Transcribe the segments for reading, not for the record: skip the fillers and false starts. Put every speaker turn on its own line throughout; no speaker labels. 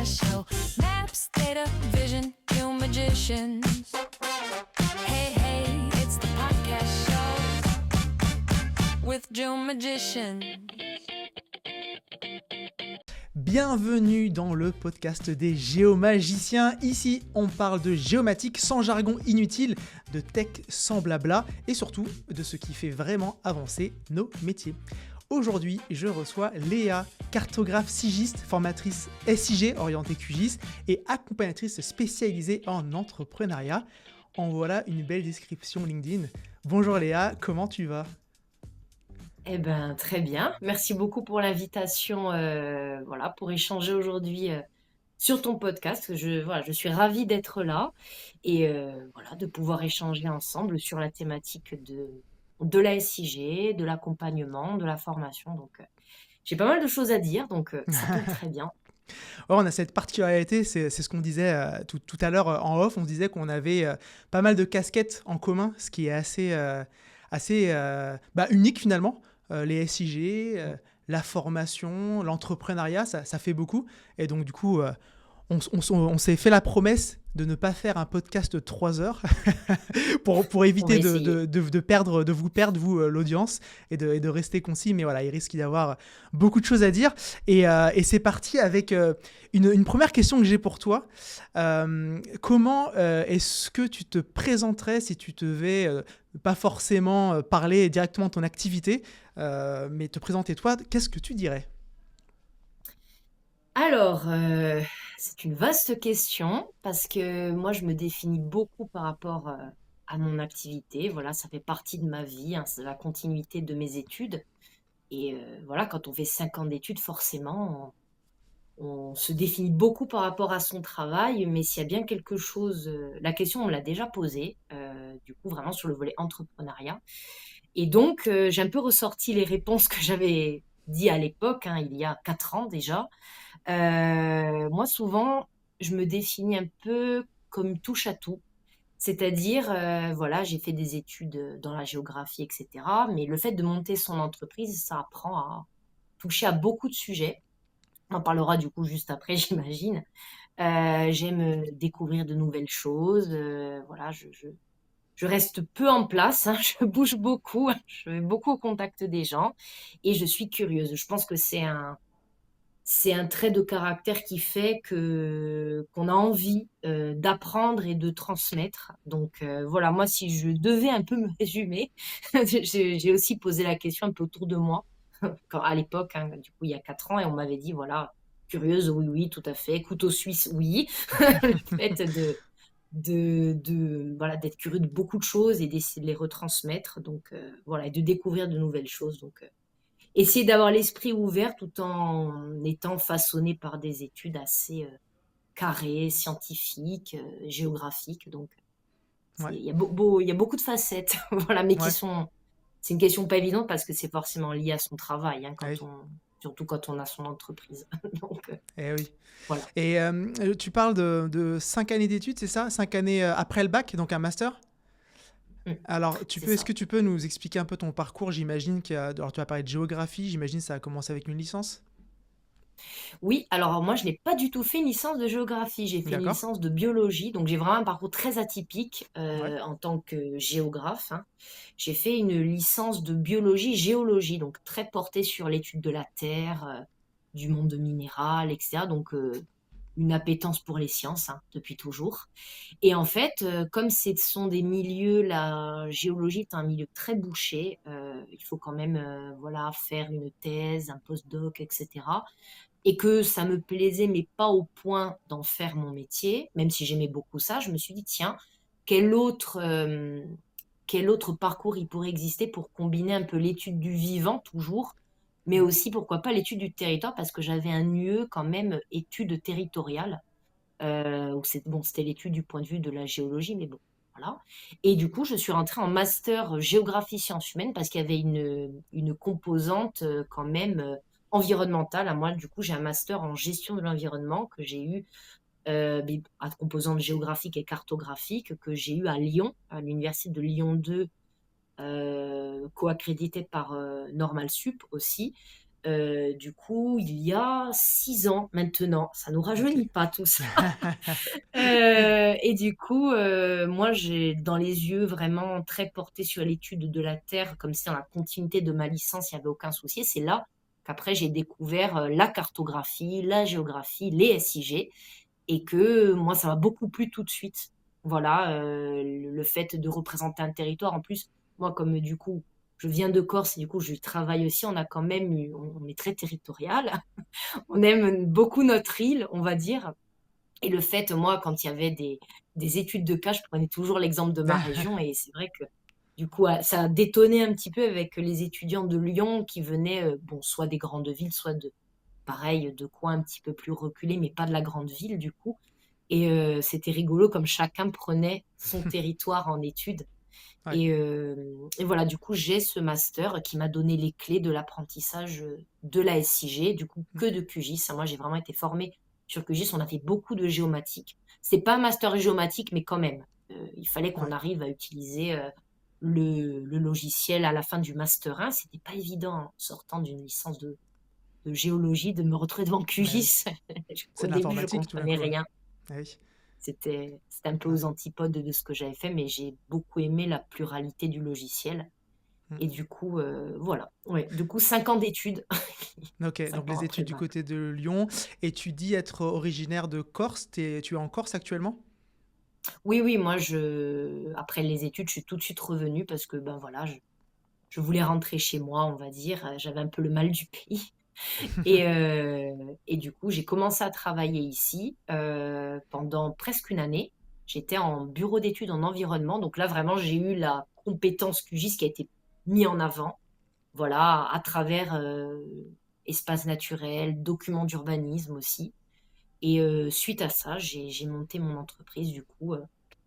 podcast show. Maps, data, vision, you magicians. Hey, hey, it's the podcast show with Joe Magician.
Bienvenue dans le podcast des géomagiciens. Ici, on parle de géomatique sans jargon inutile, de tech sans blabla et surtout de ce qui fait vraiment avancer nos métiers. Aujourd'hui, je reçois Léa, cartographe sigiste, formatrice SIG orientée QGIS et accompagnatrice spécialisée en entrepreneuriat. En voilà une belle description LinkedIn. Bonjour Léa, comment tu vas ?
Eh ben, très bien. Merci beaucoup pour l'invitation, pour échanger aujourd'hui sur ton podcast. Je suis ravie d'être là et de pouvoir échanger ensemble sur la thématique de la SIG, de l'accompagnement, de la formation. Donc, j'ai pas mal de choses à dire, donc ça tombe très bien.
Ouais, on a cette particularité, c'est ce qu'on disait tout à l'heure en off, on disait qu'on avait pas mal de casquettes en commun, ce qui est assez unique finalement. Les SIG, la formation, l'entrepreneuriat, ça fait beaucoup. Et donc du coup, on s'est fait la promesse de ne pas faire un podcast de 3 heures pour éviter de vous perdre, vous, l'audience, et de rester concis. Mais voilà, il risque d'y avoir beaucoup de choses à dire. Et c'est parti avec une première question que j'ai pour toi. Comment est-ce que tu te présenterais si tu devais pas forcément parler directement de ton activité, mais te présenter toi, qu'est-ce que tu dirais ?
Alors, c'est une vaste question parce que moi, je me définis beaucoup par rapport à mon activité. Voilà, ça fait partie de ma vie, hein, c'est la continuité de mes études. Et quand on fait 5 ans d'études, forcément, on se définit beaucoup par rapport à son travail. Mais s'il y a bien quelque chose, la question, on me l'a déjà posée, du coup, vraiment sur le volet entrepreneuriat. Et donc, j'ai un peu ressorti les réponses que j'avais dit à l'époque, hein, il y a 4 ans déjà. Moi, souvent, je me définis un peu comme une touche à tout. C'est-à-dire, j'ai fait des études dans la géographie, etc. Mais le fait de monter son entreprise, ça apprend à toucher à beaucoup de sujets. On en parlera du coup juste après, j'imagine. J'aime découvrir de nouvelles choses. Je reste peu en place, hein, je bouge beaucoup, je vais beaucoup au contact des gens et je suis curieuse. Je pense que c'est un trait de caractère qui fait qu'on a envie d'apprendre et de transmettre. Donc moi, si je devais un peu me résumer, j'ai aussi posé la question un peu autour de moi, à l'époque, hein, du coup, il y a 4 ans, et on m'avait dit, voilà, curieuse, oui, oui, tout à fait, couteau suisse, oui. Le fait d'être curieux de beaucoup de choses et d'essayer de les retransmettre, donc et de découvrir de nouvelles choses. Donc, essayer d'avoir l'esprit ouvert tout en étant façonné par des études assez carrées, scientifiques, géographiques. Donc,
Ouais.
il y a beaucoup de facettes, mais
Ouais.
c'est une question pas évidente parce que c'est forcément lié à son travail, hein,
Ah oui.
surtout quand on a son entreprise. Donc,
Eh oui.
voilà.
Et tu parles de 5 années d'études, c'est ça ? 5 années après le bac, donc un master ? Alors,
C'est
est-ce
ça.
que tu peux nous expliquer un peu ton parcours ? J'imagine alors tu as parlé de géographie, j'imagine que ça a commencé avec une licence ?
Oui, alors moi, je n'ai pas du tout fait une licence de géographie. J'ai fait une
D'accord.
licence de biologie. Donc, j'ai vraiment un parcours très atypique
Ouais.
en tant que géographe, hein. J'ai fait une licence de biologie-géologie, donc très portée sur l'étude de la Terre, du monde minéral, etc. Donc, une appétence pour les sciences, hein, depuis toujours. Et en fait, comme ce sont des milieux, la géologie est un milieu très bouché, il faut quand même faire une thèse, un postdoc, etc. Et que ça me plaisait, mais pas au point d'en faire mon métier, même si j'aimais beaucoup ça, je me suis dit, tiens, quel autre, euh, quel autre parcours il pourrait exister pour combiner un peu l'étude du vivant, toujours, mais
Mhm.
aussi, pourquoi pas, l'étude du territoire, parce que j'avais un UE quand même étude territoriale, où c'était l'étude du point de vue de la géologie, mais bon, voilà. Et du coup, je suis rentrée en master géographie sciences humaines parce qu'il y avait une composante quand même environnementale. À moi, du coup, j'ai un master en gestion de l'environnement que j'ai eu à composante géographique et cartographique que j'ai eu à Lyon, à l'université de Lyon 2, co-accrédité par Normal Sup aussi. Du coup, il y a 6 ans maintenant. Ça nous
Ok.
rajeunit pas tout ça. Et du coup, moi, j'ai dans les yeux vraiment très porté sur l'étude de la Terre, comme si dans la continuité de ma licence, il y avait aucun souci. Et c'est là qu'après j'ai découvert, la cartographie, la géographie, les SIG et que moi, ça m'a beaucoup plu tout de suite. Voilà, le fait de représenter un territoire. En plus, moi, comme du coup, je viens de Corse et du coup, je travaille aussi, on a quand même on est très territorial. On aime beaucoup notre île, on va dire. Et le fait, moi, quand il y avait des études de cas, je prenais toujours l'exemple de ma région. Et c'est vrai que du coup, ça a détonné un petit peu avec les étudiants de Lyon qui venaient, bon, soit des grandes villes, soit pareil, de coins un petit peu plus reculés, mais pas de la grande ville, du coup. Et c'était rigolo comme chacun prenait son territoire en études.
Ouais.
Et voilà, du coup, j'ai ce master qui m'a donné les clés de l'apprentissage de la SIG, du coup, que de QGIS. Moi, j'ai vraiment été formée sur QGIS. On a fait beaucoup de géomatique. C'est pas un master géomatique, mais quand même, il fallait qu'on
Ouais.
arrive à utiliser le logiciel à la fin du master 1. C'était pas évident, en sortant d'une licence de géologie, de me retrouver devant
Ouais, oui.
QGIS.
C'est
Au
de
début, je
l'informatique tout d'un
comprenais
coup. Ouais.
rien.
Ah oui.
C'était un peu
Ouais.
aux antipodes de ce que j'avais fait, mais j'ai beaucoup aimé la pluralité du logiciel.
Mm.
Et du coup, voilà. Ouais, du coup, 5 ans d'études,
Ok, donc
5 ans
les
après
études
le
du
bac.
côté de Lyon. Et tu dis être originaire de Corse. Tu es en Corse actuellement?
Oui, oui, moi, après les études, je suis tout de suite revenue parce que, ben voilà, je voulais rentrer chez moi, on va dire. J'avais un peu le mal du pays. Et du coup, j'ai commencé à travailler ici pendant presque une année. J'étais en bureau d'études en environnement. Donc là, vraiment, j'ai eu la compétence QGIS qui a été mise en avant. Voilà, à travers espaces naturels, documents d'urbanisme aussi. Et suite à ça, j'ai monté mon entreprise, du coup,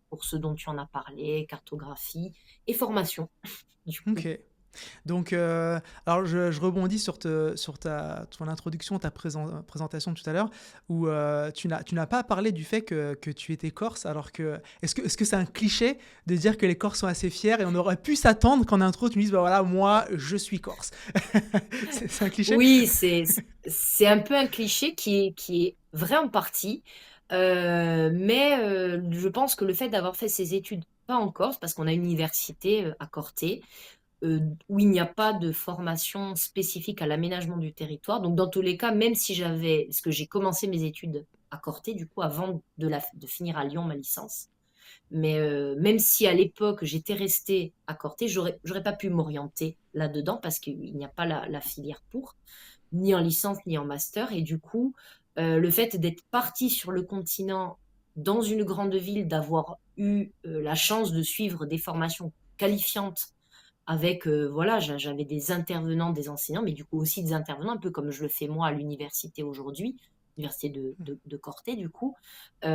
pour ce dont tu en as parlé, cartographie et formation, du coup.
Ok. Donc, alors je rebondis sur, sur ton introduction, ta présentation tout à l'heure, où tu n'as pas parlé du fait que tu étais corse, alors que est-ce que c'est un cliché de dire que les Corses sont assez fiers et on aurait pu s'attendre qu'en intro tu me dises, bah voilà, moi je suis corse. C'est un cliché?
Oui, c'est un peu un cliché qui est vrai en partie, mais je pense que le fait d'avoir fait ses études, pas en Corse, parce qu'on a une université à Corté, où il n'y a pas de formation spécifique à l'aménagement du territoire. Donc, dans tous les cas, même si parce que j'ai commencé mes études à Corté, du coup, avant de finir à Lyon ma licence, mais même si à l'époque j'étais restée à Corté, j'aurais pas pu m'orienter là-dedans parce qu'il n'y a pas la filière pour, ni en licence ni en master. Et du coup, le fait d'être partie sur le continent dans une grande ville, d'avoir eu la chance de suivre des formations qualifiantes avec, voilà, j'avais des intervenants, des enseignants, mais du coup aussi des intervenants, un peu comme je le fais moi à l'université aujourd'hui, l'université de Corté, du coup. Eh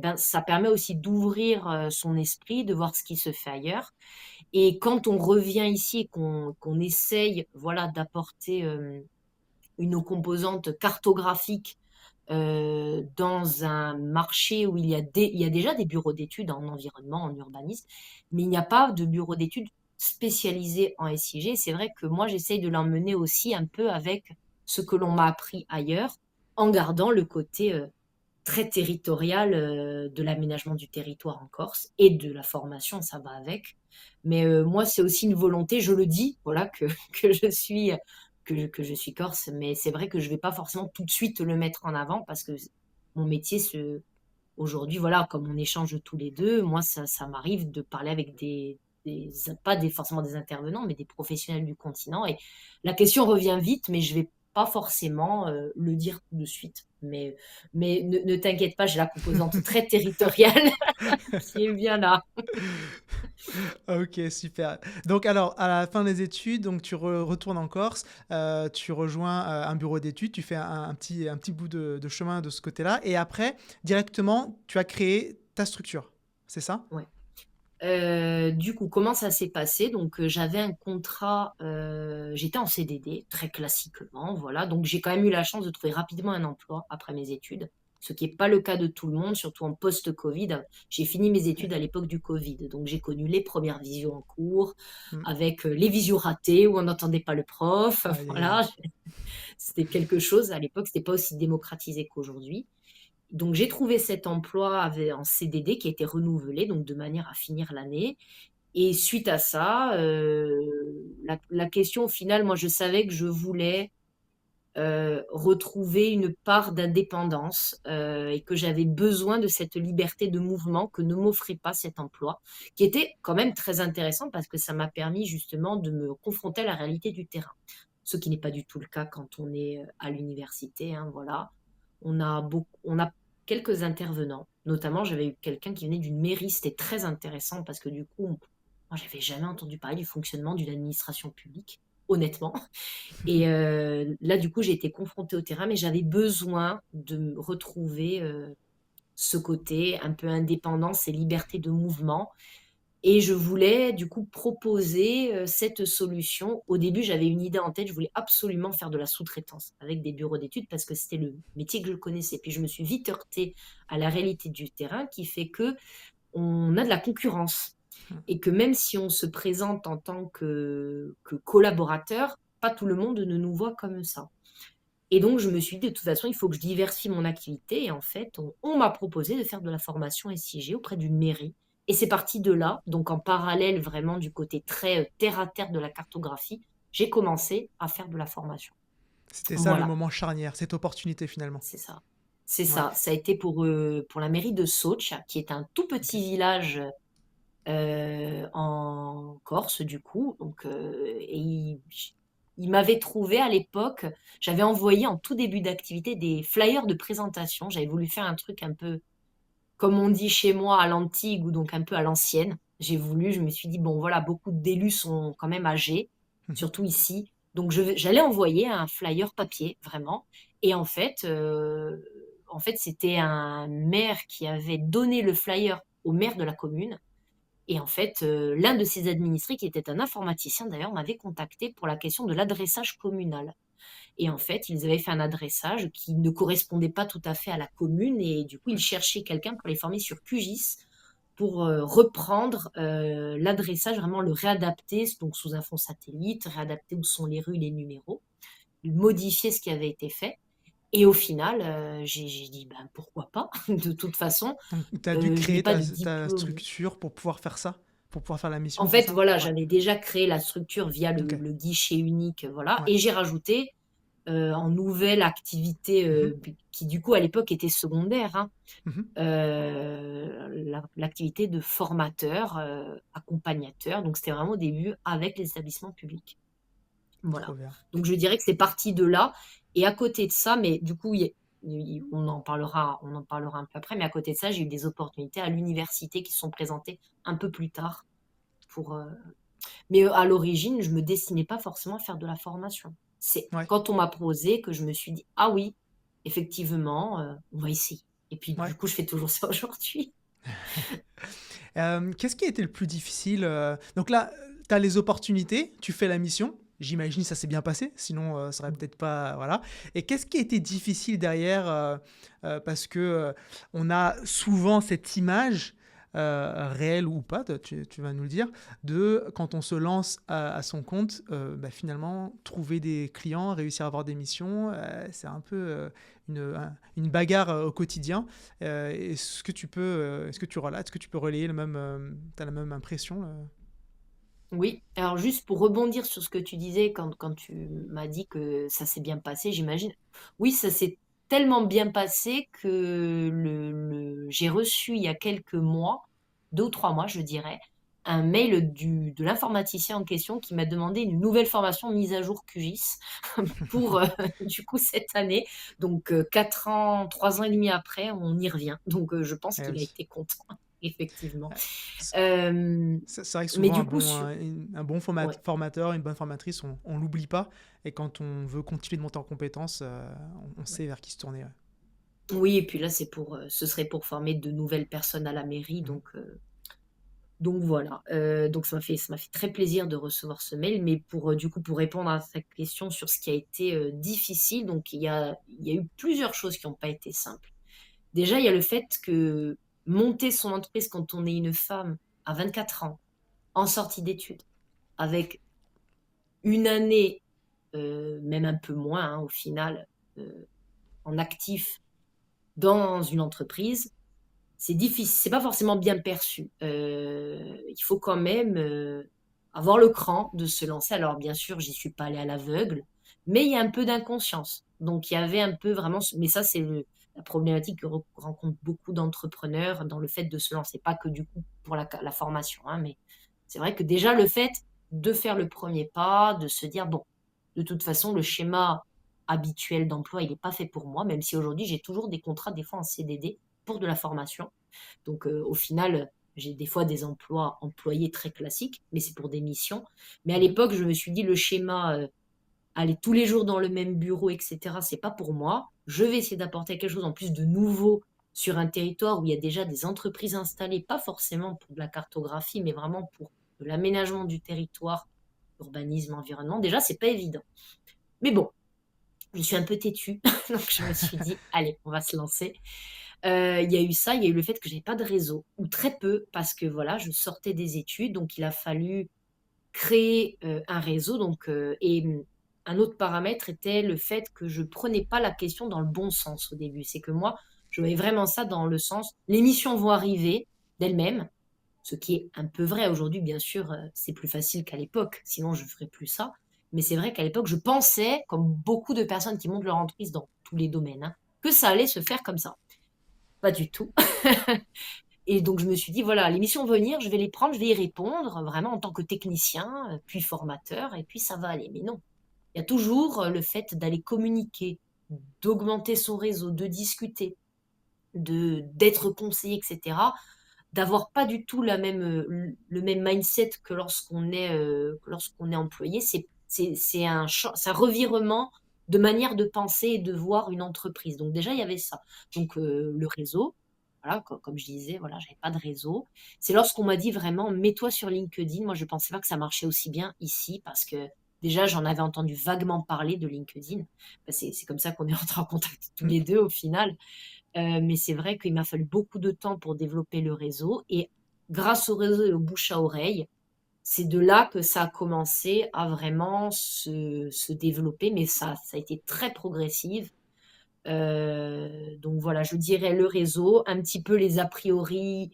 ben, ça permet aussi d'ouvrir son esprit, de voir ce qui se fait ailleurs. Et quand on revient ici et qu'on essaye, voilà, d'apporter une composante cartographique dans un marché où il y a déjà des bureaux d'études en environnement, en urbanisme, mais il n'y a pas de bureau d'études spécialisé en SIG. C'est vrai que moi, j'essaye de l'emmener aussi un peu avec ce que l'on m'a appris ailleurs, en gardant le côté très territorial de l'aménagement du territoire en Corse et de la formation, ça va avec. Mais moi, c'est aussi une volonté, je le dis, voilà, que je suis que je suis corse, mais c'est vrai que je vais pas forcément tout de suite le mettre en avant parce que mon métier, aujourd'hui, voilà, comme on échange tous les deux, moi, ça m'arrive de parler avec pas forcément des intervenants, mais des professionnels du continent. Et la question revient vite, mais je vais pas forcément le dire tout de suite. Mais ne t'inquiète pas, j'ai la composante très territoriale qui est bien là.
Ok, super. Donc alors, à la fin des études, donc tu retournes en Corse, tu rejoins un bureau d'études, tu fais un petit bout de chemin de ce côté-là, et après, directement, tu as créé ta structure. C'est ça?
Ouais. Du coup, comment ça s'est passé? Donc, j'avais un contrat, j'étais en CDD, très classiquement, voilà. Donc, j'ai quand même eu la chance de trouver rapidement un emploi après mes études. ce qui n'est pas le cas de tout le monde, surtout en post-Covid. J'ai fini mes études
Ouais.
à l'époque du Covid, donc j'ai connu les premières visios en cours,
Mm.
avec les visios ratées où on n'entendait pas le prof.
Aïe, aïe, aïe.
Voilà, c'était quelque chose. À l'époque, c'était pas aussi démocratisé qu'aujourd'hui. Donc j'ai trouvé cet emploi en CDD qui a été renouvelé, donc de manière à finir l'année. Et suite à ça, la question au final, moi je savais que je voulais retrouver une part d'indépendance et que j'avais besoin de cette liberté de mouvement que ne m'offrait pas cet emploi, qui était quand même très intéressant parce que ça m'a permis justement de me confronter à la réalité du terrain. Ce qui n'est pas du tout le cas quand on est à l'université, hein, voilà. On a quelques intervenants, notamment j'avais eu quelqu'un qui venait d'une mairie, c'était très intéressant parce que du coup, moi j'avais jamais entendu parler du fonctionnement d'une administration publique, honnêtement. Et là, du coup, j'ai été confrontée au terrain, mais j'avais besoin de me retrouver ce côté un peu indépendance et liberté de mouvement. Et je voulais, du coup, proposer cette solution. Au début, j'avais une idée en tête, je voulais absolument faire de la sous-traitance avec des bureaux d'études parce que c'était le métier que je connaissais. Puis je me suis vite heurtée à la réalité du terrain qui fait que on a de la concurrence et que même si on se présente en tant que collaborateur, pas tout le monde ne nous voit comme ça. Et donc, je me suis dit, de toute façon, il faut que je diversifie mon activité. Et en fait, on m'a proposé de faire de la formation SIG auprès d'une mairie. Et c'est parti de là, donc en parallèle vraiment du côté très terre à terre de la cartographie, j'ai commencé à faire de la formation.
C'était ça le
Voilà,
moment charnière, cette opportunité finalement.
c'est ça. C'est
Ouais.
ça. Ça a été pour la mairie de Soch, qui est un tout
Ok.
petit village en Corse du coup. Donc, et il m'avait trouvé à l'époque, j'avais envoyé en tout début d'activité des flyers de présentation. J'avais voulu faire un truc un peu, comme on dit chez moi, à l'antique ou donc un peu à l'ancienne. Je me suis dit, bon voilà, beaucoup d'élus sont quand même âgés,
Mhm.
surtout ici. Donc j'allais envoyer un flyer papier, vraiment. Et en fait, c'était un maire qui avait donné le flyer au maire de la commune. Et en fait, l'un de ses administrés, qui était un informaticien d'ailleurs, m'avait contacté pour la question de l'adressage communal. Et en fait, ils avaient fait un adressage qui ne correspondait pas tout à fait à la commune et du coup, ils
Ouais.
cherchaient quelqu'un pour les former sur QGIS pour reprendre l'adressage, vraiment le réadapter, donc sous un fond satellite, réadapter où sont les rues, les numéros, modifier ce qui avait été fait. Et au final, j'ai dit, ben, pourquoi pas, de toute façon,
Donc, tu as dû
je n'ai
créer
pas de
ta
diplôme.
structure pour pouvoir faire ça, pour pouvoir faire la mission,
En
c'est
fait,
ça?
voilà,
Ouais.
j'avais déjà créé la structure via
Ok.
le guichet unique, voilà,
Ouais.
et j'ai rajouté en nouvelle activité
Mhm.
qui du coup à l'époque était secondaire, hein,
Mhm.
l'activité de formateur, accompagnateur. Donc c'était vraiment au début avec les établissements publics.
Trop
Voilà.
bien.
Donc je dirais que c'est parti de là. Et à côté de ça, mais du coup, on en parlera un peu après, mais à côté de ça, j'ai eu des opportunités à l'université qui se sont présentées un peu plus tard pour, mais à l'origine, je me destinais pas forcément à faire de la formation. C'est
Ouais.
quand on m'a proposé que je me suis dit: «Ah oui, effectivement, on va essayer» et puis
Ouais.
du coup, je fais toujours ça aujourd'hui.
Qu'est-ce qui a été le plus difficile Donc là, tu as les opportunités, tu fais la mission. J'imagine que ça s'est bien passé, sinon ça aurait peut-être pas. Voilà. Et qu'est-ce qui a été difficile derrière parce que on a souvent cette image, réelle ou pas, tu vas nous le dire, de quand on se lance à son compte, bah, finalement, trouver des clients, réussir à avoir des missions, c'est un peu une bagarre au quotidien. Est-ce que tu relates, est-ce que tu peux relayer t'as la même impression
Oui, alors juste pour rebondir sur ce que tu disais quand tu m'as dit que ça s'est bien passé, j'imagine. Oui, ça s'est tellement bien passé que j'ai reçu il y a quelques mois, 2 ou 3 mois, je dirais, un mail de l'informaticien en question qui m'a demandé une nouvelle formation mise à jour QGIS pour du coup cette année. Donc 4 ans, 3 ans et demi après, on y revient. Donc je pense
Eh
qu'il a
oui.
été content, effectivement.
Ouais. C'est
Euh,
c'est vrai que
mais
souvent,
du coup,
un bon
ouais.
formateur, une bonne formatrice, on l'oublie pas. Et quand on veut continuer de monter en compétences, on
Ouais.
sait vers qui se tourner. Ouais.
Oui, et puis là, ce serait pour former de nouvelles personnes à la mairie,
Mhm.
donc voilà. Donc ça m'a fait très plaisir de recevoir ce mail, mais du coup, pour répondre à ta question sur ce qui a été difficile, donc il y a eu plusieurs choses qui n'ont pas été simples. Déjà, il y a le fait que monter son entreprise quand on est une femme à 24 ans, en sortie d'études, avec une année, même un peu moins au final, euh, en actif dans une entreprise, c'est difficile, c'est pas forcément bien perçu. Il faut quand même avoir le cran de se lancer. Alors bien sûr, j'y suis pas allée à l'aveugle, mais il y a un peu d'inconscience. Donc il y avait un peu vraiment, mais ça c'est la problématique que rencontrent beaucoup d'entrepreneurs dans le fait de se lancer, pas que du coup pour la formation, hein, mais c'est vrai que déjà le fait de faire le premier pas, de se dire bon, de toute façon le schéma habituel d'emploi il n'est pas fait pour moi, même si aujourd'hui j'ai toujours des contrats des fois en CDD pour de la formation. Donc, au final, j'ai des fois des emplois employés très classiques, mais c'est pour des missions. Mais à l'époque, je me suis dit, le schéma, aller tous les jours dans le même bureau, etc., c'est pas pour moi. Je vais essayer d'apporter quelque chose en plus de nouveau sur un territoire où il y a déjà des entreprises installées, pas forcément pour de la cartographie, mais vraiment pour de l'aménagement du territoire, urbanisme, environnement. Déjà, c'est pas évident. Mais bon, je suis un peu têtue, donc je me suis dit, allez, on va se lancer. Il y a eu ça, il y a eu le fait que j'avais pas de réseau, ou très peu, parce que voilà, je sortais des études, donc il a fallu créer un réseau. Un autre paramètre était le fait que je prenais pas la question dans le bon sens au début. C'est que moi, je voyais vraiment ça dans le sens, les missions vont arriver d'elles-mêmes, ce qui est un peu vrai aujourd'hui, bien sûr, c'est plus facile qu'à l'époque, sinon je ne ferais plus ça. Mais c'est vrai qu'à l'époque, je pensais, comme beaucoup de personnes qui montent leur entreprise dans tous les domaines, hein, que ça allait se faire comme ça. Pas du tout. Et donc, je me suis dit, voilà, les missions vont venir, je vais les prendre, je vais y répondre, vraiment en tant que technicien, puis formateur, et puis ça va aller. Mais non, il y a toujours le fait d'aller communiquer, d'augmenter son réseau, de discuter, d'être conseillé, etc. D'avoir pas du tout le même mindset que lorsqu'on est employé. C'est un revirement de manière de penser et de voir une entreprise. Donc déjà, il y avait ça. Donc le réseau, voilà, comme je disais, voilà, j'avais pas de réseau. C'est lorsqu'on m'a dit vraiment, mets-toi sur LinkedIn. Moi, je pensais pas que ça marchait aussi bien ici parce que déjà, j'en avais entendu vaguement parler de LinkedIn. C'est comme ça qu'on est rentrés en contact tous
Mm.
les deux au final. Mais c'est vrai qu'il m'a fallu beaucoup de temps pour développer le réseau. Et grâce au réseau et au bouche à oreille, c'est de là que ça a commencé à vraiment se développer. Mais ça a été très progressif. Donc voilà, je dirais le réseau, un petit peu les a priori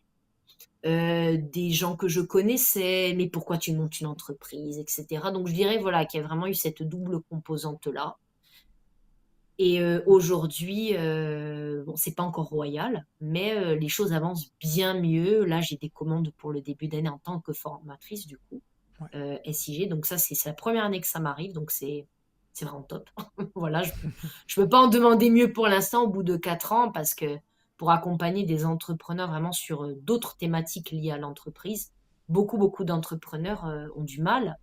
des gens que je connaissais, mais pourquoi tu montes une entreprise, etc. Donc je dirais voilà qu'il y a vraiment eu cette double composante-là. Et aujourd'hui, bon, c'est pas encore royal, mais les choses avancent bien mieux. Là, j'ai des commandes pour le début d'année en tant que formatrice, du coup,
Ouais.
SIG. Donc ça, c'est la première année que ça m'arrive, donc c'est vraiment top. Voilà, je peux pas en demander mieux pour l'instant au bout de 4 ans, parce que pour accompagner des entrepreneurs vraiment sur d'autres thématiques liées à l'entreprise, beaucoup d'entrepreneurs ont du mal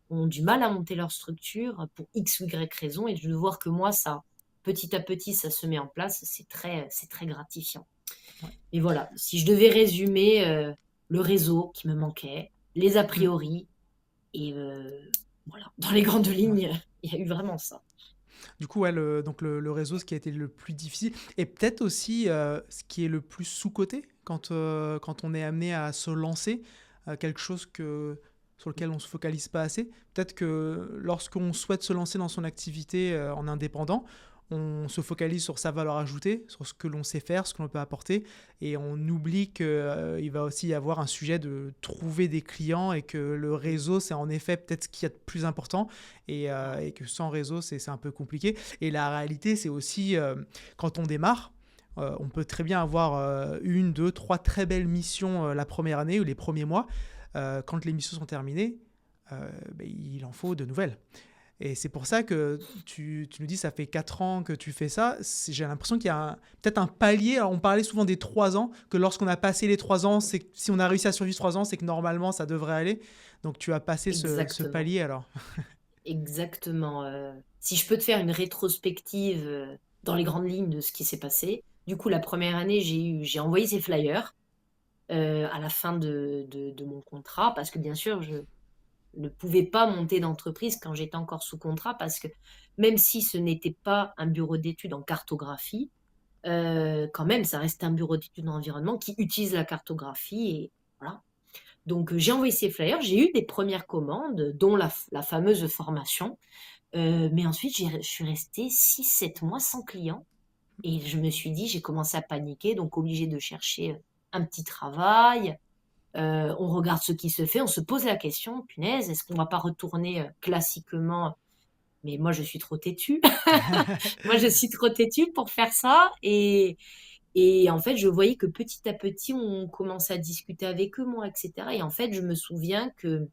à monter leur structure pour X ou Y raison, et de voir que moi, ça petit à petit, ça se met en place, c'est très gratifiant.
Ouais.
Et voilà, si je devais résumer le réseau qui me manquait, les a
Mm.
priori, et voilà, dans les grandes
Ouais.
lignes, il y a eu vraiment ça.
Du coup, ouais, le réseau, ce qui a été le plus difficile, et peut-être aussi ce qui est le plus sous-coté quand on est amené à se lancer, quelque chose sur lequel on ne se focalise pas assez. Peut-être que lorsqu'on souhaite se lancer dans son activité en indépendant, on se focalise sur sa valeur ajoutée, sur ce que l'on sait faire, ce que l'on peut apporter, et on oublie qu'il va aussi y avoir un sujet de trouver des clients et que le réseau, c'est en effet peut-être ce qu'il y a de plus important et que sans réseau, c'est un peu compliqué. Et la réalité, c'est aussi quand on démarre, on peut très bien avoir une, deux, trois très belles missions la première année ou les premiers mois. Quand les missions sont terminées, ben, il en faut de nouvelles. Et c'est pour ça que tu nous dis, ça fait 4 ans que tu fais ça. J'ai l'impression qu'il y a peut-être un palier. Alors, on parlait souvent des 3 ans, que lorsqu'on a passé les 3 ans, si on a réussi à survivre 3 ans, c'est que normalement, ça devrait aller. Donc, tu as passé ce
Exactement.
palier alors.
Exactement. Si je peux te faire une rétrospective dans les grandes lignes de ce qui s'est passé, du coup, la première année, j'ai envoyé ces flyers à la fin de mon contrat, parce que bien sûr, je ne pouvais pas monter d'entreprise quand j'étais encore sous contrat, parce que même si ce n'était pas un bureau d'études en cartographie, Quand même, ça reste un bureau d'études en environnement qui utilise la cartographie et voilà. Donc, j'ai envoyé ces flyers, j'ai eu des premières commandes, dont la fameuse formation. Mais ensuite, je suis restée 6, 7 mois sans client. Et je me suis dit, j'ai commencé à paniquer, donc obligée de chercher un petit travail. On regarde ce qui se fait, on se pose la question, punaise, est-ce qu'on va pas retourner classiquement? Mais moi, je suis trop têtue. Moi, je suis trop têtue pour faire ça. Et en fait, je voyais que petit à petit, on commençait à discuter avec eux, moi, etc. Et en fait, je me souviens que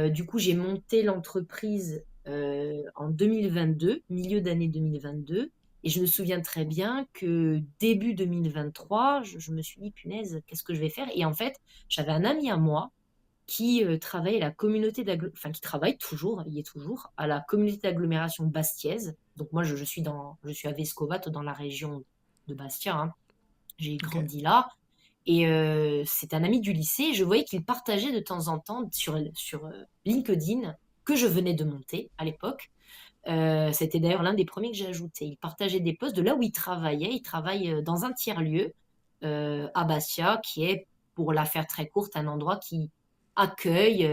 du coup, j'ai monté l'entreprise en 2022, milieu d'année 2022. Et je me souviens très bien que début 2023, je me suis dit, punaise, qu'est-ce que je vais faire? Et en fait, j'avais un ami à moi qui travaille à la communauté enfin qui travaille toujours, il y est toujours, à la communauté d'agglomération bastiaise. Donc moi, je suis à Vescovat, dans la région de Bastia, hein. J'ai
Ok.
grandi là. Et c'est un ami du lycée. Je voyais qu'il partageait de temps en temps sur LinkedIn, que je venais de monter à l'époque. C'était d'ailleurs l'un des premiers que j'ai ajouté. Il partageait des posts de là où il travaillait. Il travaille dans un tiers-lieu à Bastia, qui est, pour la faire très courte, un endroit qui accueille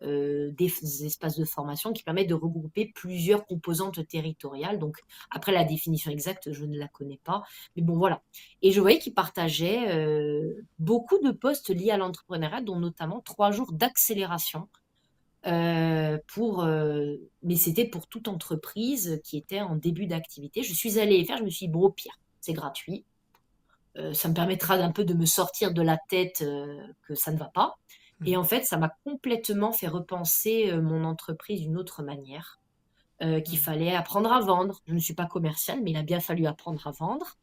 des espaces de formation qui permettent de regrouper plusieurs composantes territoriales. Donc, après, la définition exacte, je ne la connais pas. Mais bon, voilà. Et je voyais qu'il partageait beaucoup de posts liés à l'entrepreneuriat, dont notamment 3 jours d'accélération. Mais c'était pour toute entreprise qui était en début d'activité. Je suis allée les faire, je me suis dit, bon, au pire, c'est gratuit. Ça me permettra d'un peu de me sortir de la tête que ça ne va pas. Et
Mhm.
en fait, ça m'a complètement fait repenser mon entreprise d'une autre manière, qu'il
Mhm.
fallait apprendre à vendre. Je ne suis pas commerciale, mais il a bien fallu apprendre à vendre.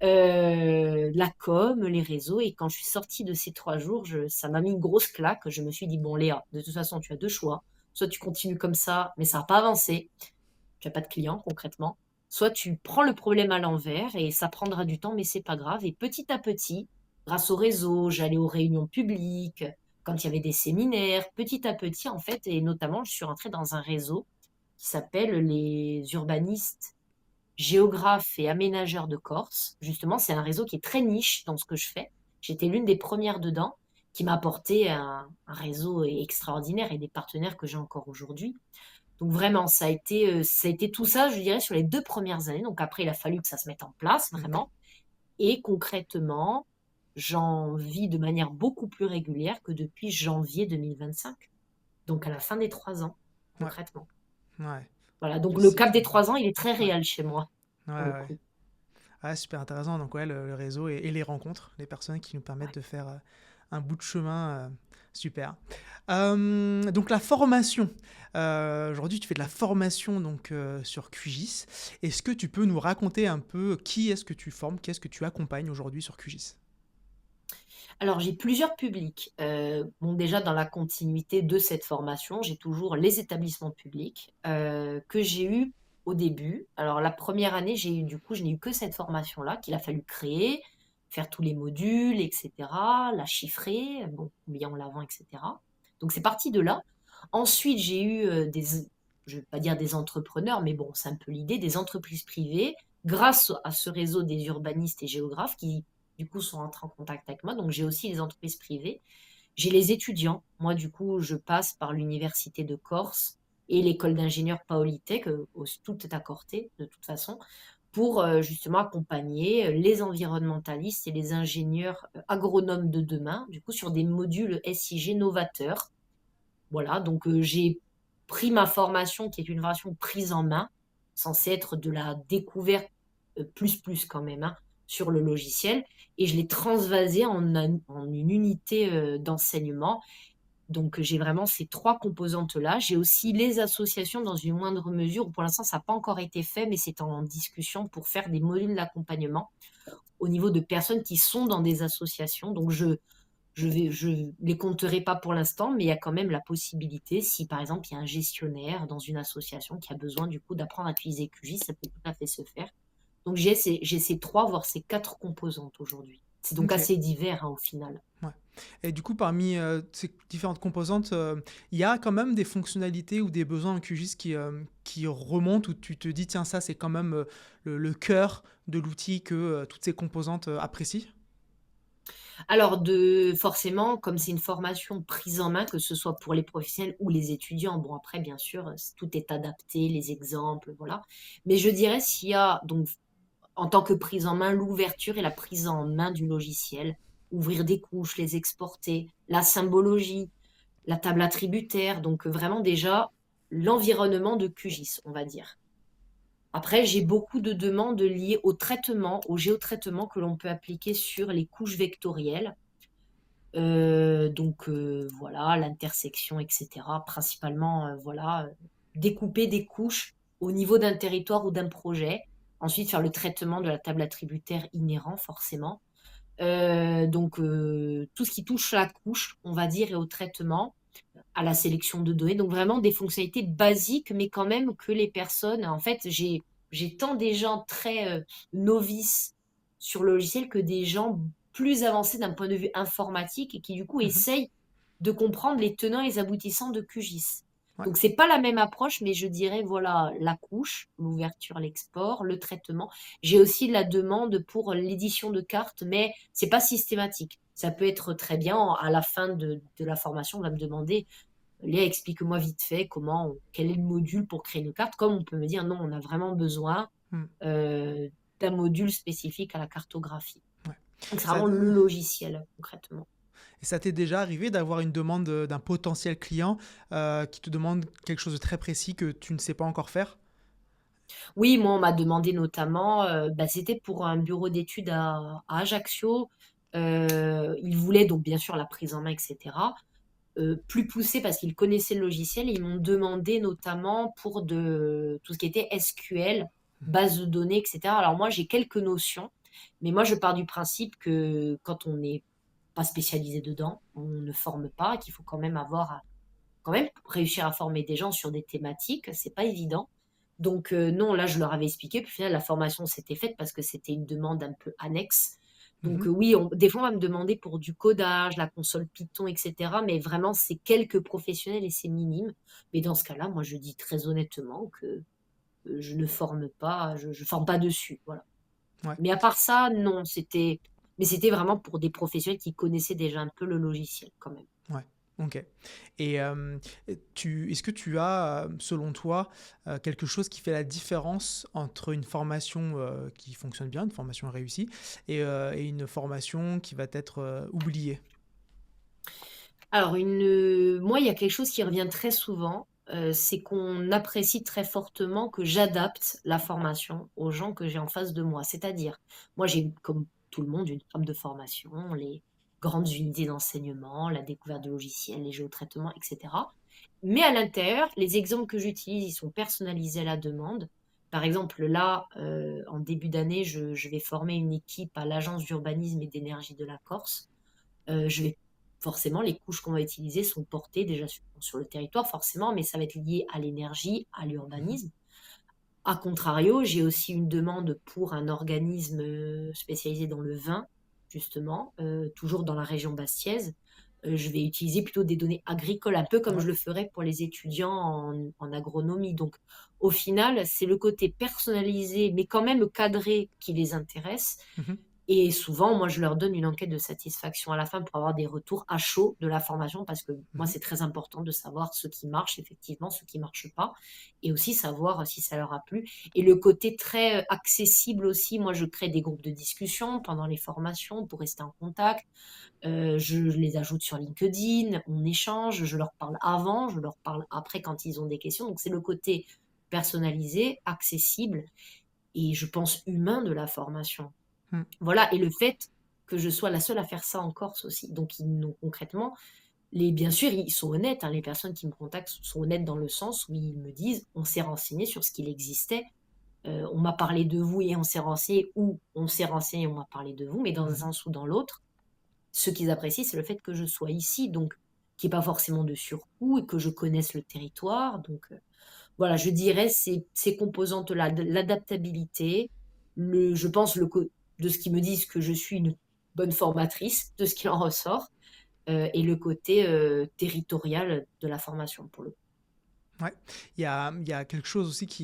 La com, les réseaux. Et quand je suis sortie de ces 3 jours, ça m'a mis une grosse claque. Je me suis dit, bon, Léa, de toute façon, tu as deux choix. Soit tu continues comme ça, mais ça n'a pas avancé. Tu n'as pas de clients concrètement. Soit tu prends le problème à l'envers et ça prendra du temps, mais c'est pas grave. Et petit à petit, grâce au réseau, j'allais aux réunions publiques, quand il y avait des séminaires, petit à petit, en fait, et notamment, je suis rentrée dans un réseau qui s'appelle les urbanistes, géographes et aménageurs de Corse. Justement, c'est un réseau qui est très niche dans ce que je fais. J'étais l'une des premières dedans, qui m'a apporté un réseau extraordinaire et des partenaires que j'ai encore aujourd'hui. Donc vraiment, ça a été tout ça, je dirais, sur les 2 premières années. Donc après, il a fallu que ça se mette en place,
Mhm.
vraiment. Et concrètement, j'en vis de manière beaucoup plus régulière que depuis janvier 2025. Donc à la fin des 3 ans,
Ouais.
concrètement.
Ouais.
Voilà, donc le
C'est
cap
que.
des 3 ans, il est très
Ouais.
réel chez moi,
Ouais,
pour le
ouais.
coup.
Ah, super intéressant. Donc, ouais, le réseau et les rencontres, les personnes qui nous permettent
Ouais.
de faire un bout de chemin. Super. Donc, la formation. Aujourd'hui, tu fais de la formation donc, sur QGIS. Est-ce que tu peux nous raconter un peu qui est-ce que tu formes, qui est-ce que tu accompagnes aujourd'hui sur QGIS?
Alors, j'ai plusieurs publics. Bon, déjà, dans la continuité de cette formation, j'ai toujours les établissements publics que j'ai eu au début. Alors, la première année, du coup, je n'ai eu que cette formation-là qu'il a fallu créer, faire tous les modules, etc., la chiffrer, bon, combien on la vend, etc. Donc, c'est parti de là. Ensuite, j'ai eu je ne vais pas dire des entrepreneurs, mais bon, c'est un peu l'idée, des entreprises privées, grâce à ce réseau des urbanistes et géographes qui du coup, sont entrés en contact avec moi. Donc, j'ai aussi les entreprises privées. J'ai les étudiants. Moi, du coup, je passe par l'Université de Corse et l'école d'ingénieurs Paolitech, tout est accordé de toute façon, pour justement accompagner les environnementalistes et les ingénieurs agronomes de demain, du coup, sur des modules SIG novateurs. Voilà, donc j'ai pris ma formation, qui est une formation prise en main, censée être de la découverte plus quand même, hein, sur le logiciel, et je l'ai transvasée en une unité d'enseignement. Donc j'ai vraiment ces 3 composantes-là. J'ai aussi les associations dans une moindre mesure, où pour l'instant ça n'a pas encore été fait, mais c'est en discussion pour faire des modules d'accompagnement au niveau de personnes qui sont dans des associations. Donc je les compterai pas pour l'instant, mais il y a quand même la possibilité, si par exemple il y a un gestionnaire dans une association qui a besoin du coup d'apprendre à utiliser QGIS, ça peut tout à fait se faire. Donc j'ai ces 3, voire ces 4 composantes aujourd'hui. C'est donc
Ok.
assez divers, hein, au final.
Ouais. Et du coup, parmi ces différentes composantes, il y a quand même des fonctionnalités ou des besoins en QGIS qui remontent, où tu te dis, tiens, ça, c'est quand même le cœur de l'outil que toutes ces composantes apprécient.
Alors forcément, comme c'est une formation prise en main, que ce soit pour les professionnels ou les étudiants, bon après bien sûr, tout est adapté, les exemples, voilà. Mais je dirais s'il y a donc en tant que prise en main, l'ouverture et la prise en main du logiciel, ouvrir des couches, les exporter, la symbologie, la table attributaire, donc vraiment déjà l'environnement de QGIS, on va dire. Après, j'ai beaucoup de demandes liées au traitement, au géotraitement que l'on peut appliquer sur les couches vectorielles. Voilà, l'intersection, etc. Principalement, voilà, découper des couches au niveau d'un territoire ou d'un projet. Ensuite, faire le traitement de la table attributaire inhérent, forcément. Tout ce qui touche à la couche, on va dire, et au traitement, à la sélection de données. Donc, vraiment des fonctionnalités basiques, mais quand même que les personnes, en fait, j'ai tant des gens très novices sur le logiciel que des gens plus avancés d'un point de vue informatique et qui, du coup,
Mhm.
essayent de comprendre les tenants et les aboutissants de QGIS.
Ouais.
Donc, c'est pas la même approche, mais je dirais, voilà, la couche, l'ouverture, l'export, le traitement. J'ai aussi la demande pour l'édition de cartes, mais c'est pas systématique. Ça peut être très bien, à la fin de la formation, on va me demander, Léa, explique-moi vite fait quel est le module pour créer une carte. Comme on peut me dire, non, on a vraiment besoin
Mm.
euh, d'un module spécifique à la cartographie.
Ouais.
Donc, c'est
Ça,
vraiment le logiciel, concrètement.
et ça t'est déjà arrivé d'avoir une demande d'un potentiel client qui te demande quelque chose de très précis que tu ne sais pas encore faire?
Oui, moi, on m'a demandé notamment, c'était pour un bureau d'études à Ajaccio. Ils voulaient donc bien sûr la prise en main, etc. Plus poussé parce qu'ils connaissaient le logiciel et ils m'ont demandé notamment pour tout ce qui était SQL, base de données, etc. Alors moi, j'ai quelques notions, mais moi, je pars du principe que quand on n'est pas spécialisé dedans, on ne forme pas, qu'il faut quand même réussir à former des gens sur des thématiques, c'est pas évident. Donc non, là, je leur avais expliqué, puis au final, la formation s'était faite parce que c'était une demande un peu annexe. Donc
Mhm.
oui, des fois, on va me demander pour du codage, la console Python, etc. Mais vraiment, c'est quelques professionnels et c'est minime. Mais dans ce cas-là, moi, je dis très honnêtement que je ne forme pas, je forme pas dessus, voilà.
Ouais.
Mais à part ça, non, mais c'était vraiment pour des professionnels qui connaissaient déjà un peu le logiciel, quand même.
Ouais. Ok. Et est-ce que tu as, selon toi, quelque chose qui fait la différence entre une formation qui fonctionne bien, une formation réussie, et une formation qui va être oubliée?
Alors, moi, il y a quelque chose qui revient très souvent, c'est qu'on apprécie très fortement que j'adapte la formation aux gens que j'ai en face de moi. C'est-à-dire, moi, j'ai, comme tout le monde, une trame de formation, les grandes unités d'enseignement, la découverte de logiciels, les géotraitements, etc. Mais à l'intérieur, les exemples que j'utilise, ils sont personnalisés à la demande. Par exemple, là, en début d'année, je vais former une équipe à l'Agence d'urbanisme et d'énergie de la Corse. Je vais forcément, les couches qu'on va utiliser sont portées déjà sur le territoire, forcément, mais ça va être lié à l'énergie, à
Mhm.
l'urbanisme. A contrario, j'ai aussi une demande pour un organisme spécialisé dans le vin, justement, toujours dans la région bastiaise. Je vais utiliser plutôt des données agricoles, un peu comme
Ouais.
je le ferais pour les étudiants en agronomie. Donc, au final, c'est le côté personnalisé, mais quand même cadré qui les intéresse.
Mhm.
Et souvent, moi, je leur donne une enquête de satisfaction à la fin pour avoir des retours à chaud de la formation, parce que moi,
Mhm.
c'est très important de savoir ce qui marche, effectivement, ce qui marche pas, et aussi savoir si ça leur a plu. Et le côté très accessible aussi, moi, je crée des groupes de discussion pendant les formations pour rester en contact. Je les ajoute sur LinkedIn, on échange, je leur parle avant, je leur parle après quand ils ont des questions. Donc, c'est le côté personnalisé, accessible, et je pense humain de la formation.
Mm.
Voilà, et le fait que je sois la seule à faire ça en Corse aussi. Donc, concrètement, bien sûr, ils sont honnêtes, hein, les personnes qui me contactent sont honnêtes dans le sens où ils me disent, on s'est renseigné sur ce qu'il existait, on m'a parlé de vous et on s'est renseigné, ou on s'est renseigné et on m'a parlé de vous, mais dans un
Mhm.
sens ou dans l'autre, ce qu'ils apprécient, c'est le fait que je sois ici, donc qu'il n'y ait pas forcément de surcoût et que je connaisse le territoire. Donc, voilà, je dirais ces composantes-là, l'adaptabilité, je pense de ce qu'ils me disent que je suis une bonne formatrice de ce qu'il en ressort, et le côté territorial de la formation pour le coup.
Ouais. Il y a quelque chose aussi que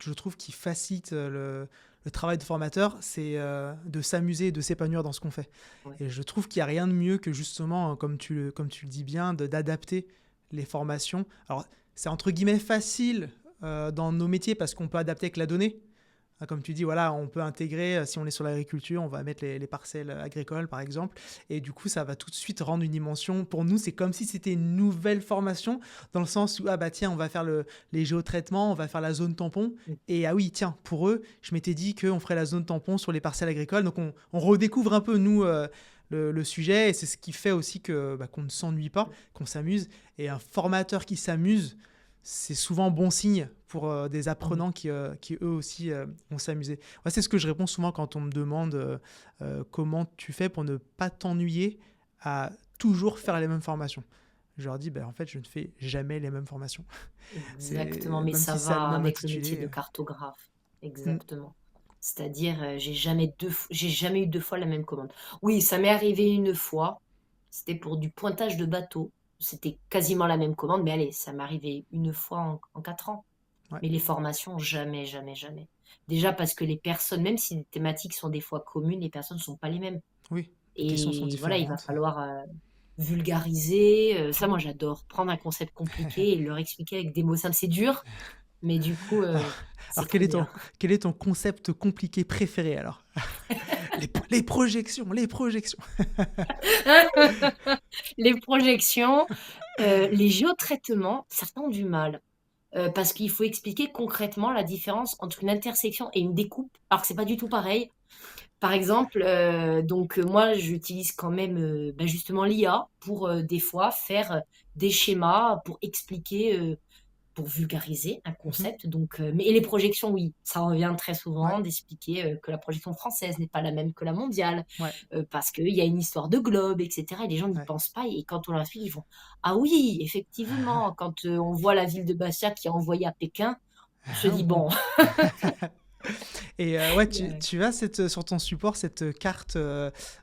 je trouve qui facilite le travail de formateur, c'est de s'amuser, de s'épanouir dans ce qu'on fait.
Ouais.
Et je trouve qu'il n'y a rien de mieux que justement, comme tu le dis bien, d'adapter les formations. Alors, c'est entre guillemets facile dans nos métiers parce qu'on peut adapter avec la donnée. Comme tu dis, voilà, on peut intégrer, si on est sur l'agriculture, on va mettre les parcelles agricoles, par exemple. Et du coup, ça va tout de suite rendre une dimension. Pour nous, c'est comme si c'était une nouvelle formation, dans le sens où, ah bah tiens, on va faire les géotraitements, on va faire la zone tampon.
Mm.
Et ah oui, tiens, pour eux, je m'étais dit qu'on ferait la zone tampon sur les parcelles agricoles. Donc, on redécouvre un peu, nous, le sujet. Et c'est ce qui fait aussi qu'on ne s'ennuie pas, qu'on s'amuse. Et un formateur qui s'amuse, c'est souvent bon signe pour des apprenants qui eux aussi vont s'amuser. Ouais, c'est ce que je réponds souvent quand on me demande comment tu fais pour ne pas t'ennuyer à toujours faire les mêmes formations. Je leur dis, en fait, je ne fais jamais les mêmes formations.
Exactement, mais
Même
ça
si c'est le
va
même
avec le métier de
intitulé.
cartographe.
Mm,
Exactement. C'est-à-dire, j'ai jamais eu deux fois la même commande. Oui, ça m'est arrivé une fois. C'était pour du pointage de bateau. C'était quasiment la même commande, mais allez, ça m'est arrivé une fois en 4 ans.
ouais,
Mais les formations, jamais, jamais, jamais. Déjà parce que les personnes, même si les thématiques sont des fois communes, les personnes ne sont pas les mêmes.
oui, les questions sont
Et voilà, il va
différentes.
falloir vulgariser. Ça, moi, j'adore. Prendre un concept compliqué et le expliquer avec des mots simples. C'est dur, mais du coup,
Alors,
c'est
alors,
trop bien.
quel est ton concept compliqué préféré alors? Les projections, les projections.
Les projections, les géotraitements, certains ont du mal. Parce qu'il faut expliquer concrètement la différence entre une intersection et une découpe, alors que c'est pas du tout pareil. Par exemple, moi, j'utilise quand même justement l'IA pour des fois faire des schémas pour expliquer, pour vulgariser un
Mhm.
concept. Et les projections, oui, ça revient très
Ouais,
souvent d'expliquer que la projection française n'est pas la même que la mondiale,
ouais,
parce qu'il y a une histoire de globe, etc. Et les gens n'y
ouais.
pensent pas. Et quand on leur explique, ils font ah oui, effectivement, quand on voit la ville de Bastia qui est envoyée à Pékin, on se
Ah
dit
bon.
bon.
Et ouais,
il y a-
tu as sur ton support cette carte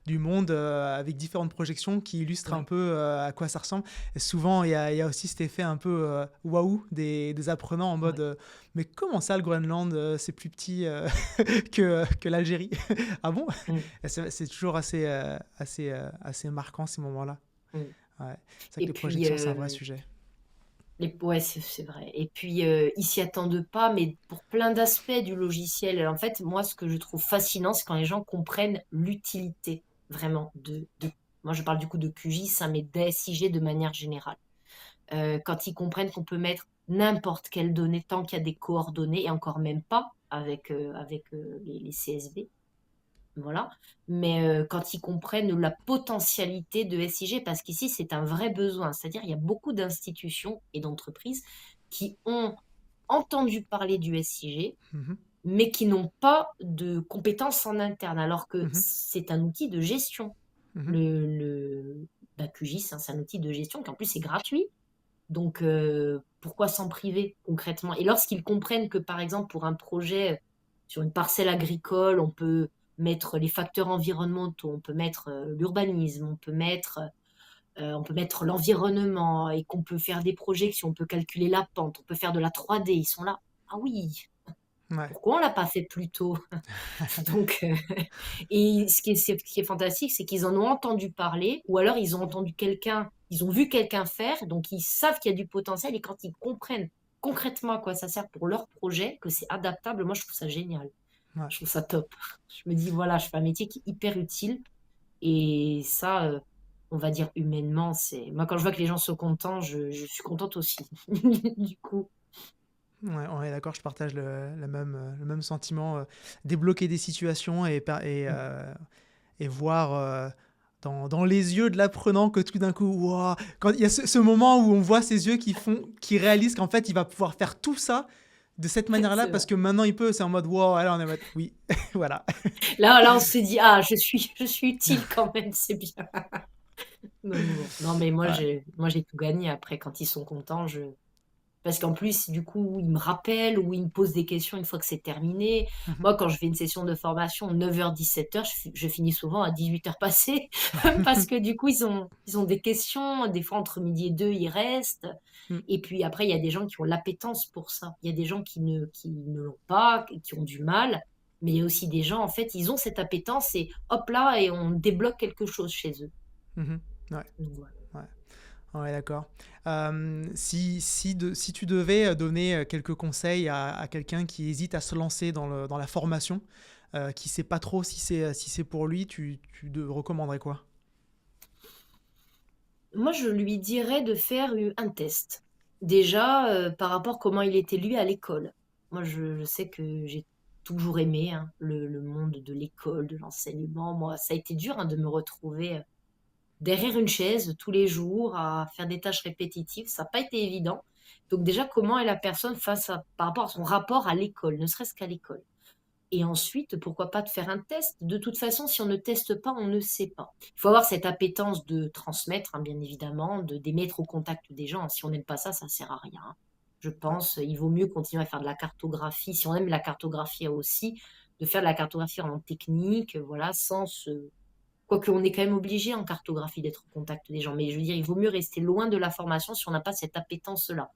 du monde avec différentes projections qui illustrent un
ouais.
peu à quoi ça ressemble. Et souvent, il y a aussi cet effet un peu waouh des apprenants en mode
Ouais.
mais comment ça, le Groenland, c'est plus petit que l'Algérie? Ah bon?
Mm,
Et c'est toujours assez marquant ces moments-là.
mm.
Ouais. C'est vrai que
Et
les
puis,
projections, c'est un vrai sujet.
ouais, c'est vrai. Et puis, ils s'y attendent pas, mais pour plein d'aspects du logiciel. En fait, moi, ce que je trouve fascinant, c'est quand les gens comprennent l'utilité vraiment moi, je parle du coup de QGIS, hein, mais d'ASIG de manière générale. Quand ils comprennent qu'on peut mettre n'importe quelle donnée tant qu'il y a des coordonnées, et encore même pas avec les CSV. Voilà. Mais quand ils comprennent la potentialité de SIG, parce qu'ici, c'est un vrai besoin. C'est-à-dire, il y a beaucoup d'institutions et d'entreprises qui ont entendu parler du SIG,
Mhm,
mais qui n'ont pas de compétences en interne, alors que
mhm,
c'est un outil de gestion.
mhm.
Le QGIS, hein, c'est un outil de gestion qui en plus est gratuit. Donc, pourquoi s'en priver concrètement? Et lorsqu'ils comprennent que, par exemple, pour un projet sur une parcelle agricole, on peut mettre les facteurs environnementaux, on peut mettre l'urbanisme, on peut mettre l'environnement et qu'on peut faire des projections, on peut calculer la pente, on peut faire de la 3D, ils sont là. Ah oui,
Ouais.
pourquoi on l'a pas fait plus tôt? Donc, et ce qui est fantastique, c'est qu'ils en ont entendu parler, ou alors ils ont entendu quelqu'un, ils ont vu quelqu'un faire, donc ils savent qu'il y a du potentiel, et quand ils comprennent concrètement à quoi ça sert pour leur projet, que c'est adaptable, moi je trouve ça génial.
Ouais.
Je trouve ça top. Je me dis, voilà, je fais un métier qui est hyper utile, et ça, on va dire humainement, moi quand je vois que les gens sont contents, je suis contente aussi. Du coup,
Ouais, on est d'accord, je partage le même sentiment. Débloquer des situations et voir dans les yeux de l'apprenant que tout d'un coup, ouah, quand il y a ce moment où on voit ses yeux qui réalisent qu'en fait, il va pouvoir faire tout ça de cette manière-là
c'est vrai.
parce que maintenant il peut, c'est en mode, wow, alors on est en mode, oui, voilà.
Là, on se dit, ah, je suis utile quand même, c'est bien. Donc bon. Non, mais moi,
Ouais.
j'ai tout gagné. Après, quand ils sont contents, Parce qu'en plus, du coup, il me rappelle ou il me pose des questions une fois que c'est terminé.
Mhm.
Moi, quand je fais une session de formation, 9h-17h, je finis souvent à 18h passées parce que du coup, ils ont des questions. Des fois, entre midi et deux, ils restent.
Mm.
Et puis après, il y a des gens qui ont l'appétence pour ça. Il y a des gens qui ne l'ont pas, qui ont du mal. Mais il y a aussi des gens, en fait, ils ont cette appétence et hop là, et on débloque quelque chose chez eux.
Mhm. Ouais,
Donc voilà.
ouais. Ouais, d'accord. Si tu devais donner quelques conseils à quelqu'un qui hésite à se lancer dans la formation, qui sait pas trop si c'est pour lui, tu recommanderais quoi?
Moi, je lui dirais de faire un test. Déjà, par rapport à comment il était lui à l'école. Moi, je sais que j'ai toujours aimé hein, le monde de l'école, de l'enseignement. Moi, ça a été dur hein, de me retrouver derrière une chaise tous les jours à faire des tâches répétitives. Ça n'a pas été évident. Donc déjà, comment est la personne par rapport à son rapport à l'école, ne serait-ce qu'à l'école. Et ensuite, pourquoi pas de faire un test? De toute façon, si on ne teste pas, on ne sait pas. Il faut avoir cette appétence de transmettre, hein, bien évidemment, d'émettre au contact des gens. Si on n'aime pas ça, ça sert à rien, hein. Je
Ouais.
pense, il vaut mieux continuer à faire de la cartographie. Si on aime la cartographie aussi, de faire de la cartographie en technique, voilà, sans se... Quoique on est quand même obligé en cartographie d'être au contact des gens. Mais je veux dire, il vaut mieux rester loin de la formation si on n'a pas cette appétence-là.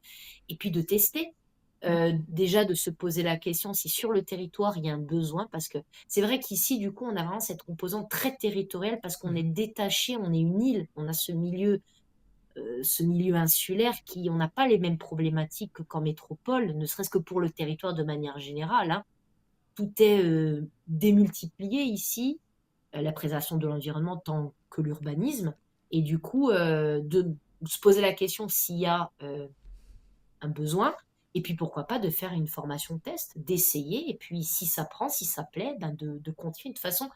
Et puis de tester.
Mm.
Déjà de se poser la question si sur le territoire il y a un besoin, parce que c'est vrai qu'ici, du coup, on a vraiment cette composante très territoriale parce qu'on est
Mhm.
détaché, on est une île, on a ce milieu insulaire qui, on n'a pas les mêmes problématiques qu'en métropole, ne serait-ce que pour le territoire de manière générale, hein. Tout est démultiplié ici, la préservation de l'environnement tant que l'urbanisme, et du coup, de se poser la question s'il y a un besoin. Et puis pourquoi pas de faire une formation test, d'essayer, et puis si ça prend, si ça plaît, ben de continuer. De toute façon,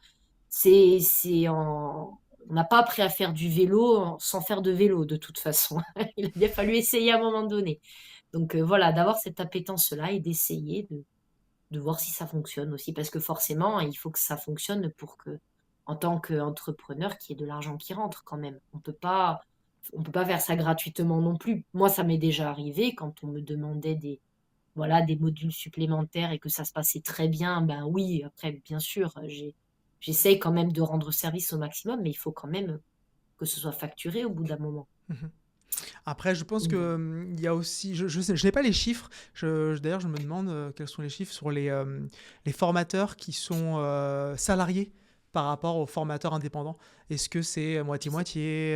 on n'a pas appris à faire du vélo sans faire de vélo, de toute façon. Il a bien fallu essayer à un moment donné. Donc voilà, d'avoir cette appétence-là et d'essayer de voir si ça fonctionne aussi. Parce que forcément, il faut que ça fonctionne pour que, en tant qu'entrepreneur, qu'il y ait de l'argent qui rentre quand même. On peut pas faire ça gratuitement non plus. Moi, ça m'est déjà arrivé quand on me demandait voilà, des modules supplémentaires et que ça se passait très bien. Ben oui, après, bien sûr, j'essaye quand même de rendre service au maximum, mais il faut quand même que ce soit facturé au bout d'un moment.
Mhm. Après, je pense
Donc,
que
voilà.
il y a aussi, je n'ai pas les chiffres. D'ailleurs, je me demande quels sont les chiffres sur les formateurs qui sont salariés par rapport aux formateurs indépendants. Est-ce que c'est moitié-moitié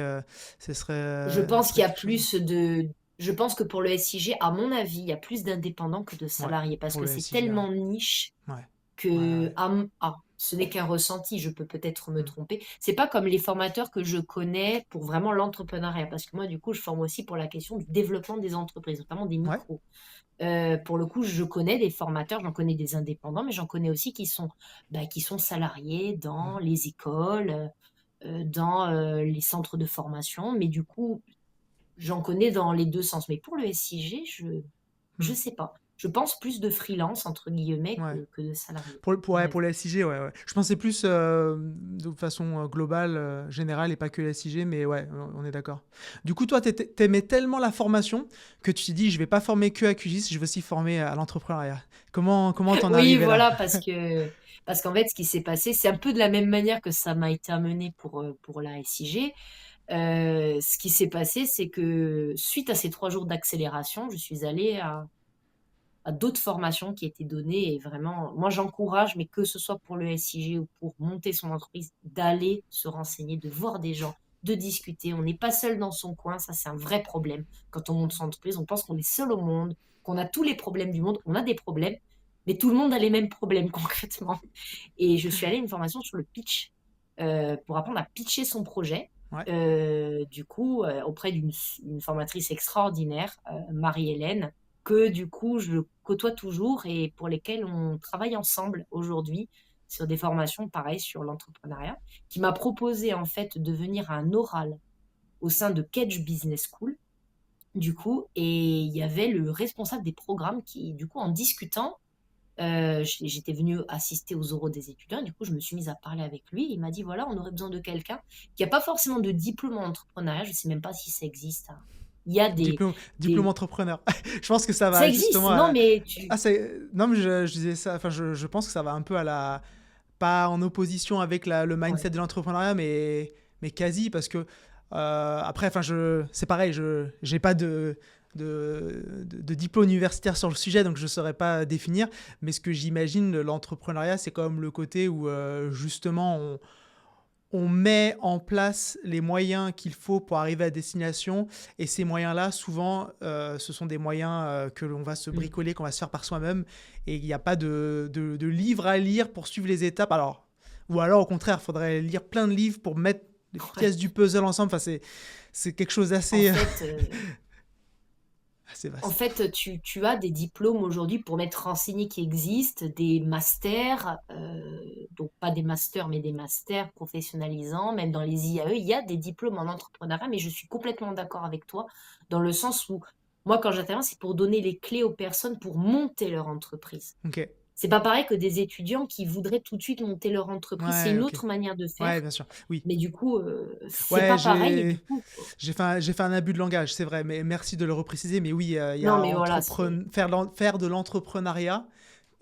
Je
ce
pense qu'il
serait
y a
quelque chose.
plus de... Je pense que pour le SIG, à mon avis, il y a plus d'indépendants que de
Ouais,
salariés parce
pour
que
le
c'est
SIG, ouais.
tellement niche
Ouais, ouais,
que
ouais.
ce n'est qu'un ressenti, je peux peut-être me
Mm.
tromper. C'est pas comme les formateurs que je connais pour vraiment l'entrepreneuriat, parce que moi, du coup, je forme aussi pour la question du développement des entreprises, notamment des
Ouais.
micros. Pour le coup, je connais des formateurs, j'en connais des indépendants, mais j'en connais aussi qui sont salariés dans
Mhm.
les écoles, dans les centres de formation, mais du coup, j'en connais dans les deux sens. Mais pour le SIG, je
Mm.
sais pas. Je pense plus de freelance, entre guillemets,
Ouais.
que de salariés, à mon
Ouais, pour
avis.
les SIG, ouais, ouais. Je pensais plus de façon globale, générale, et pas que les SIG, mais ouais, on est d'accord. Du coup, toi, t'aimais tellement la formation que tu t'es dit, je vais pas former que à QGIS, je veux aussi former à l'entrepreneuriat. Comment t'en es
Oui,
arrivé là?
voilà, parce qu'en fait, ce qui s'est passé, c'est un peu de la même manière que ça m'a été amené pour la SIG. Ce qui s'est passé, c'est que suite à ces 3 jours d'accélération, je suis allée à d'autres formations qui étaient données. Et vraiment, moi, j'encourage, mais que ce soit pour le SIG ou pour monter son entreprise, d'aller se renseigner, de voir des gens, de discuter. On n'est pas seul dans son coin, ça, c'est un vrai problème. Quand on monte son entreprise, on pense qu'on est seul au monde, qu'on a tous les problèmes du monde. On a des problèmes, mais tout le monde a les mêmes problèmes concrètement. Et je suis allée à une formation sur le pitch pour apprendre à pitcher son projet.
Ouais.
Du coup, auprès d'une formatrice extraordinaire, Marie-Hélène, que du coup, je côtoie toujours et pour lesquelles on travaille ensemble aujourd'hui sur des formations, pareil, sur l'entrepreneuriat, qui m'a proposé en fait de venir à un oral au sein de Kedge Business School, du coup, et il y avait le responsable des programmes qui, du coup, en discutant, j'étais venue assister aux oraux des étudiants. Du coup, je me suis mise à parler avec lui. Il m'a dit, voilà, on aurait besoin de quelqu'un qui n'a pas forcément de diplôme en entrepreneuriat. Je ne sais même pas si ça existe, hein, Il y a
diplôme
des...
entrepreneur. Je pense que ça
Ça
va
existe,
justement
non,
à...
mais
Ah, non, mais je disais ça, enfin, je pense que ça va un peu à la... Pas en opposition avec le
Ouais.
mindset de l'entrepreneuriat, mais quasi, parce que après, enfin, c'est pareil, je j'ai pas de diplôme universitaire sur le sujet, donc je ne saurais pas définir, mais ce que j'imagine, l'entrepreneuriat, c'est comme le côté où justement on met en place les moyens qu'il faut pour arriver à destination. Et ces moyens-là, souvent, ce sont des moyens que l'on va se
Mm.
bricoler, qu'on va se faire par soi-même. Et il n'y a pas de livre à lire pour suivre les étapes. Ou alors, au contraire, il faudrait lire plein de livres pour mettre les
Ouais.
pièces du puzzle ensemble. Enfin, c'est quelque chose
En
d'assez
fait,
assez
En
vaste.
fait, tu as des diplômes aujourd'hui pour m'être renseigné qui existent, des masters, donc pas des masters, mais des masters professionnalisants, même dans les IAE, il y a des diplômes en entrepreneuriat, mais je suis complètement d'accord avec toi, dans le sens où, moi, quand j'interviens, c'est pour donner les clés aux personnes pour monter leur entreprise.
Ok.
C'est pas pareil que des étudiants qui voudraient tout de suite monter leur entreprise, c'est
Ouais,
une
ok.
autre manière de
Ouais,
faire,
bien sûr. Oui.
mais du coup, c'est
Ouais,
pas pareil, et du coup,
j'ai fait un abus de langage, c'est vrai, mais merci de le repréciser. Mais oui, il y
non,
a
mais voilà, c'est...
faire de l'entrepreneuriat.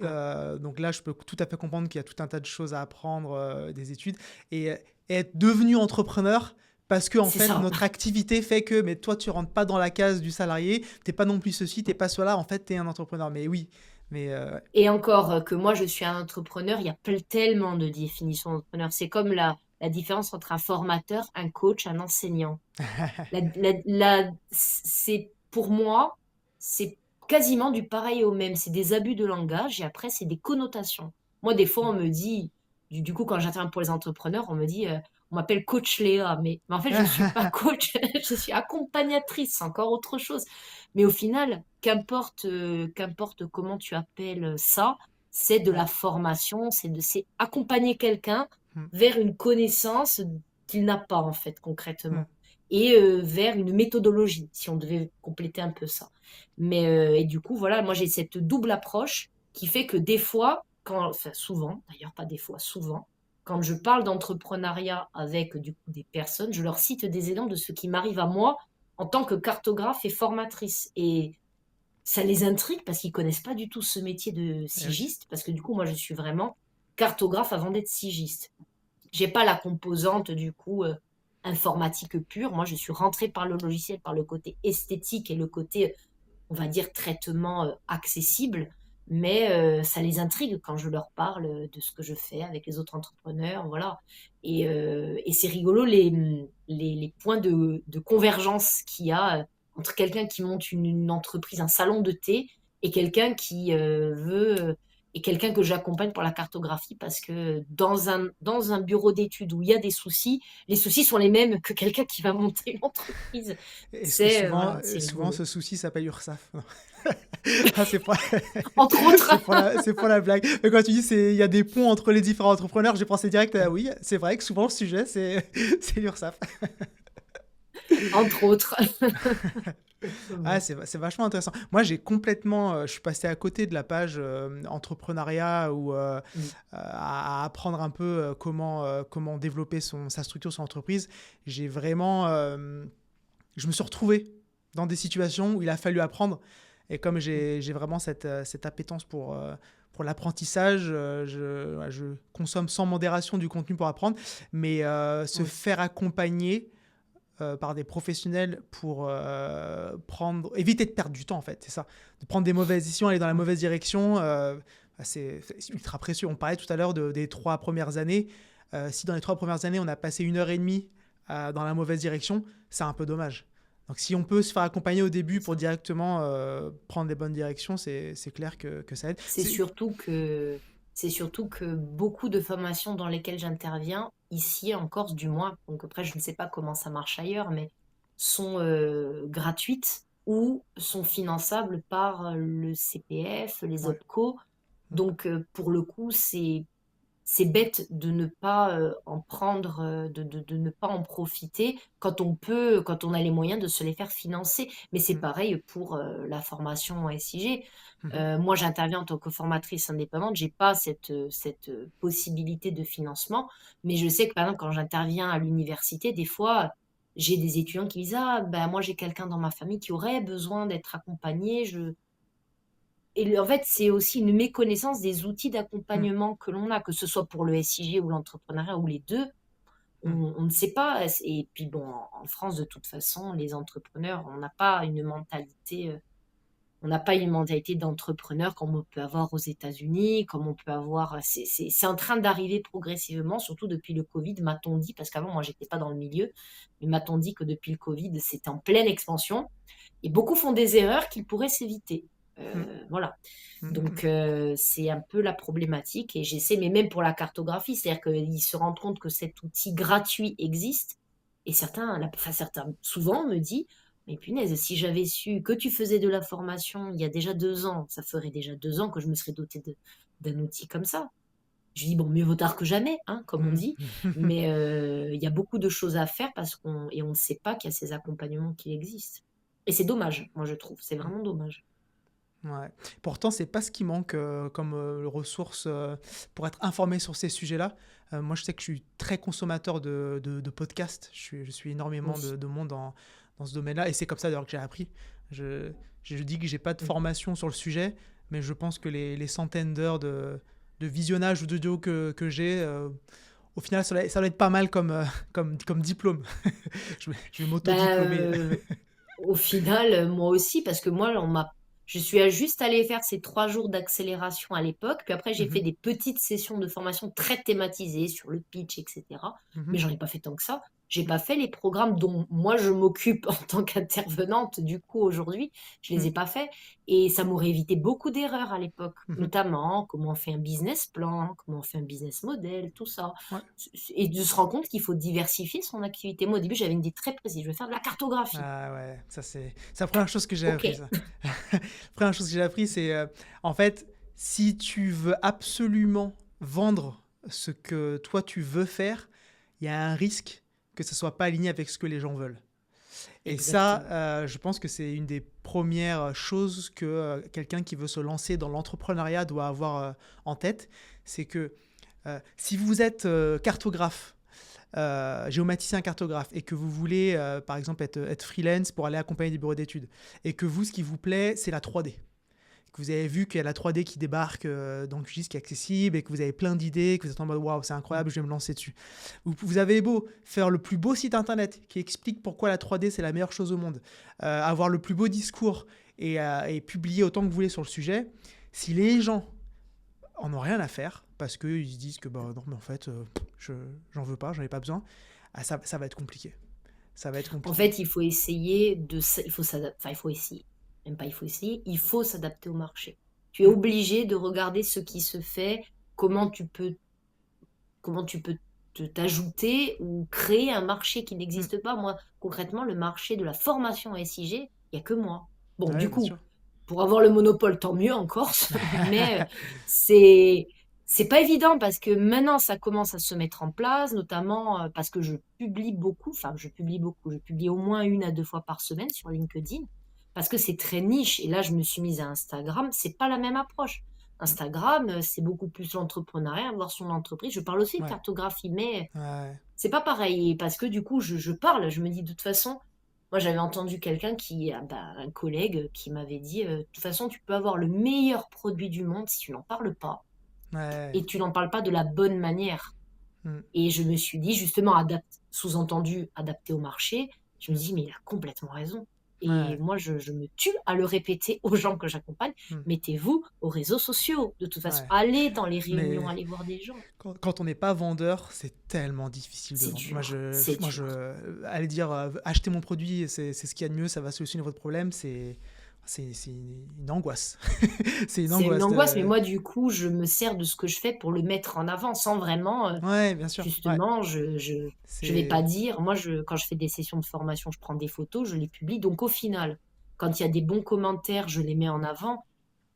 Ouais,
Donc là, je peux tout à fait comprendre qu'il y a tout un tas de choses à apprendre des études. Et être devenu entrepreneur parce que, en
c'est
fait,
ça.
notre activité fait que, mais toi, tu rentres pas dans la case du salarié, t'es pas non plus ceci, t'es pas cela, en fait, t'es un entrepreneur. Mais oui, mais
Et encore que moi, je suis un entrepreneur, il y a tellement de définitions d'entrepreneur. C'est comme la différence entre un formateur, un coach, un enseignant. C'est, pour moi, c'est quasiment du pareil au même. C'est des abus de langage et après, c'est des connotations. Moi, des fois, on me dit, du coup, quand j'interviens pour les entrepreneurs, on me dit, on m'appelle coach Léa. Mais en fait, je ne suis pas coach, je suis accompagnatrice, c'est encore autre chose. Mais au final, qu'importe comment tu appelles ça, c'est de la
ouais.
formation, c'est accompagner quelqu'un
Hmm,
vers une connaissance qu'il n'a pas, en fait,
hmm.
concrètement et vers une méthodologie, si on devait compléter un peu ça. Mais et du coup, voilà, moi j'ai cette double approche qui fait que des fois, enfin souvent, d'ailleurs pas des fois, souvent, quand je parle d'entrepreneuriat avec du coup des personnes, je leur cite des exemples de ce qui m'arrive à moi en tant que cartographe et formatrice. Et ça les intrigue parce qu'ils connaissent pas du tout ce métier de
Eh oui.
sigiste, parce que du coup, moi je suis vraiment cartographe avant d'être sigiste. J'ai pas la composante du coup informatique pure. Moi, je suis rentrée par le logiciel, par le côté esthétique et le côté, on va dire, traitement accessible. Mais ça les intrigue quand je leur parle de ce que je fais avec les autres entrepreneurs, voilà. Et c'est rigolo les points de convergence qu'il y a entre quelqu'un qui monte une entreprise, un salon de thé, et quelqu'un qui veut et quelqu'un que j'accompagne pour la cartographie parce que dans un bureau d'études où il y a des soucis, les soucis sont les mêmes que quelqu'un qui va monter une entreprise.
Et
C'est,
souvent,
voilà, c'est
souvent,
rigolo.
ce souci s'appelle URSAF. Ah,
Entre autres,
c'est pour la blague. Mais quand tu dis il y a des ponts entre les différents entrepreneurs, j'ai pensé direct à oui, c'est vrai que souvent le sujet c'est l'URSSAF.
entre autres.
Ah,
Exactement.
c'est vachement intéressant. Moi, j'ai complètement, je suis passé à côté de la page entrepreneuriat ou
Mm.
à apprendre un peu comment développer sa structure, son entreprise. J'ai vraiment, je me suis retrouvé dans des situations où il a fallu apprendre. Et comme j'ai vraiment cette appétence pour l'apprentissage, ouais, je consomme sans modération du contenu pour apprendre, mais se
Ouais.
faire accompagner par des professionnels pour éviter de perdre du temps, en fait, c'est ça. De prendre des mauvaises décisions, aller dans la
Ouais.
mauvaise direction, bah, c'est ultra précieux. On parlait tout à l'heure des 3 premières années. Si dans les 3 premières années, on a passé 1 heure et demie dans la mauvaise direction, c'est un peu dommage. Donc si on peut se faire accompagner au début
C'est
pour
ça.
directement prendre les bonnes directions, c'est clair que ça aide.
C'est surtout que, c'est surtout que beaucoup de formations dans lesquelles j'interviens, ici en Corse du moins, donc après je ne sais pas comment ça marche ailleurs, mais sont gratuites ou sont finançables par le CPF, les
Ouais.
OPCO. Donc pour le coup, c'est bête de ne pas en prendre, de ne pas en profiter quand on peut, quand on a les moyens de se les faire financer. Mais c'est
Mm.
pareil pour la formation en SIG.
Mhm.
Moi, j'interviens en tant que formatrice indépendante, j'ai pas cette possibilité de financement, mais je sais que par exemple, quand j'interviens à l'université, des fois, J'ai des étudiants qui disent: «Ah, ben, moi, j'ai quelqu'un dans ma famille qui aurait besoin d'être accompagné, en fait, c'est aussi une méconnaissance des outils
Mm,
d'accompagnement que l'on a, que ce soit pour le SIG ou l'entrepreneuriat ou les 2.
mm,
On ne sait pas et puis bon, en France, de toute façon, les entrepreneurs, on n'a pas une mentalité d'entrepreneur comme on peut avoir aux États-Unis, comme on peut avoir c'est en train d'arriver progressivement, surtout depuis le covid, m'a-t-on dit, parce qu'avant, moi, j'étais pas dans le milieu, mais m'a-t-on dit que depuis le covid, c'est en pleine expansion et beaucoup font des erreurs qu'ils pourraient s'éviter.
mm,
Voilà.
mm, mm,
Donc, c'est un peu la problématique et j'essaie, mais même pour la cartographie, c'est-à-dire qu'ils se rendent compte que cet outil gratuit existe et certains souvent me disent: «Mais punaise, si j'avais su que tu faisais de la formation il y a déjà 2 ans, ça ferait déjà 2 ans que je me serais dotée d'un outil comme ça». Je dis: «Bon, mieux vaut tard que jamais, hein, comme on
mm.
dit», mais il y a beaucoup de choses à faire on ne sait pas qu'il y a ces accompagnements qui existent et c'est dommage, moi je trouve, c'est vraiment dommage.
Ouais. Pourtant, c'est pas ce qui manque comme ressource pour être informé sur ces sujets-là. Moi, je sais que je suis très consommateur de podcasts. Je suis énormément
Oui.
de monde dans ce domaine-là. Et c'est comme ça d'ailleurs que j'ai appris. Je, je dis que j'ai pas de
Mmh.
formation sur le sujet, mais je pense que les centaines d'heures de visionnage ou d'audio que j'ai, au final, ça doit être pas mal comme diplôme. Je vais
Bah,
m'auto-diplômer.
au final, moi aussi, parce que moi, je suis juste allée faire ces 3 jours d'accélération à l'époque, puis après j'ai fait
Mhm,
des petites sessions de formation très thématisées sur le pitch et cetera.
mhm,
Mais j'en ai pas fait tant que ça. J'ai pas fait les programmes dont moi je m'occupe en tant qu'intervenante, du coup, aujourd'hui, je les
mhm,
ai pas faits et ça m'aurait évité beaucoup d'erreurs à l'époque,
mhm.
notamment comment on fait un business plan, comment on fait un business model, tout ça.
Ouais.
Et de se rendre compte qu'il faut diversifier son activité. Moi, au début, j'avais une idée très précise, je vais faire de la cartographie.
Ah ouais, ça c'est la première chose que j'ai appris,
OK.
ça. La première chose que j'ai appris, c'est en fait, si tu veux absolument vendre ce que toi tu veux faire, il y a un risque que ce soit pas aligné avec ce que les gens veulent. Et ça,
Exactement.
je pense que c'est une des premières choses que quelqu'un qui veut se lancer dans l'entrepreneuriat doit avoir en tête. C'est que si vous êtes cartographe, géomaticien cartographe, et que vous voulez, par exemple, être freelance pour aller accompagner des bureaux d'études, et que vous, ce qui vous plaît, c'est la 3D, que vous avez vu qu'il y a la 3D qui débarque dans QGIS qui est accessible, et que vous avez plein d'idées, que vous êtes en mode waouh, c'est incroyable, je vais me lancer dessus. Vous avez beau faire le plus beau site internet qui explique pourquoi la 3D c'est la meilleure chose au monde, avoir le plus beau discours et publier autant que vous voulez sur le sujet, si les gens en ont rien à faire parce qu'ils se disent que bah non mais en fait j'en veux pas, j'en ai pas besoin, ah, ça va être compliqué. Ça va être
En
compliqué.
fait, il faut essayer il faut s'adapter, enfin, il faut essayer. Même pas il faut essayer, il faut s'adapter au marché. Tu es
Mm,
obligé de regarder ce qui se fait, comment tu peux, comment tu peux t'ajouter ou créer un marché qui
mm.
n'existe pas. Moi, concrètement, le marché de la formation SIG, il n'y a que moi. Bon,
Ouais,
du
bien
coup,
sûr.
pour avoir le monopole, tant mieux en Corse, mais c'est c'est pas évident parce que maintenant ça commence à se mettre en place, notamment parce que je publie au moins 1 à 2 fois par semaine sur LinkedIn parce que c'est très niche. Et là, je me suis mise à Instagram, c'est pas la même approche.
Mm,
Instagram, c'est beaucoup plus l'entrepreneuriat, avoir son entreprise. Je parle aussi de
ouais,
cartographie, mais
ouais.
c'est pas pareil parce que du coup, je parle, je me dis de toute façon, moi j'avais entendu quelqu'un un collègue qui m'avait dit, de toute façon, tu peux avoir le meilleur produit du monde si tu n'en parles pas
Ouais.
et tu n'en parles pas de la bonne manière.
Mm,
Et je me suis dit justement, sous-entendu, adapté au marché, je me
mm,
dis, mais il a complètement raison. Et
ouais.
moi, je me tue à le répéter aux gens que j'accompagne,
Mm,
mettez-vous aux réseaux sociaux. De toute façon,
ouais.
allez dans les réunions,
Mais
allez voir des gens.
quand on n'est pas vendeur, c'est tellement difficile de
C'est
vendre.
dur, c'est dur.
Aller dire achetez mon produit, c'est ce qu'il y a de mieux, ça va solutionner votre problème, c'est une angoisse. C'est une
C'est une
angoisse
angoisse, mais
de.
moi, du coup, je me sers de ce que je fais pour le mettre en avant sans vraiment,
Ouais, bien sûr. Ouais.
justement, je vais pas
C'est.
dire, moi, quand je fais des sessions de formation, je prends des photos, je les publie. Donc, au final, quand il y a des bons commentaires, je les mets en avant.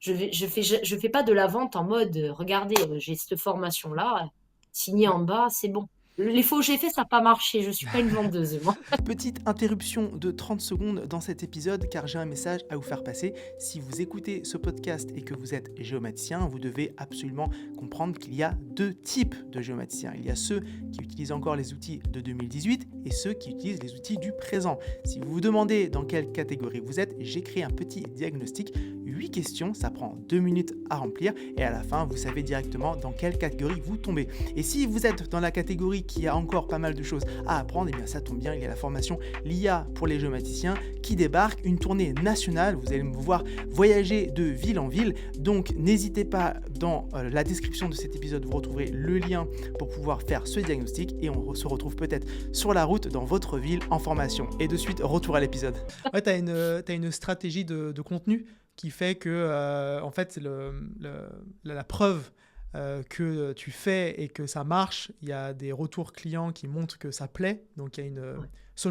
Je fais pas de la vente en mode, regardez, j'ai cette formation-là, signée en bas, c'est bon. Les faux que j'ai fait, ça n'a pas marché. Je suis pas une vendeuse, moi.
Petite interruption de 30 secondes dans cet épisode car j'ai un message à vous faire passer. Si vous écoutez ce podcast et que vous êtes géomaticien, vous devez absolument comprendre qu'il y a deux types de géomaticiens. Il y a ceux qui utilisent encore les outils de 2018 et ceux qui utilisent les outils du présent. Si vous vous demandez dans quelle catégorie vous êtes, j'ai créé un petit diagnostic. 8 questions, ça prend 2 minutes à remplir et à la fin, vous savez directement dans quelle catégorie vous tombez. Et si vous êtes dans la catégorie qui a encore pas mal de choses à apprendre, et bien ça tombe bien, il y a la formation l'IA pour les géomaticiens qui débarque, une tournée nationale, vous allez me voir voyager de ville en ville, donc n'hésitez pas, dans la description de cet épisode, vous retrouverez le lien pour pouvoir faire ce diagnostic et on se retrouve peut-être sur la route dans votre ville en formation. Et de suite, retour à l'épisode. Ouais, tu as une stratégie de contenu qui fait que en fait la preuve que tu fais et que ça marche, il y a des retours clients qui montrent que ça plaît, donc il y a une
Ouais.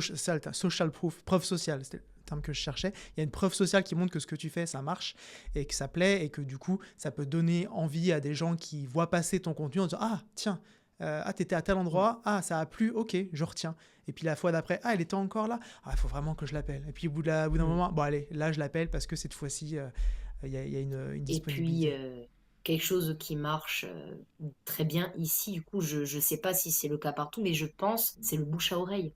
social proof, preuve sociale, c'était le terme que je cherchais. Il y a une preuve sociale qui montre que ce que tu fais, ça marche et que ça plaît et que du coup, ça peut donner envie à des gens qui voient passer ton contenu en disant ah tiens, t'étais à tel endroit, ah ça a plu, ok, je retiens. Et puis la fois d'après, ah elle était encore là, ah il faut vraiment que je l'appelle. Et puis au bout d'un
Mm.
moment, bon allez, là je l'appelle parce que cette fois-ci, il y a une
Et puis,
disponibilité.
quelque chose qui marche très bien ici, du coup, je ne sais pas si c'est le cas partout, mais je pense c'est le bouche à oreille.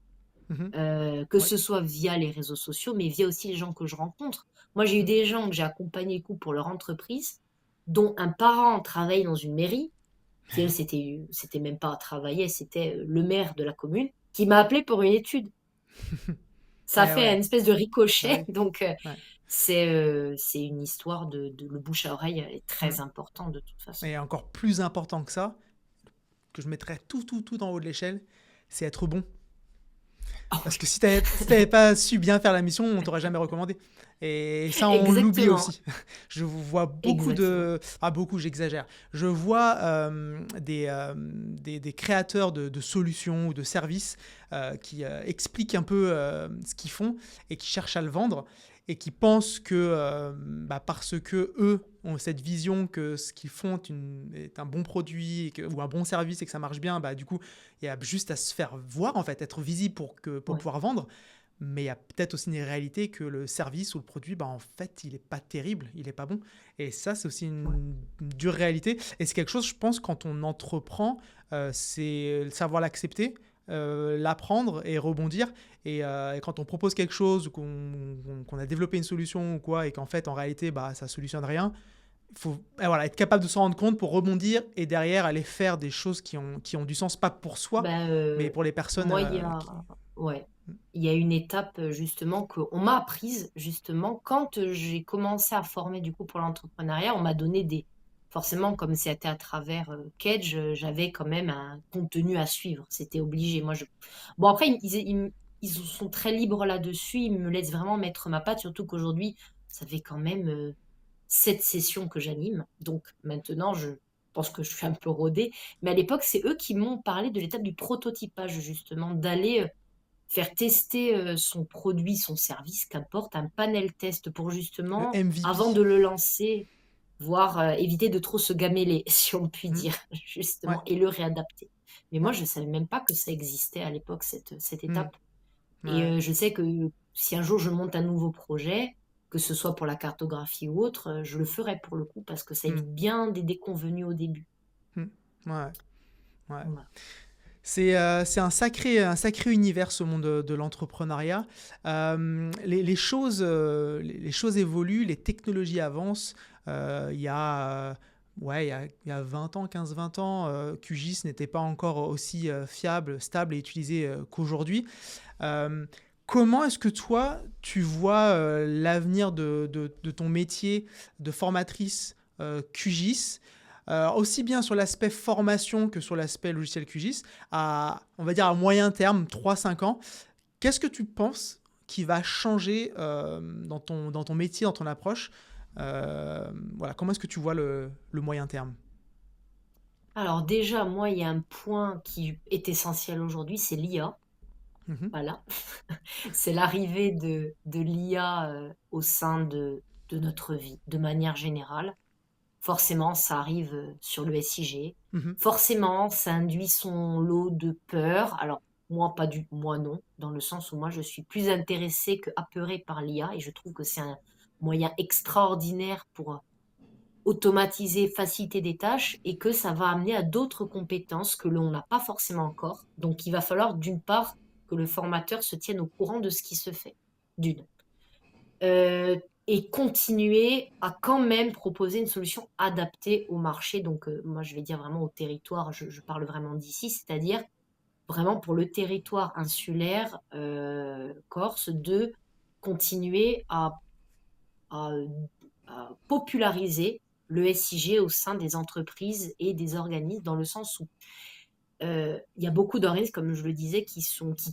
Mhm.
Que
Ouais.
ce soit via les réseaux sociaux, mais via aussi les gens que je rencontre. Moi, j'ai eu
Mm.
des gens que j'ai accompagnés du coup, pour leur entreprise, dont un parent travaille dans une mairie, qui elle, c'était même pas à travailler, c'était le maire de la commune, qui m'a appelé pour une étude. Ça a
Eh
fait
ouais,
une espèce de
bah
ricochet,
oui.
donc
Ouais.
c'est une histoire le bouche à oreille est
Mm.
très important de toute façon.
Et encore plus important que ça, que je mettrais tout en haut de l'échelle, c'est être bon.
Ah
Parce
oui,
que si t'avais pas su bien faire la mission, on t'aurait jamais recommandé. Et ça, on l'oublie
exactement,
aussi. Je vois beaucoup
exactement.
de... Ah, beaucoup, j'exagère. Je vois des créateurs de solutions ou de services qui expliquent un peu ce qu'ils font et qui cherchent à le vendre et qui pensent que parce que eux ont cette vision que ce qu'ils font est un bon produit ou un bon service et que ça marche bien, du coup, il y a juste à se faire voir, en fait, être visible pour
Ouais.
pouvoir vendre. Mais il y a peut-être aussi une réalité que le service ou le produit, en fait, il n'est pas terrible, il n'est pas bon. Et ça, c'est aussi
Ouais.
une dure réalité. Et c'est quelque chose, je pense, quand on entreprend, c'est savoir l'accepter, l'apprendre et rebondir. Et quand on propose quelque chose, ou qu'on a développé une solution ou quoi, et qu'en fait, en réalité, ça solutionne rien, il faut voilà, être capable de s'en rendre compte pour rebondir et derrière aller faire des choses qui ont du sens, pas pour soi,
Ben,
mais pour les personnes
moi,
qui...
ouais, il y a une étape justement qu'on m'a apprise justement quand j'ai commencé à former du coup pour l'entrepreneuriat. On m'a donné forcément comme c'était à travers Kedge, j'avais quand même un contenu à suivre. C'était obligé. Bon après ils sont très libres là-dessus. Ils me laissent vraiment mettre ma patte, surtout qu'aujourd'hui ça fait quand même 7 sessions que j'anime. Donc maintenant je pense que je suis un peu rodée. Mais à l'époque, c'est eux qui m'ont parlé de l'étape du prototypage, justement, d'aller faire tester son produit, son service, qu'importe, un panel test pour
le
justement, avant
MVP.
de le lancer, voir, éviter de trop se gameler, si on peut
Mm.
dire,
Ouais,
justement, et le réadapter. Mais moi,
ouais.
je ne savais même pas que ça existait à l'époque, cette
Mm.
étape. Et
Ouais.
je sais que si un jour je monte un nouveau projet, que ce soit pour la cartographie ou autre, je le ferai pour le coup, parce que ça
Mm.
évite bien des déconvenus au début.
Mm. Ouais. Ouais.
Voilà.
C'est un sacré univers, ce monde de l'entrepreneuriat. Les choses, les choses évoluent, les technologies avancent. Il y a, il y a 20 ans, 15-20 ans, QGIS n'était pas encore aussi fiable, stable et utilisé qu'aujourd'hui. Euh, Comment est-ce que toi, tu vois l'avenir de ton métier de formatrice QGIS, aussi bien sur l'aspect formation que sur l'aspect logiciel QGIS, on va dire à moyen terme, 3-5 ans? Qu'est-ce que tu penses qui va changer dans ton métier, dans ton approche? Voilà, comment est-ce que tu vois le moyen terme?
Alors déjà, moi, il y a un point qui est essentiel aujourd'hui, c'est l'IA.
Mhm.
Voilà. C'est l'arrivée de l'IA au sein de notre vie, de manière générale. forcément, ça arrive sur le SIG.
Mhm.
Forcément, ça induit son lot de peur. Alors, moi non, dans le sens où moi, je suis plus intéressée que apeurée par l'IA et je trouve que c'est un moyen extraordinaire pour automatiser, faciliter des tâches et que ça va amener à d'autres compétences que l'on n'a pas forcément encore. Donc, il va falloir d'une part que le formateur se tienne au courant de ce qui se fait, d'une. Euh, et continuer à quand même proposer une solution adaptée au marché. Donc, moi, je vais dire vraiment au territoire, je parle vraiment d'ici, c'est-à-dire vraiment pour le territoire insulaire corse, de continuer à, à populariser le SIG au sein des entreprises et des organismes, dans le sens où il y a beaucoup d'organismes, comme je le disais, qui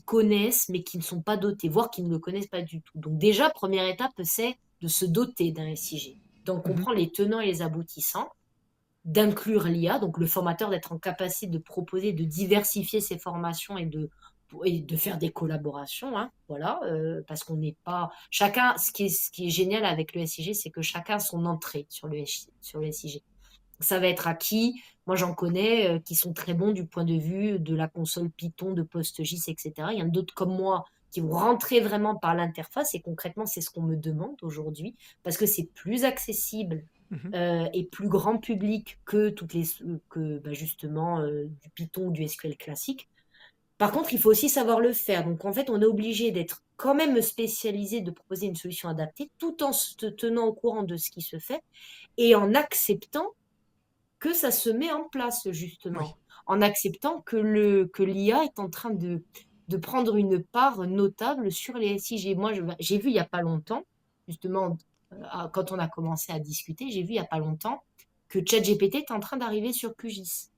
connaissent, mais qui ne sont pas dotés, voire qui ne le connaissent pas du tout. Donc déjà, première étape, c'est de se doter d'un SIG, d'en
Mhm.
comprendre les tenants et les aboutissants, d'inclure l'IA, donc le formateur d'être en capacité de proposer, de diversifier ses formations et de faire des collaborations, hein, voilà, parce qu'on n'est pas... Chacun, ce qui est génial avec le SIG, c'est que chacun a son entrée sur le SIG. Ça va être acquis. Moi, j'en connais qui sont très bons du point de vue de la console Python, de PostGIS, etc. Il y en a d'autres comme moi qui vont rentrer vraiment par l'interface et concrètement, c'est ce qu'on me demande aujourd'hui parce que c'est plus accessible
Mhm.
et plus grand public que justement du Python ou du SQL classique. Par contre, il faut aussi savoir le faire. Donc, en fait, on est obligé d'être quand même spécialisé, de proposer une solution adaptée tout en se tenant au courant de ce qui se fait et en acceptant que ça se met en place,
Oui.
justement, en acceptant que l'IA est en train de prendre une part notable sur les SIG. Moi, j'ai vu il n'y a pas longtemps, justement, quand on a commencé à discuter, j'ai vu il n'y a pas longtemps que ChatGPT est en train d'arriver sur QGIS.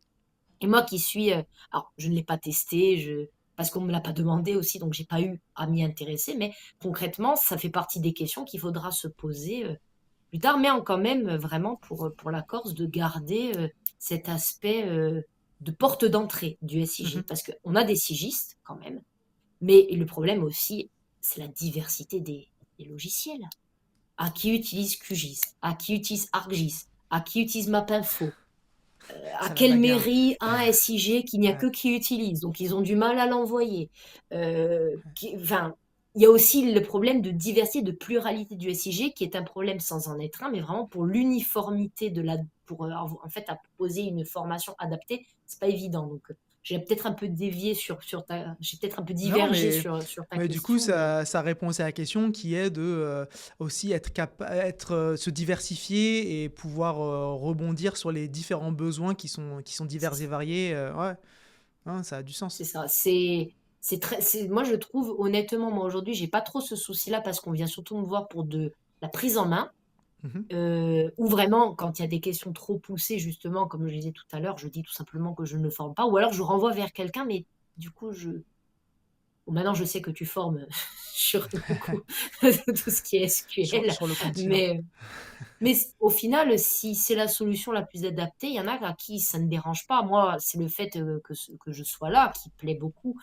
Et moi qui suis, alors je ne l'ai pas testé, parce qu'on ne me l'a pas demandé aussi, donc j'ai pas eu à m'y intéresser, mais concrètement, ça fait partie des questions qu'il faudra se poser plus tard, mais quand même vraiment pour la Corse de garder cet aspect de porte d'entrée du
Mhm.
SIG, parce qu'on a des sigistes quand même, mais le problème aussi, c'est la diversité des logiciels. À qui utilise QGIS, à qui utilise ArcGIS, à qui utilise MapInfo, à
C'est la
quelle
bagarre.
mairie a un SIG qu'il n'y a
Ouais.
que qui utilise, donc ils ont du mal à l'envoyer. Enfin, il y a aussi le problème de diversité, de pluralité du SIG, qui est un problème sans en être un, mais vraiment pour l'uniformité pour en fait à proposer une formation adaptée, c'est pas évident. Donc j'ai peut-être un peu dévié j'ai peut-être un peu
Non,
divergé sur ta
mais du coup,
question, mais
ça répond aussi à la question qui est de aussi se diversifier et pouvoir rebondir sur les différents besoins qui sont divers et variés. Ouais, hein, ça a du
c'est
sens.
ça. Moi, je trouve, honnêtement, moi, aujourd'hui, j'ai pas trop ce souci-là parce qu'on vient surtout me voir pour de la prise en main.
Mhm.
Ou vraiment, quand il y a des questions trop poussées, justement, comme je disais tout à l'heure, je dis tout simplement que je ne forme pas. Ou alors, je renvoie vers quelqu'un, mais du coup, bon, maintenant, je sais que tu formes sur beaucoup tout ce qui est SQL,
Sur le continent.
mais au final, si c'est la solution la plus adaptée, il y en a à qui ça ne dérange pas. Moi, c'est le fait que je sois là qui plaît beaucoup.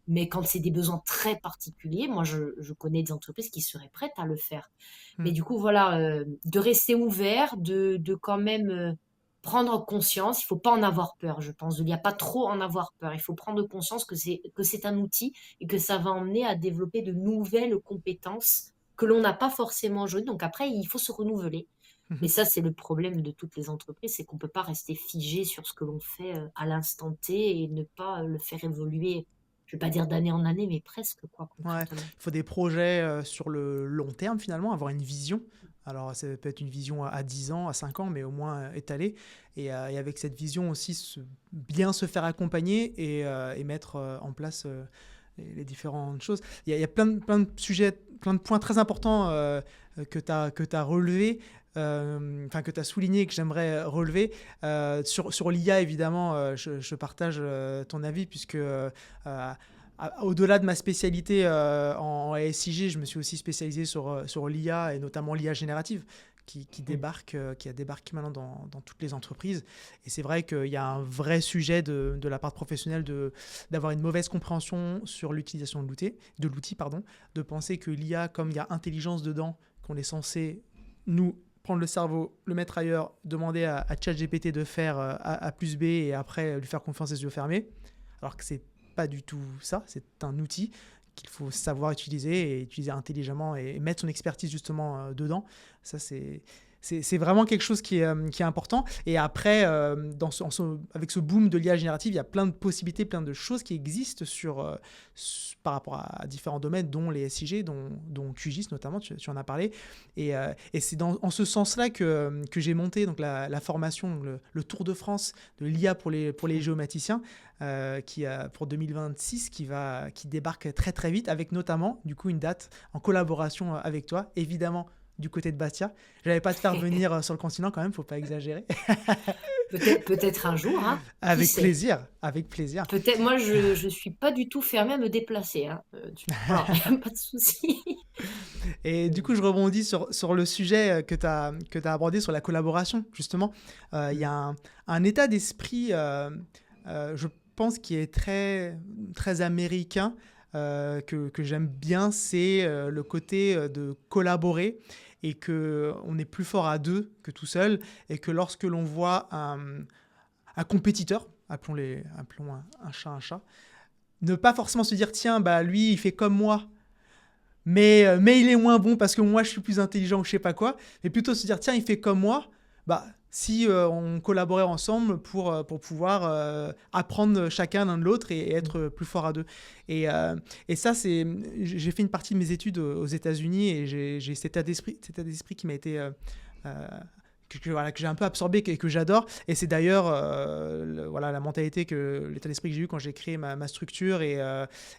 Mais quand c'est des besoins très particuliers, moi, je connais des entreprises qui seraient prêtes à le faire. Mais
Mm.
du coup, voilà, de rester ouvert, de quand même prendre conscience. Il faut pas en avoir peur, je pense. Il n'y a pas trop en avoir peur. Il faut prendre conscience que c'est un outil et que ça va emmener à développer de nouvelles compétences que l'on n'a pas forcément jouées. Donc après, il faut se renouveler. Mais
Mhm.
ça, c'est le problème de toutes les entreprises, c'est qu'on ne peut pas rester figé sur ce que l'on fait à l'instant T et ne pas le faire évoluer, je ne vais pas dire d'année en année, mais presque, quoi,
Ouais,
concrètement.
il faut des projets sur le long terme finalement, avoir une vision. Alors ça peut être une vision à 10 ans, à 5 ans, mais au moins étalée. Et avec cette vision aussi, bien se faire accompagner et mettre en place les différentes choses. Il y a plein de sujets, plein de points très importants que tu as relevés. Enfin que tu as souligné que j'aimerais relever sur l'IA évidemment je partage ton avis puisque au-delà de ma spécialité en SIG, je me suis aussi spécialisé sur l'IA et notamment l'IA générative
Mm.
qui a débarqué maintenant dans toutes les entreprises. Et c'est vrai qu'il y a un vrai sujet de la part professionnelle d'avoir une mauvaise compréhension sur l'utilisation de l'outil, pardon, de penser que l'IA, comme il y a intelligence dedans, qu'on est censé, nous, prendre le cerveau, le mettre ailleurs, demander à ChatGPT de faire A plus B et après lui faire confiance les yeux fermés. Alors que c'est pas du tout ça, c'est un outil qu'il faut savoir utiliser et utiliser intelligemment et mettre son expertise justement dedans. Ça, c'est vraiment quelque chose qui est important. Et après, avec ce boom de l'IA générative, il y a plein de possibilités, plein de choses qui existent par rapport à différents domaines, dont les SIG, dont QGIS notamment, tu en as parlé. Et c'est en ce sens-là que j'ai monté donc, la formation, le Tour de France de l'IA pour les géomaticiens, pour 2026, qui débarque très très vite, avec notamment du coup, une date en collaboration avec toi, évidemment du côté de Bastia. Je n'allais pas te faire venir sur le continent quand même, faut pas exagérer.
Peut-être un jour, hein. Qui
Avec
sait?
plaisir, avec plaisir.
Peut-être, moi, je suis pas du tout fermée à me déplacer, hein. Voilà, pas de souci.
Et du coup, je rebondis sur le sujet que tu as abordé sur la collaboration, justement. Il y a un état d'esprit, je pense, qui est très, très américain, que j'aime bien, c'est le côté de collaborer et qu'on est plus fort à deux que tout seul et que lorsque l'on voit un compétiteur, appelons un chat, ne pas forcément se dire tiens, bah, lui, il fait comme moi, mais il est moins bon parce que moi, je suis plus intelligent ou je sais pas quoi, mais plutôt se dire tiens, il fait comme moi, bah, si on collaborait ensemble pour pouvoir apprendre chacun l'un de l'autre et être plus fort à deux. Et ça, j'ai fait une partie de mes études aux États-Unis et j'ai cet état d'esprit qui m'a été... que j'ai un peu absorbé et que j'adore. Et c'est d'ailleurs la mentalité, l'état d'esprit que j'ai eu quand j'ai créé ma structure. Et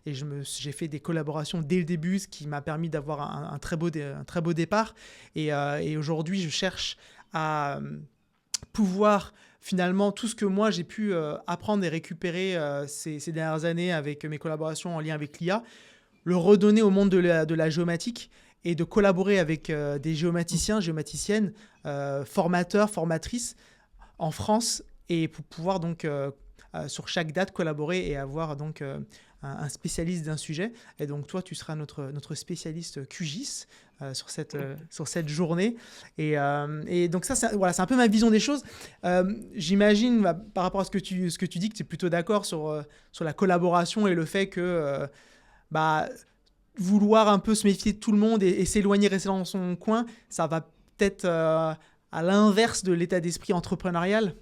j'ai fait des collaborations dès le début, ce qui m'a permis d'avoir un très beau départ. Et aujourd'hui, je cherche à pouvoir finalement tout ce que moi j'ai pu apprendre et récupérer ces dernières années avec mes collaborations en lien avec l'IA, le redonner au monde de la géomatique et de collaborer avec des géomaticiens, géomaticiennes, formateurs, formatrices en France et pour pouvoir donc sur chaque date collaborer et avoir donc un spécialiste d'un sujet. Et donc toi, tu seras notre spécialiste QGIS sur cette journée. Et donc ça, c'est un peu ma vision des choses. J'imagine, par rapport à ce que tu dis, que tu es plutôt d'accord sur la collaboration et le fait que vouloir un peu se méfier de tout le monde et s'éloigner, rester dans son coin, ça va peut-être à l'inverse de l'état d'esprit entrepreneurial.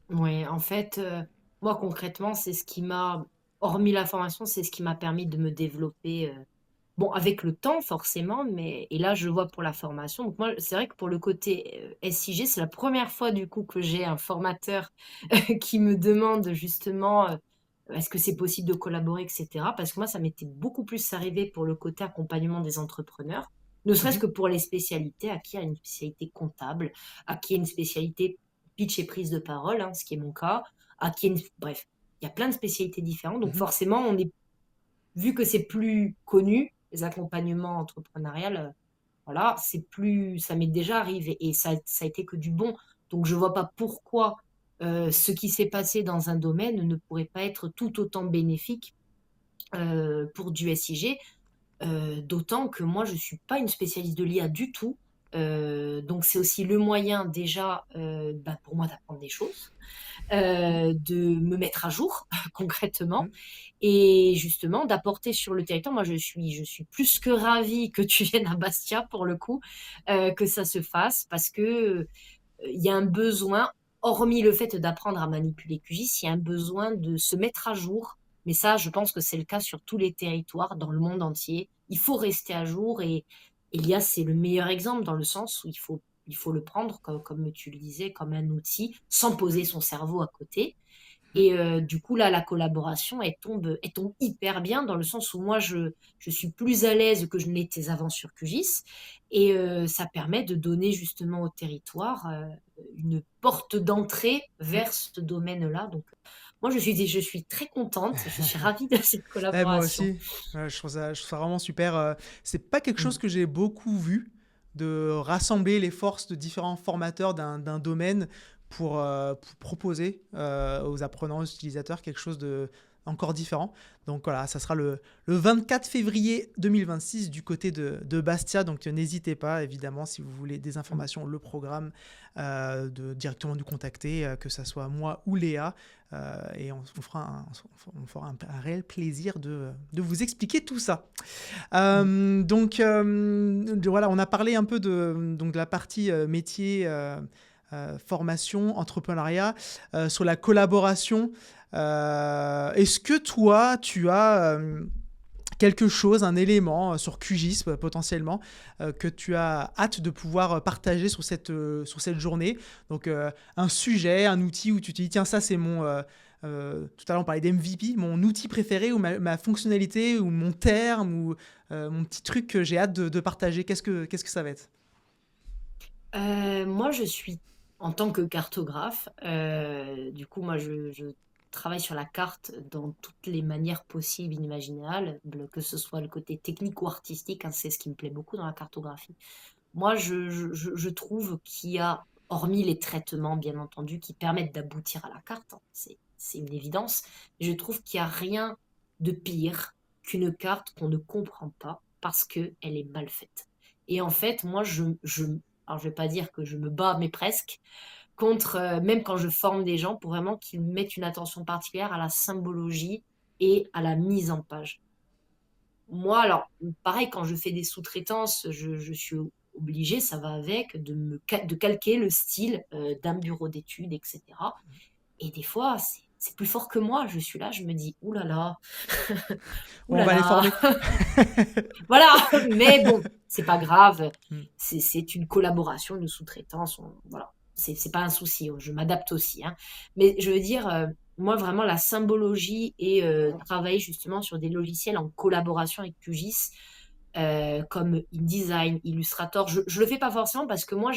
Oui, en fait, moi concrètement, c'est ce qui m'a, hormis la formation, c'est ce qui m'a permis de me développer. Bon, avec le temps forcément, mais et là je vois pour la formation. Donc moi, c'est vrai que pour le côté SIG, c'est la première fois du coup que j'ai un formateur qui me demande justement est-ce que c'est possible de collaborer, etc. Parce que moi, ça m'était beaucoup plus arrivé pour le côté accompagnement des entrepreneurs, ne serait-ce
Mhm,
que pour les spécialités, à qui a une spécialité comptable, à qui a une spécialité pitch et prise de parole, hein, ce qui est mon cas, à qui a bref, il y a plein de spécialités différentes. Donc
mhm,
forcément, vu que c'est plus connu, les accompagnements entrepreneuriales, voilà, ça m'est déjà arrivé et ça a été que du bon. Donc je vois pas pourquoi ce qui s'est passé dans un domaine ne pourrait pas être tout autant bénéfique pour du SIG. D'autant que moi, je suis pas une spécialiste de l'IA du tout. Donc c'est aussi le moyen déjà pour moi d'apprendre des choses, de me mettre à jour concrètement
mhm.
et justement d'apporter sur le territoire. Moi, je suis plus que ravie que tu viennes à Bastia pour le coup, que ça se fasse parce que il y a un besoin, hormis le fait d'apprendre à manipuler QGIS, il y a un besoin de se mettre à jour. Mais ça, je pense que c'est le cas sur tous les territoires, dans le monde entier. Il faut rester à jour et l'IA, c'est le meilleur exemple dans le sens où il faut le prendre, comme tu le disais, comme un outil, sans poser son cerveau à côté. Et du coup, là, la collaboration, elle tombe hyper bien dans le sens où moi, je suis plus à l'aise que je ne l'étais avant sur QGIS. Et ça permet de donner justement au territoire une porte d'entrée vers ce domaine-là. Donc, moi, je suis très contente. Je suis ravie de cette
Moi
collaboration.
aussi, ouais, je trouve ça vraiment super. C'est pas quelque chose
Mm.
que j'ai beaucoup vu, de rassembler les forces de différents formateurs d'un domaine pour proposer aux apprenants, aux utilisateurs quelque chose de encore différent. Donc voilà, ça sera le 24 février 2026 du côté de Bastia. Donc n'hésitez pas, évidemment, si vous voulez des informations, le programme, directement nous contacter, que ce soit moi ou Léa. Et on fera un réel plaisir de vous expliquer tout ça. Donc voilà, on a parlé un peu de la partie métier, formation, entrepreneuriat, sur la collaboration. Est-ce que toi, tu as quelque chose, un élément sur QGIS potentiellement, que tu as hâte de pouvoir partager sur cette journée? Donc un sujet, un outil où tu te dis, tiens, ça c'est mon... tout à l'heure on parlait d'MVP, mon outil préféré ou ma fonctionnalité ou mon terme ou mon petit truc que j'ai hâte de partager. Qu'est-ce que ça va être?
Moi, je suis en tant que cartographe, du coup, moi, je travaille sur la carte dans toutes les manières possibles, inimaginables, que ce soit le côté technique ou artistique, hein, c'est ce qui me plaît beaucoup dans la cartographie. Moi, je trouve qu'il y a, hormis les traitements, bien entendu, qui permettent d'aboutir à la carte, hein, c'est une évidence, je trouve qu'il n'y a rien de pire qu'une carte qu'on ne comprend pas parce qu'elle est mal faite. Et en fait, moi, alors je vais pas dire que je me bats, mais presque, contre, même quand je forme des gens, pour vraiment qu'ils mettent une attention particulière à la symbologie et à la mise en page. Moi, alors, pareil, quand je fais des sous-traitances, je suis obligée, ça va avec, de calquer le style d'un bureau d'études, etc. Et des fois, c'est plus fort que moi. Je suis là, je me dis, ouh là là, ouh
On
là
va les
là.
former.
Voilà, mais bon, c'est pas grave.
Mm.
C'est une collaboration, une sous-traitance. Voilà, c'est pas un souci. Je m'adapte aussi, hein. Mais je veux dire, moi, vraiment, la symbologie et travailler justement sur des logiciels en collaboration avec QGIS, comme InDesign, Illustrator. Je le fais pas forcément parce que moi,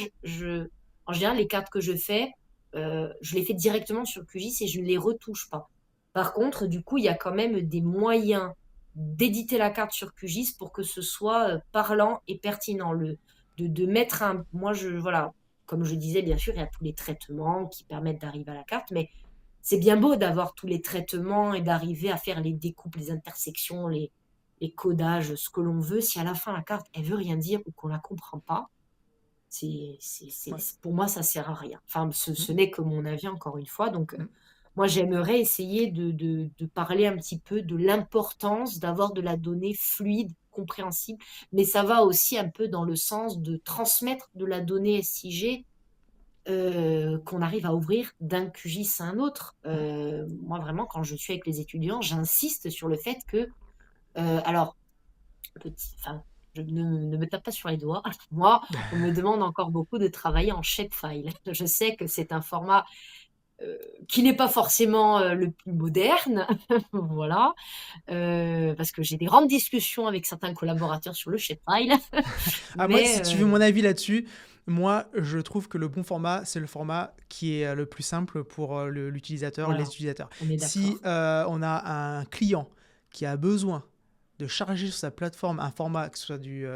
en général, les cartes que je les fais directement sur QGIS et je ne les retouche pas. Par contre, du coup, il y a quand même des moyens d'éditer la carte sur QGIS pour que ce soit parlant et pertinent. De mettre voilà, comme je disais, bien sûr, il y a tous les traitements qui permettent d'arriver à la carte, mais c'est bien beau d'avoir tous les traitements et d'arriver à faire les découpes, les intersections, les codages, ce que l'on veut. Si à la fin, la carte, elle veut rien dire ou qu'on la comprend pas,
Ouais.
pour moi, ça sert à rien. Enfin,
Mm.
ce n'est que mon avis, encore une fois. Donc,
Mm.
moi, j'aimerais essayer de parler un petit peu de l'importance d'avoir de la donnée fluide, compréhensible, mais ça va aussi un peu dans le sens de transmettre de la donnée SIG qu'on arrive à ouvrir d'un QGIS à un autre. Moi, vraiment, quand je suis avec les étudiants, j'insiste sur le fait que, alors, enfin, ne me tape pas sur les doigts. Moi, on me demande encore beaucoup de travailler en shapefile. Je sais que c'est un format qui n'est pas forcément le plus moderne, voilà, parce que j'ai des grandes discussions avec certains collaborateurs sur le shapefile,
Ah, moi,
mais
si tu veux mon avis là-dessus, moi, je trouve que le bon format, c'est le format qui est le plus simple pour l'utilisateur, les
voilà,
utilisateurs.
on est
Si
d'accord.
on a un client qui a besoin de charger sur sa plateforme un format, que ce soit du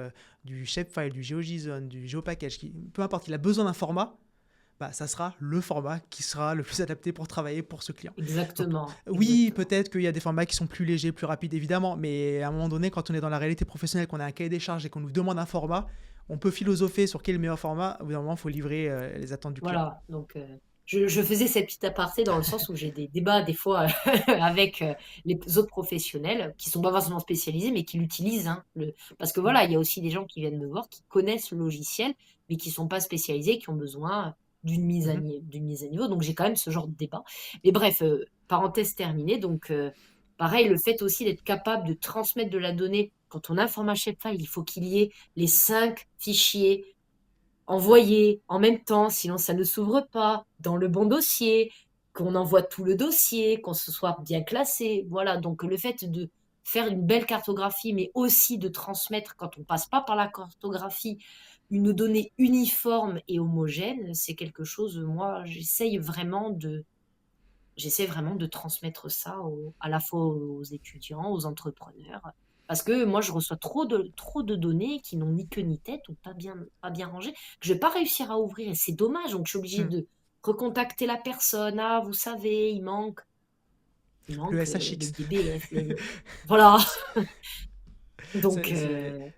shapefile, du GeoJSON, du GeoPackage, peu importe, il a besoin d'un format, bah, ça sera le format qui sera le plus adapté pour travailler pour ce client. Donc,
Exactement,
oui,
exactement.
peut-être qu'il y a des formats qui sont plus légers, plus rapides, évidemment, mais à un moment donné, quand on est dans la réalité professionnelle, qu'on a un cahier des charges et qu'on nous demande un format, on peut philosopher sur quel est le meilleur format. Au bout d'un moment, il faut livrer les attentes du client.
Voilà, donc je faisais cette petite aparté dans le sens où j'ai des débats des fois avec les autres professionnels qui sont pas forcément spécialisés mais qui l'utilisent, hein, parce que
Mm.
voilà, il y a aussi des gens qui viennent me voir qui connaissent le logiciel mais qui sont pas spécialisés, qui ont besoin
Mhm.
d'une mise à niveau. Donc j'ai quand même ce genre de débat. Mais bref, parenthèse terminée. Donc pareil, le fait aussi d'être capable de transmettre de la donnée quand on a un format shapefile, il faut qu'il y ait les 5 fichiers envoyer en même temps, sinon ça ne s'ouvre pas dans le bon dossier, qu'on envoie tout le dossier, qu'on se soit bien classé. Voilà, donc le fait de faire une belle cartographie, mais aussi de transmettre, quand on passe pas par la cartographie, une donnée uniforme et homogène, c'est quelque chose, moi, j'essaie vraiment de transmettre ça à la fois aux étudiants, aux entrepreneurs. Parce que moi, je reçois trop de données qui n'ont ni queue ni tête ou pas bien rangées, que je vais pas réussir à ouvrir. Et c'est dommage. Donc, je suis obligée
Mm.
de recontacter la personne. Ah, vous savez, il
Le
manque le
SHX.
DBF. Voilà. Donc,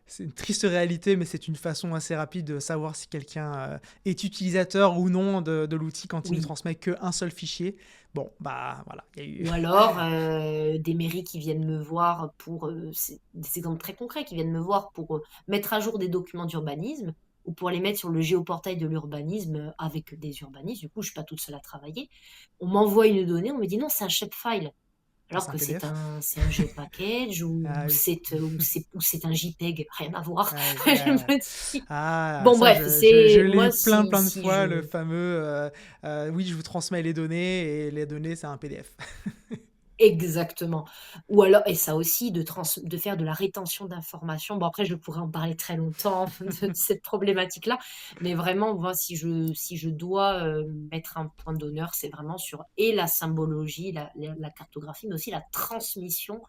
C'est une triste réalité, mais c'est une façon assez rapide de savoir si quelqu'un est utilisateur ou non de l'outil quand il ne
oui.
transmet qu'un seul fichier. Bon, bah voilà, il y a eu...
Ou alors, des mairies qui viennent me voir pour, c'est des exemples très concrets, qui viennent me voir pour mettre à jour des documents d'urbanisme ou pour les mettre sur le géoportail de l'urbanisme avec des urbanistes. Du coup, je suis pas toute seule à travailler. On m'envoie une donnée, on me dit non, c'est un shapefile.
Ah,
Alors
c'est un
que
PDF.
c'est un GeoPackage ou
Ah oui.
c'est un JPEG, rien à voir.
Ah oui,
Je
ouais, ouais.
me dis.
Ah,
Bon,
ça,
bref,
je
c'est
l'ai
moi
eu plein,
si,
plein de
si
fois, le
je.
fameux oui, je vous transmets les données et les données, c'est un PDF.
Exactement. Ou alors, et ça aussi, de faire de la rétention d'informations. Bon, après, je pourrais en parler très longtemps de cette problématique-là, mais vraiment, moi, si je dois mettre un point d'honneur, c'est vraiment sur et la symbologie, la cartographie, mais aussi la transmission,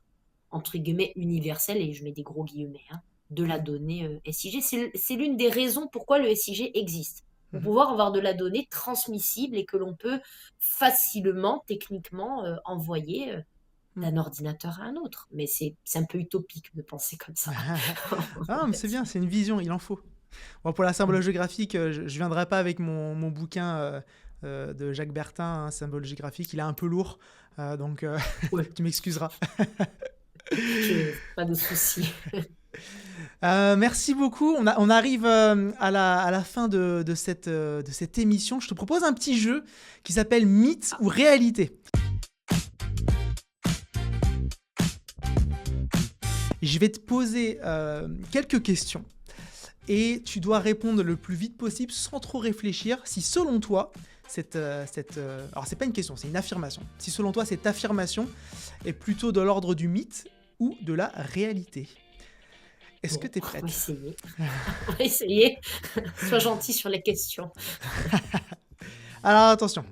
entre guillemets, universelle, et je mets des gros guillemets, hein, de la
Mm.
donnée SIG. C'est l'une des raisons pourquoi le SIG existe. Pour
Mhm.
pouvoir avoir de la donnée transmissible et que l'on peut facilement, techniquement, envoyer
Mm.
d'un ordinateur à un autre. Mais c'est un peu utopique de penser comme ça.
Ah, mais c'est bien, c'est une vision, il en faut. Bon, pour la symbologie graphique, je viendrai pas avec mon bouquin de Jacques Bertin, hein, symbologie graphique, il est un peu lourd, donc
Ouais,
tu m'excuseras.
pas de souci.
Merci beaucoup. On arrive à la fin de cette émission. Je te propose un petit jeu qui s'appelle Mythe ou réalité. Je vais te poser quelques questions et tu dois répondre le plus vite possible sans trop réfléchir si selon toi, alors c'est pas une question, c'est une affirmation. Si selon toi cette affirmation est plutôt de l'ordre du mythe ou de la réalité. Est-ce que
Bon,
tu es
on va
prête?
essayer. On va essayer. Sois gentil sur les questions.
Alors attention,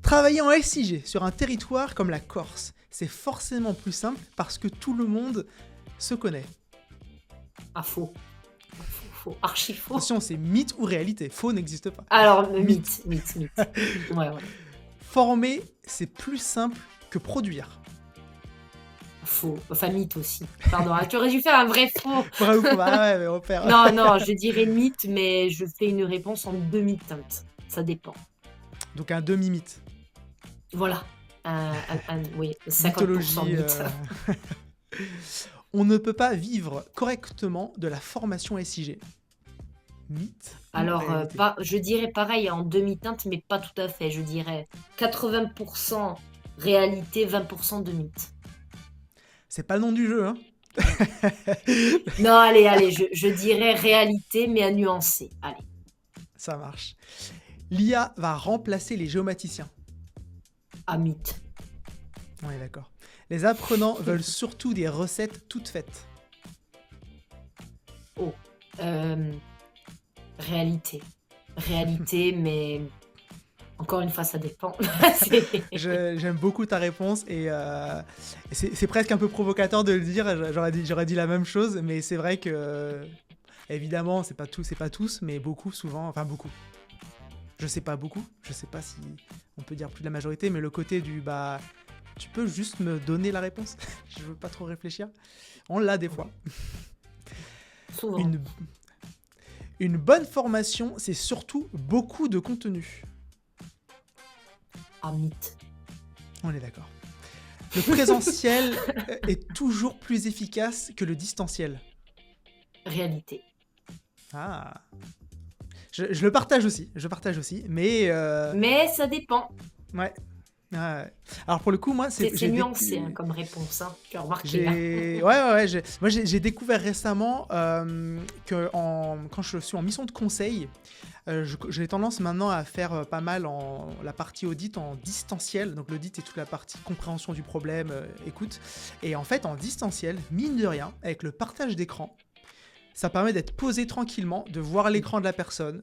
travailler en SIG sur un territoire comme la Corse, c'est forcément plus simple parce que tout le monde se connaît.
Ah, faux. Faux. Archi faux.
Attention, c'est mythe ou réalité, faux n'existe pas.
Alors,
Mythe.
mythe. Ouais.
Former, c'est plus simple que produire.
Faux. Enfin, mythe aussi. Pardon, hein, tu aurais dû faire un vrai faux.
Bravo, ah ouais, mais on perd.
Non, je dirais mythe, mais je fais une réponse en demi-teinte. Ça dépend.
Donc un demi-mythe.
Voilà. Oui, 50%
Mythologie.
mythe.
On ne peut pas vivre correctement de la formation SIG. Mythe ou
Alors,
réalité?
je dirais pareil en demi-teinte, mais pas tout à fait. Je dirais 80% réalité, 20% de mythe.
C'est pas le nom du jeu, hein.
Non, allez, je dirais réalité, mais à nuancer. Allez,
Ça marche. L'IA va remplacer les géomaticiens.
à mythe.
On est d'accord. Les apprenants veulent surtout des recettes toutes faites.
Oh, réalité. Réalité, mais encore une fois, ça dépend.
J'aime beaucoup ta réponse et c'est presque un peu provocateur de le dire. J'aurais dit la même chose, mais c'est vrai que évidemment, c'est pas tous, mais beaucoup, souvent, enfin beaucoup. Je sais pas beaucoup, je sais pas si on peut dire plus de la majorité, mais le côté du bah, tu peux juste me donner la réponse. Je veux pas trop réfléchir. On l'a des fois.
Souvent.
Une bonne formation, c'est surtout beaucoup de contenu.
À mythe.
On est d'accord. Le présentiel est toujours plus efficace que le distanciel.
Réalité.
Ah. Je le partage aussi, mais
Mais ça dépend.
ouais. Ouais. Alors pour le coup, moi,
C'est nuancé hein, comme réponse. Hein. Tu as remarqué. Hein.
Ouais. Moi, j'ai découvert récemment que quand je suis en mission de conseil, j'ai tendance maintenant à faire pas mal la partie audit en distanciel. Donc l'audit est toute la partie compréhension du problème, écoute. Et en fait, en distanciel, mine de rien, avec le partage d'écran, ça permet d'être posé tranquillement, de voir l'écran de la personne.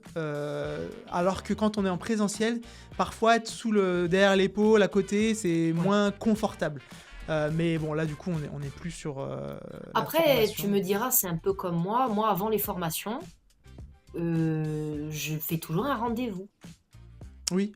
Alors que quand on est en présentiel, parfois être derrière l'épaule, à côté, c'est moins confortable. Mais bon, là, du coup, on est plus sur la
Après,
formation.
tu me diras, c'est un peu comme moi. Moi, avant les formations, je fais toujours un rendez-vous.
Oui.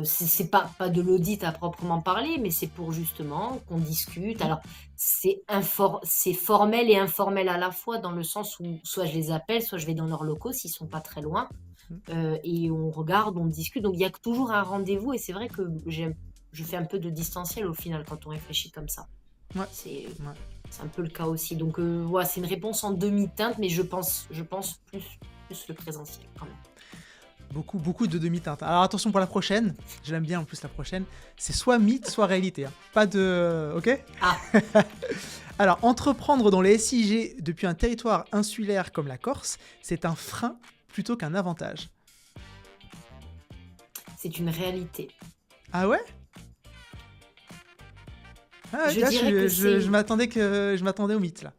C'est pas de l'audit à proprement parler, mais c'est pour justement qu'on discute.
Mmh.
Alors, c'est formel et informel à la fois, dans le sens où soit je les appelle, soit je vais dans leurs locaux s'ils sont pas très loin,
Mmh.
et on regarde, on discute. Donc il y a toujours un rendez-vous et c'est vrai que je fais un peu de distanciel au final quand on réfléchit comme ça.
Ouais.
C'est
Ouais.
c'est un peu le cas aussi. Donc ouais, c'est une réponse en demi-teinte, mais je pense plus le présentiel quand même.
Beaucoup, beaucoup de demi-teintes. Alors attention pour la prochaine, je l'aime bien en plus la prochaine, c'est soit mythe, soit réalité, hein. Pas de... Ok.
Ah,
Alors, entreprendre dans les SIG depuis un territoire insulaire comme la Corse, c'est un frein plutôt qu'un avantage.
c'est une réalité.
Ah ouais. Ah ouais,
Je
là,
dirais que
je m'attendais au mythe, là.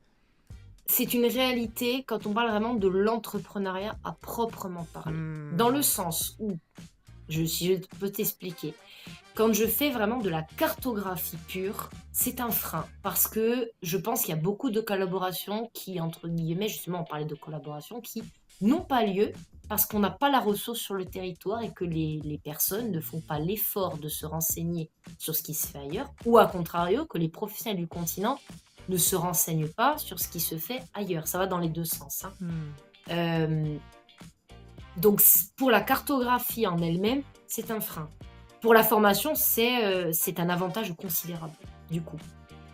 c'est une réalité quand on parle vraiment de l'entrepreneuriat à proprement parler. Dans le
Hmm.
sens où, si je peux t'expliquer, quand je fais vraiment de la cartographie pure, c'est un frein. Parce que je pense qu'il y a beaucoup de collaborations qui, entre guillemets, justement, on parlait de collaborations, qui n'ont pas lieu parce qu'on n'a pas la ressource sur le territoire et que les personnes ne font pas l'effort de se renseigner sur ce qui se fait ailleurs, ou à contrario, que les professionnels du continent ne se renseignent pas sur ce qui se fait ailleurs. Ça va dans les deux sens, hein.
Hmm.
Euh, donc, pour la cartographie en elle-même, c'est un frein. Pour la formation, c'est un avantage considérable, du coup.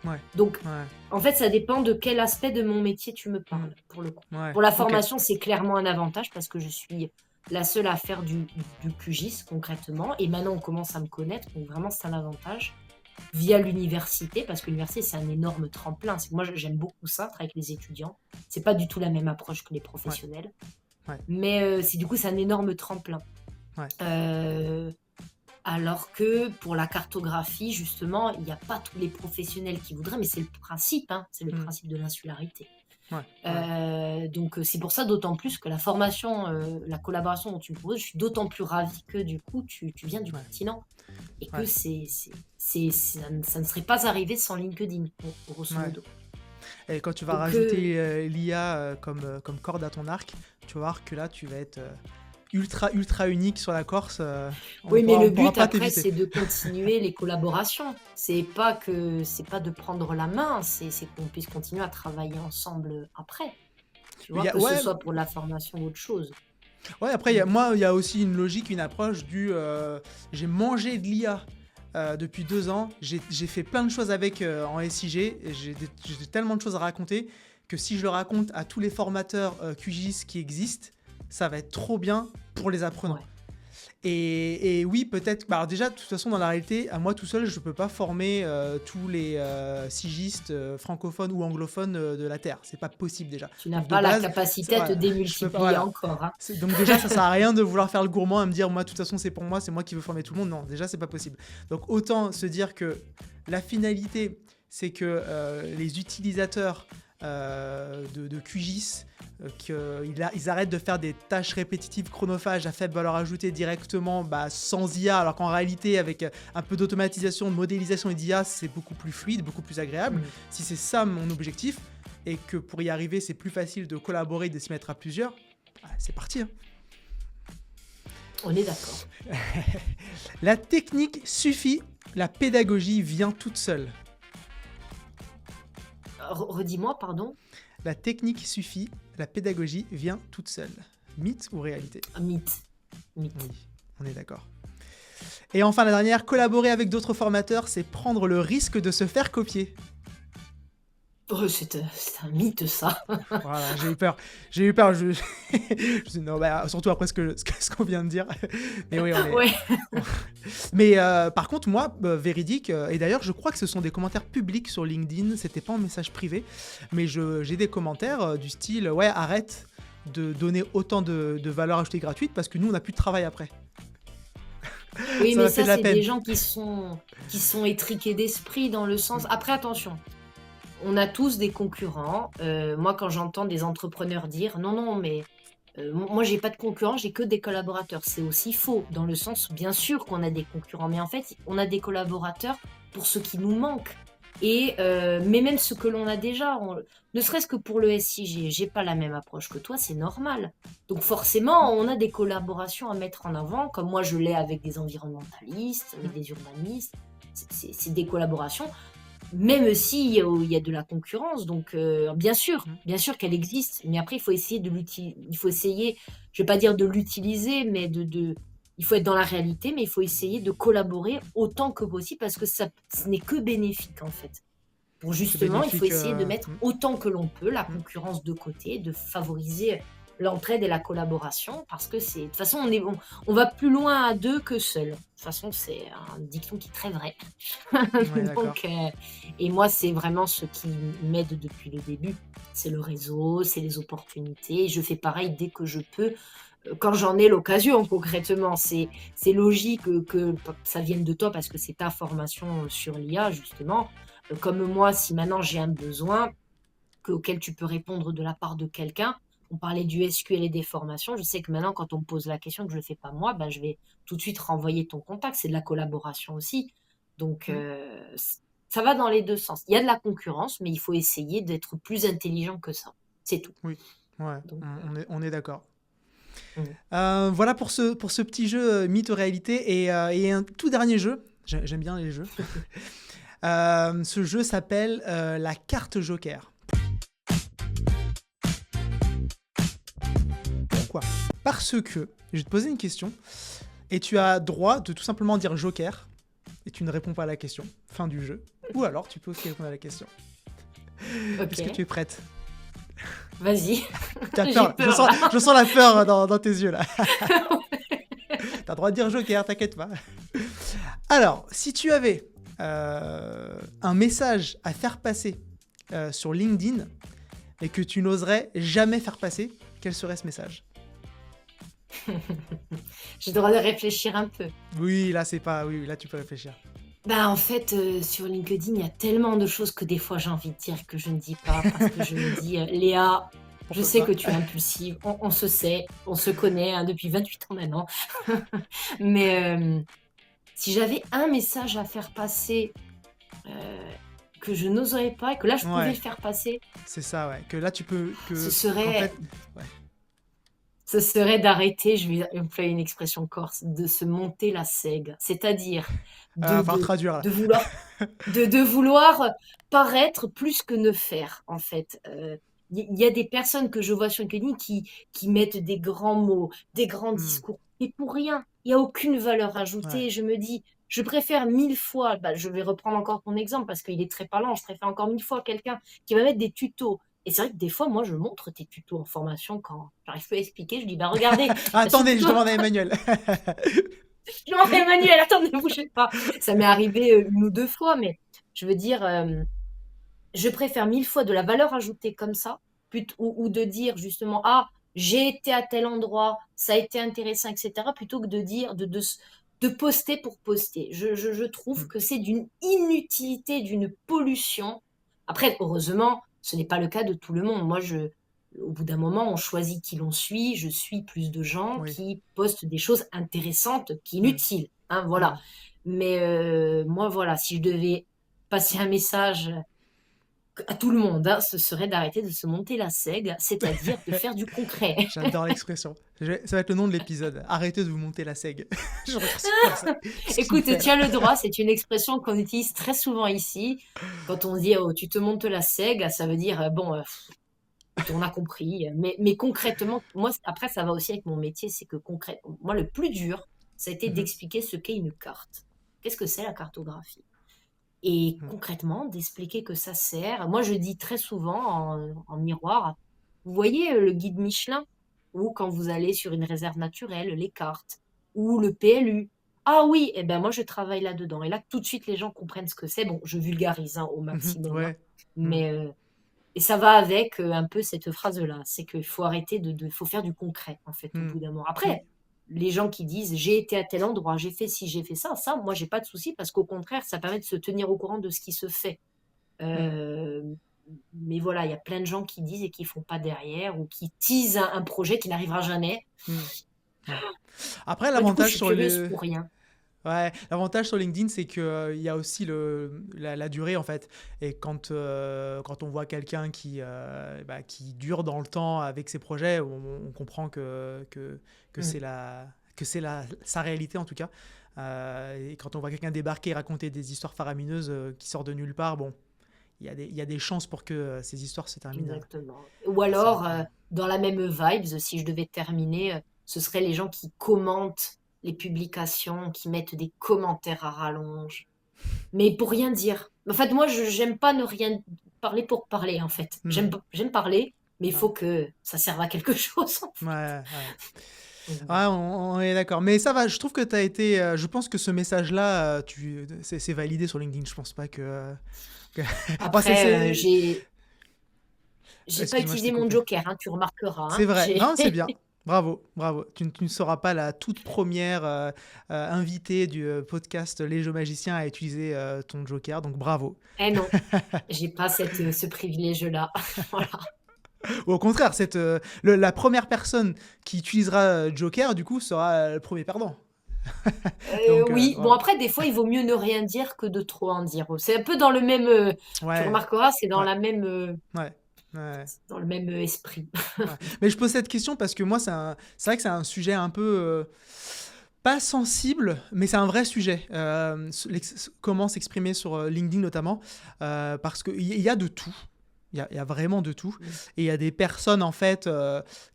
Ouais,
Donc,
ouais,
en fait, ça dépend de quel aspect de mon métier tu me
hmm,
parles, pour le coup.
ouais,
Pour la
ok.
formation, c'est clairement un avantage parce que je suis la seule à faire du QGIS concrètement. Et maintenant, on commence à me connaître. Donc, vraiment, c'est un avantage. Via l'université, parce que l'université, c'est un énorme tremplin. Moi, j'aime beaucoup ça, travailler avec les étudiants. C'est pas du tout la même approche que les
Ouais,
professionnels.
ouais,
Mais du coup, c'est un énorme tremplin.
ouais,
Euh, alors que pour la cartographie, justement, il n'y a pas tous les professionnels qui voudraient, mais c'est le principe, hein, c'est le
hmm,
principe de l'insularité.
ouais, ouais,
Donc c'est pour ça d'autant plus que la formation, la collaboration dont tu me proposes, je suis d'autant plus ravie que du coup tu viens du
ouais,
continent et que
ouais,
ça ne serait pas arrivé sans LinkedIn, grosso
ouais.
modo.
Et quand tu vas
Donc
rajouter l'IA comme corde à ton arc, tu vas voir que là, tu vas être ultra, ultra unique sur la Corse.
oui, mais
On
le
pourra
but
pas
après,
t'éviter.
c'est de continuer les collaborations. C'est pas de prendre la main, c'est qu'on puisse continuer à travailler ensemble après. Tu vois, que ce
Ouais,
soit pour la formation ou autre chose.
ouais, après,
Mm.
moi, il y a aussi une logique, une approche j'ai mangé de l'IA depuis 2 ans, j'ai fait plein de choses avec en SIG, et j'ai tellement de choses à raconter que si je le raconte à tous les formateurs QGIS qui existent, ça va être trop bien pour les apprenants.
Ouais.
Et oui, peut-être. Bah, alors déjà, de toute façon, dans la réalité, à moi tout seul, je peux pas former tous les sigistes francophones ou anglophones de la Terre. C'est pas possible déjà.
Tu n'as
Donc de
pas la
base,
capacité à te
voilà, je peux pas.
démultiplier
Voilà.
encore, hein.
Donc déjà, ça sert à rien de vouloir faire le gourmand et me dire, moi, de toute façon, c'est pour moi, c'est moi qui veux former tout le monde. Non, déjà, c'est pas possible. Donc autant se dire que la finalité, c'est que les utilisateurs de QGIS, ils arrêtent de faire des tâches répétitives chronophages à faible valeur ajoutée directement sans IA, alors qu'en réalité, avec un peu d'automatisation, de modélisation et d'IA, c'est beaucoup plus fluide, beaucoup plus agréable.
Mm.
Si c'est ça mon objectif, et que pour y arriver, c'est plus facile de collaborer, de se mettre à plusieurs, c'est parti, hein.
On est d'accord.
La technique suffit, la pédagogie vient toute seule.
Redis-moi, pardon.
La technique suffit, la pédagogie vient toute seule. Mythe ou réalité?
Ah, mythe. Mythe.
Oui, on est d'accord. Et enfin, la dernière, collaborer avec d'autres formateurs, c'est prendre le risque de se faire copier.
Oh, c'est un mythe, ça.
Voilà, j'ai eu peur. J'ai eu peur. Je dis non, surtout après ce qu'on vient de dire. Mais oui, on est.
Ouais.
Mais par contre, moi, véridique, et d'ailleurs, je crois que ce sont des commentaires publics sur LinkedIn, c'était pas un message privé, mais j'ai des commentaires du style ouais, arrête de donner autant de valeur ajoutée gratuite parce que nous, on n'a plus de travail après.
Oui,
Ça
mais
m'a fait
ça,
de la
c'est
peine.
des gens qui sont étriqués d'esprit dans le sens. Après, attention. On a tous des concurrents. Moi, quand j'entends des entrepreneurs dire non, non, mais moi, j'ai pas de concurrents, j'ai que des collaborateurs. C'est aussi faux, dans le sens où bien sûr qu'on a des concurrents, mais en fait, on a des collaborateurs pour ce qui nous manque. Mais même ce que l'on a déjà, ne serait-ce que pour le SIG, j'ai pas la même approche que toi, c'est normal. Donc forcément, on a des collaborations à mettre en avant, comme moi je l'ai avec des environnementalistes, avec des urbanistes. C'est des collaborations, même si il y a de la concurrence. Donc bien sûr qu'elle existe, mais après il faut essayer il faut essayer, je vais pas dire de l'utiliser, mais il faut être dans la réalité, mais il faut essayer de collaborer autant que possible parce que ce n'est que bénéfique en fait. Pour
C'est
justement, il faut
bénéfique.
essayer de mettre autant que l'on peut la
Mm.
concurrence de côté, de favoriser l'entraide et la collaboration parce que de toute façon, on va plus loin à deux que seul. De toute façon, c'est un dicton qui est très vrai.
Ouais, d'accord.
Donc, et moi, c'est vraiment ce qui m'aide depuis le début. C'est le réseau, c'est les opportunités. Je fais pareil dès que je peux, quand j'en ai l'occasion, concrètement. C'est logique que ça vienne de toi parce que c'est ta formation sur l'IA, justement. Comme moi, si maintenant j'ai un besoin auquel tu peux répondre de la part de quelqu'un, on parlait du SQL et des formations. Je sais que maintenant, quand on me pose la question que je ne le fais pas moi, ben, je vais tout de suite renvoyer ton contact. C'est de la collaboration aussi. Donc,
Mm.
ça va dans les deux sens. Il y a de la concurrence, mais il faut essayer d'être plus intelligent que ça. C'est tout.
Oui, ouais,
Donc,
on est d'accord.
mm.
Voilà pour ce petit jeu mythe ou réalité. Et un tout dernier jeu, j'aime bien les jeux. Ce jeu s'appelle la carte Joker. Pourquoi? Parce que je vais te poser une question et tu as droit de tout simplement dire Joker et tu ne réponds pas à la question. Fin du jeu. Ou alors tu peux aussi répondre à la question.
Ok,
Est-ce que tu es prête?
vas-y.
Tu as
J'ai
peur.
peur.
Je sens la peur dans tes yeux là. T'as le droit de dire Joker, t'inquiète pas. Alors, si tu avais un message à faire passer sur LinkedIn et que tu n'oserais jamais faire passer, quel serait ce message?
J'ai le droit de réfléchir un peu.
Oui, là c'est pas. Oui, là tu peux réfléchir.
Bah, en fait, sur LinkedIn, il y a tellement de choses que des fois j'ai envie de dire que je ne dis pas parce que je me dis, Léa, je
Pourquoi
sais
pas?
que tu es impulsive, on se sait, on se connaît hein, depuis 28 ans maintenant. Mais si j'avais un message à faire passer que je n'oserais pas et que là je pouvais
Ouais,
le faire passer,
c'est ça, ouais. Que là tu peux.
ce
En
serait,
fait. Ouais.
ce serait d'arrêter, je vais employer une expression corse, de se monter la seigue. C'est-à-dire de,
Falloir
de,
traduire là.
de vouloir de vouloir paraître plus que ne faire, en fait. Il y a des personnes que je vois sur LinkedIn qui mettent des grands mots, des grands
Hmm,
discours, et pour rien. Il n'y a aucune valeur
ouais.
ajoutée. Je me dis, je préfère 1000 fois, bah, je vais reprendre encore ton exemple parce qu'il est très parlant, je préfère encore 1000 fois quelqu'un qui va mettre des tutos. Et c'est vrai que des fois, moi, je montre tes tutos en formation quand j'arrive plus à expliquer. Je dis, bah regardez,
Ah,
ce
attendez, je
tuto,
demande à Emmanuel.
je m'en fais Emmanuel, attendez, ne bougez pas. Ça m'est arrivé 1 ou 2 fois, mais je veux dire, je préfère 1000 fois de la valeur ajoutée comme ça, ou de dire justement, ah, j'ai été à tel endroit, ça a été intéressant, etc., plutôt que de dire, de poster pour poster. Je trouve
Hmm,
que c'est d'une inutilité, d'une pollution. Après, heureusement, ce n'est pas le cas de tout le monde. Moi, au bout d'un moment, on choisit qui l'on suit. Je suis plus de gens
oui.
qui postent des choses intéressantes
Hmm,
qu'inutiles. Hein, voilà.
hmm.
Mais moi, voilà, si je devais passer un message à tout le monde, hein, ce serait d'arrêter de se monter la seigue, c'est-à-dire de faire du concret.
J'adore l'expression. Ça va être le nom de l'épisode. Arrêtez de vous monter la seigue. Je regarde super ça. Ce qu'il me
Écoute,
fait là.
tiens le droit, c'est une expression qu'on utilise très souvent ici. Quand on dit oh, tu te montes la seigue, ça veut dire bon, on a compris. Mais concrètement, moi, après, ça va aussi avec mon métier, c'est que concrètement, moi, le plus dur, ça a été
Mhm,
d'expliquer ce qu'est une carte. Qu'est-ce que c'est la cartographie? Et
mhm.
concrètement, d'expliquer que ça sert. Moi, je dis très souvent en miroir, vous voyez le guide Michelin, ou quand vous allez sur une réserve naturelle, les cartes, ou le PLU. Ah oui, eh ben moi, je travaille là-dedans. Et là, tout de suite, les gens comprennent ce que c'est. Bon, je vulgarise hein, au
Mhm,
maximum, hein.
ouais. Hmm,
Mais, et ça va avec un peu cette phrase-là. C'est qu'il faut arrêter faut faire du concret, en fait, au
hmm,
bout d'un moment.
hmm,
Après, les gens qui disent j'ai été à tel endroit, j'ai fait ci, j'ai fait ça, moi, j'ai pas de souci parce qu'au contraire, ça permet de se tenir au courant de ce qui se fait.
hmm,
Euh, mais voilà, il y a plein de gens qui disent et qui font pas derrière ou qui teasent un projet qui n'arrivera jamais.
hmm. Ouais. Après,
Moi, du coup, je
l'avantage
suis
sur
curieuse
le.
pour rien.
Ouais, l'avantage sur LinkedIn, c'est qu'il y a aussi la durée, en fait. Et quand on voit quelqu'un qui dure dans le temps avec ses projets, on comprend que
Mm.
sa réalité, en tout cas. Et quand on voit quelqu'un débarquer et raconter des histoires faramineuses qui sortent de nulle part, bon, il y a des chances pour que ces histoires se terminent
Exactement. Ou
assez
alors,
rapidement.
dans la même vibes, si je devais terminer, ce seraient les gens qui commentent les publications, qui mettent des commentaires à rallonge, mais pour rien dire. En fait, moi, je j'aime pas ne rien parler pour parler, en fait.
Hmm.
J'aime parler, mais il
Ouais,
faut que ça serve à quelque chose, en fait.
ouais, ouais.
Donc,
Ouais,
voilà.
on est d'accord. Mais ça va, je trouve que tu as été. Je pense que ce message-là, c'est validé sur LinkedIn. Je pense pas que- Bon,
Après, j'ai pas
Excuse-moi, je t'ai
utilisé mon
coupé.
joker, hein, tu remarqueras,
C'est
hein.
vrai.
J'ai
Non, c'est bien. Bravo, bravo. Tu ne seras pas la toute première invitée du podcast Les Jeux Magiciens à utiliser ton joker, donc bravo.
Eh non, j'ai pas ce privilège-là. Voilà.
Ou au contraire, la première personne qui utilisera joker, du coup, sera le premier perdant. Donc,
Oui, bon
voilà.
après des fois il vaut mieux ne rien dire que de trop en dire. C'est un peu dans le même, tu
Ouais,
remarqueras, c'est dans
ouais,
la même,
ouais. Ouais.
dans le même esprit.
Ouais. Mais je pose cette question parce que moi, c'est vrai que c'est un sujet un peu pas sensible, mais c'est un vrai sujet. Comment s'exprimer sur LinkedIn notamment, parce qu'il y a de tout. Il y a vraiment de tout. Et il y a des personnes, en fait,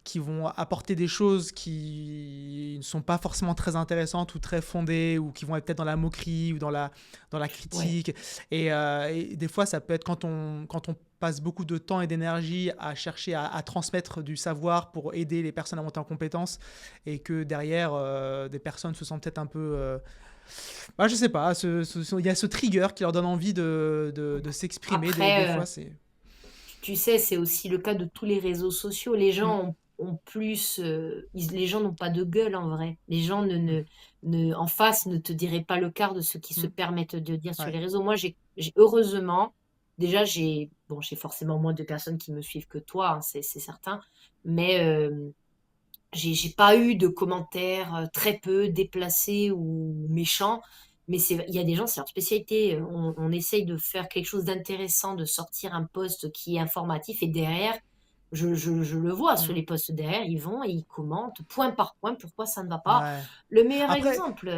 qui vont apporter des choses qui ne sont pas forcément très intéressantes ou très fondées, ou qui vont être peut-être dans la moquerie ou dans la
Ouais.
critique. Et des fois, ça peut être quand on passe beaucoup de temps et d'énergie à chercher à transmettre du savoir pour aider les personnes à monter en compétences, et que derrière, des personnes se sentent peut-être un peu... je sais pas, il y a ce trigger qui leur donne envie de s'exprimer. Des
Après,
fois, c'est...
tu sais, c'est aussi le cas de tous les réseaux sociaux. Les
Mm,
gens ont plus, les gens n'ont pas de gueule en vrai. Les gens
mm,
en face ne te diraient pas le quart de ce qu'ils se
mm.
permettent de dire sur
Ouais.
les réseaux. Moi, heureusement, déjà, bon, j'ai forcément moins de personnes qui me suivent que toi, hein, c'est certain, mais j'ai pas eu de commentaires très peu déplacés ou méchants. Mais il y a des gens, c'est leur spécialité. On essaye de faire quelque chose d'intéressant, de sortir un post qui est informatif. Et derrière, je le vois sur
Mm.
les posts derrière, ils vont et ils commentent point par point pourquoi ça ne va pas.
Ouais.
Le meilleur
Après,
exemple,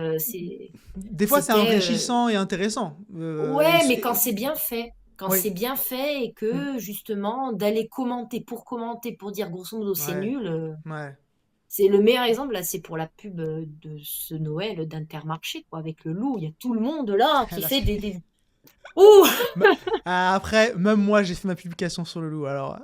des fois, c'est
c'était
enrichissant et intéressant.
ouais, mais quand c'est bien fait. Quand
Oui.
c'est bien fait et
Mm.
que justement d'aller commenter, pour dire grosso modo c'est
Ouais.
nul.
Ouais.
C'est le meilleur exemple, là, c'est pour la pub de ce Noël d'Intermarché, quoi, avec le loup. Il y a tout le monde là qui
Là,
fait des... Ouh!
Après, même moi, j'ai fait ma publication sur le loup. Alors,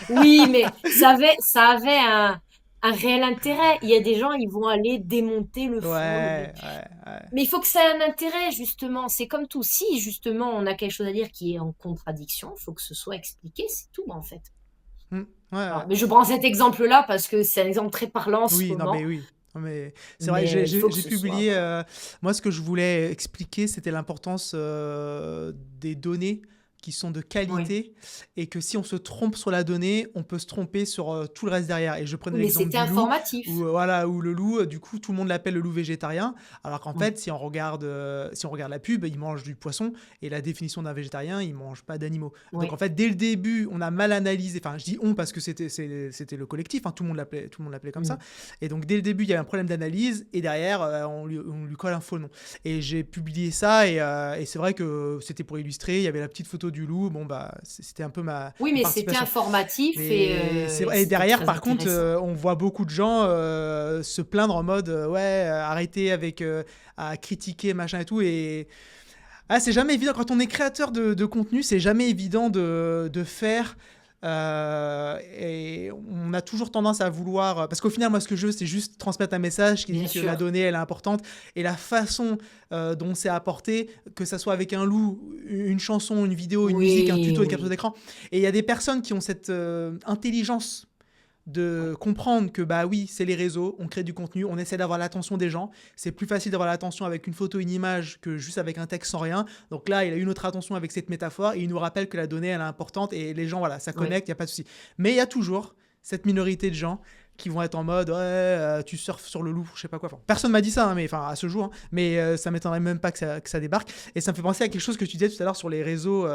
Oui, mais ça avait un réel intérêt. Il y a des gens, ils vont aller démonter le fond.
ouais, ouais, ouais.
Mais il faut que ça ait un intérêt, justement. C'est comme tout. Si, justement, on a quelque chose à dire qui est en contradiction, il faut que ce soit expliqué, c'est tout, en fait.
Mm. Ouais,
Voilà.
ouais.
Mais je prends cet exemple-là parce que c'est un exemple très parlant en ce
Oui, non,
moment.
mais oui. Non, mais c'est vrai,
Mais
j'ai
il faut
j'ai-
que
j'ai
ce soit,
publié.
voilà.
Moi, ce que je voulais expliquer, c'était l'importance des données qui sont de
Oui.
qualité, et que si on se trompe sur la donnée, on peut se tromper sur tout le reste derrière. Et je prenais
Oui, mais
l'exemple
c'était
du loup,
informatif.
où le loup, du coup, tout le monde l'appelle le loup végétarien, alors qu'en
Oui.
fait, si on regarde la pub, il mange du poisson, et la définition d'un végétarien, il mange pas d'animaux. Donc en
Oui.
fait, dès le début, on a mal analysé. Enfin, je dis on parce que c'était le collectif, hein, tout le monde l'appelait comme ça.
Mm.
Et donc, dès le début, il y a un problème d'analyse, et derrière, on lui colle un faux nom. Et j'ai publié ça, et c'est vrai que c'était pour illustrer. Il y avait la petite photo du loup. Bon, bah, c'était un peu ma,
Oui,
ma
mais c'était
participation.
informatif
Mais c'est
et
vrai. Et
c'était
derrière,
très
par contre,
intéressant.
on voit beaucoup de gens se plaindre en mode ouais, arrêtez à critiquer, machin et tout. Et c'est jamais évident. Quand on est créateur de contenu, c'est jamais évident de faire. Et on a toujours tendance à vouloir. Parce qu'au final, moi, ce que je veux, c'est juste transmettre un message qui
Bien
dit que la
sûr.
donnée, elle est importante. Et la façon dont c'est apporté, que ça soit avec un loup, une chanson, une vidéo, une musique, un
Oui,
tuto, une capture
oui.
d'écran. Et il y a des personnes qui ont cette intelligence de
Oui,
comprendre que bah oui, c'est les réseaux, on crée du contenu, on essaie d'avoir l'attention des gens. C'est plus facile d'avoir l'attention avec une photo, une image, que juste avec un texte sans rien. Donc là, il a eu notre attention avec cette métaphore, et il nous rappelle que la donnée, elle est importante, et les gens, voilà, ça
oui,
connecte, il n'y a pas de souci. Mais il y a toujours cette minorité de gens qui vont être en mode ouais, tu surfes sur le loup, je sais pas quoi. Enfin, personne m'a dit ça, hein, mais enfin à ce jour, hein, mais ça m'étonnerait même pas que ça débarque. Et ça me fait penser à quelque chose que tu disais tout à l'heure sur les réseaux.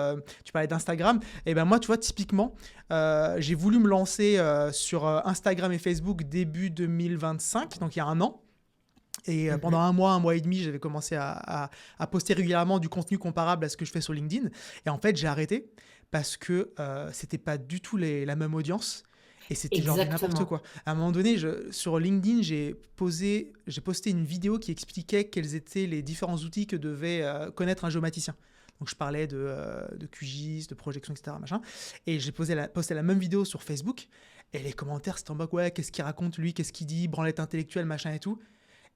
Tu parlais d'Instagram. Et ben moi, tu vois, typiquement, j'ai voulu me lancer sur Instagram et Facebook début 2025, donc il y a un an. Et pendant
Mhm.
un mois et demi, j'avais commencé à poster régulièrement du contenu comparable à ce que je fais sur LinkedIn. Et en fait, j'ai arrêté parce que c'était pas du tout la même audience. Et c'était genre du n'importe
Exactement.
quoi. À un moment donné, sur LinkedIn, j'ai posté une vidéo qui expliquait quels étaient les différents outils que devait connaître un géomaticien. Donc je parlais de QGIS, de projection, etc. Machin. Et j'ai posté la même vidéo sur Facebook. Et les commentaires, c'était en mode ouais, qu'est-ce qu'il raconte lui, qu'est-ce qu'il dit, branlette intellectuelle, machin et tout.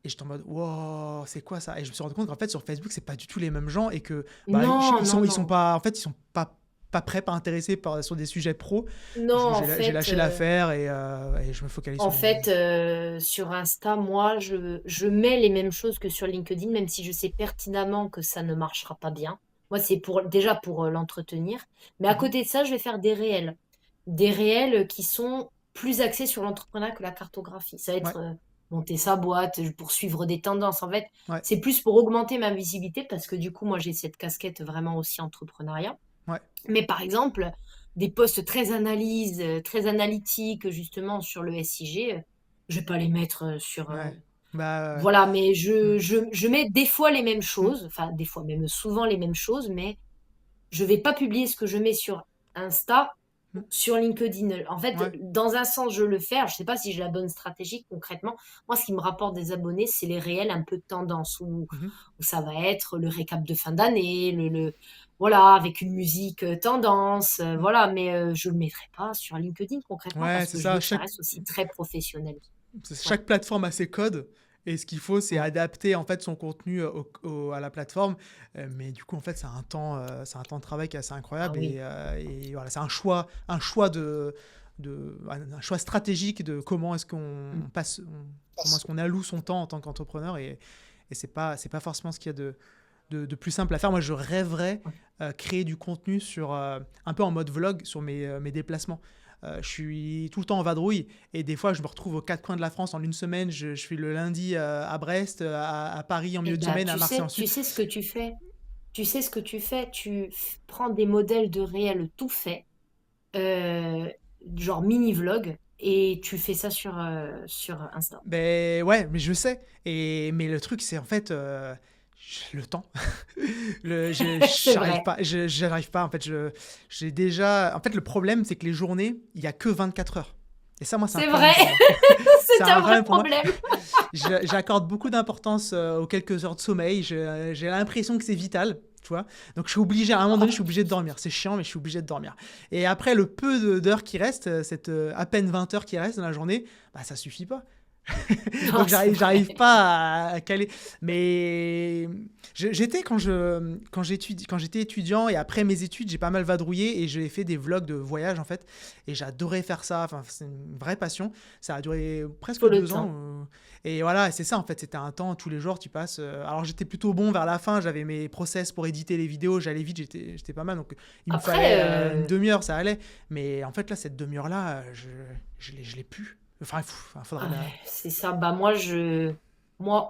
Et j'étais en mode, wow, c'est quoi ça? Et je me suis rendu compte qu'en fait, sur Facebook, c'est pas du tout les mêmes gens et que bah,
Non, non,
ils sont
non.
pas, en fait, ils sont pas prêts, pas intéressés sur des sujets pro.
Non,
J'ai lâché l'affaire et je me focalise
en
sur LinkedIn.
fait, sur Insta, moi, je mets les mêmes choses que sur LinkedIn, même si je sais pertinemment que ça ne marchera pas bien. Moi, c'est déjà pour l'entretenir. Mais à
Mhm.
côté de ça, je vais faire des réels. Des réels qui sont plus axés sur l'entrepreneuriat que la cartographie. Ça va
Ouais,
être monter sa boîte, pour suivre des tendances. En fait,
ouais,
c'est plus pour augmenter ma visibilité parce que du coup, moi, j'ai cette casquette vraiment aussi entrepreneuriat.
ouais,
Mais par exemple, des posts très analyse, très analytiques, justement, sur le SIG, je vais pas les mettre sur.
ouais. Bah,
Voilà, mais
hmm,
je mets des fois les mêmes
hmm,
choses, enfin, des fois, même souvent les mêmes choses, mais je vais pas publier ce que je mets sur Insta
hmm,
sur LinkedIn. En fait,
ouais,
dans un sens, je le fais. Alors, je sais pas si j'ai la bonne stratégie concrètement. Moi, ce qui me rapporte des abonnés, c'est les réels un peu de tendance
mhm.
où ça va être le récap de fin d'année, voilà, avec une musique tendance,
Hmm.
voilà. Mais je le mettrai pas sur LinkedIn concrètement
Ouais,
parce
c'est
que je veux
ça.
que ça reste aussi très professionnel. Ouais.
Chaque plateforme a ses codes. Et ce qu'il faut, c'est
Mm.
adapter en fait son contenu à la plateforme. Mais du coup, en fait, c'est un temps de travail qui est assez
Ah
incroyable.
oui.
Et voilà, c'est un choix un choix stratégique de comment est-ce
Mm.
qu'on comment est-ce qu'on alloue son temps en tant qu'entrepreneur. Et c'est pas forcément ce qu'il y a de plus simple à faire. Moi, je rêverais créer du contenu un peu en mode vlog sur mes déplacements. Je suis tout le temps en vadrouille et des fois je me retrouve aux quatre coins de la France en une semaine. Je suis le lundi à Brest, à Paris en
Eh
milieu de
ben,
semaine, à Marseille
tu
ensuite.
sais ce que tu fais. Tu sais ce que tu fais. Prends des modèles de réel tout faits, euh, genre mini vlog, et tu fais ça sur Insta.
Ben ouais, mais je sais. Mais le truc c'est en fait le temps.
C'est
J'arrive
vrai.
pas. J'arrive pas. En fait, j'ai déjà. En fait, le problème c'est que les journées, il y a que 24 heures. Et ça, moi, c'est un
C'est vrai.
problème pour moi. C'est
C'est
un
un vrai
problème pour moi.
problème.
J'accorde beaucoup d'importance aux quelques heures de sommeil. J'ai l'impression que c'est vital, tu vois. Donc je suis obligé, à un moment donné, je suis obligé de dormir. C'est chiant, mais je suis obligé de dormir. Et après, le peu d'heures qui restent, à peine 20 heures qui restent dans la journée, bah ça suffit pas.
Non,
Donc
c'est
j'arrive
vrai.
pas à caler. Mais j'étais quand j'étais étudiant et après mes études, j'ai pas mal vadrouillé et j'ai fait des vlogs de voyage en fait. Et j'adorais faire ça. Enfin, c'est une vraie passion. Ça a duré presque
Faut le
2 ans.
temps.
Et voilà, c'est ça en fait. C'était un temps tous les jours tu passes. Alors j'étais plutôt bon vers la fin. J'avais mes process pour éditer les vidéos. J'allais vite. J'étais pas mal. Donc il me fallait
Après,
une demi-heure, ça allait. Mais en fait là, cette demi-heure là, je l'ai plus. Enfin, faudrait
ah ouais,
la.
c'est ça. Bah moi,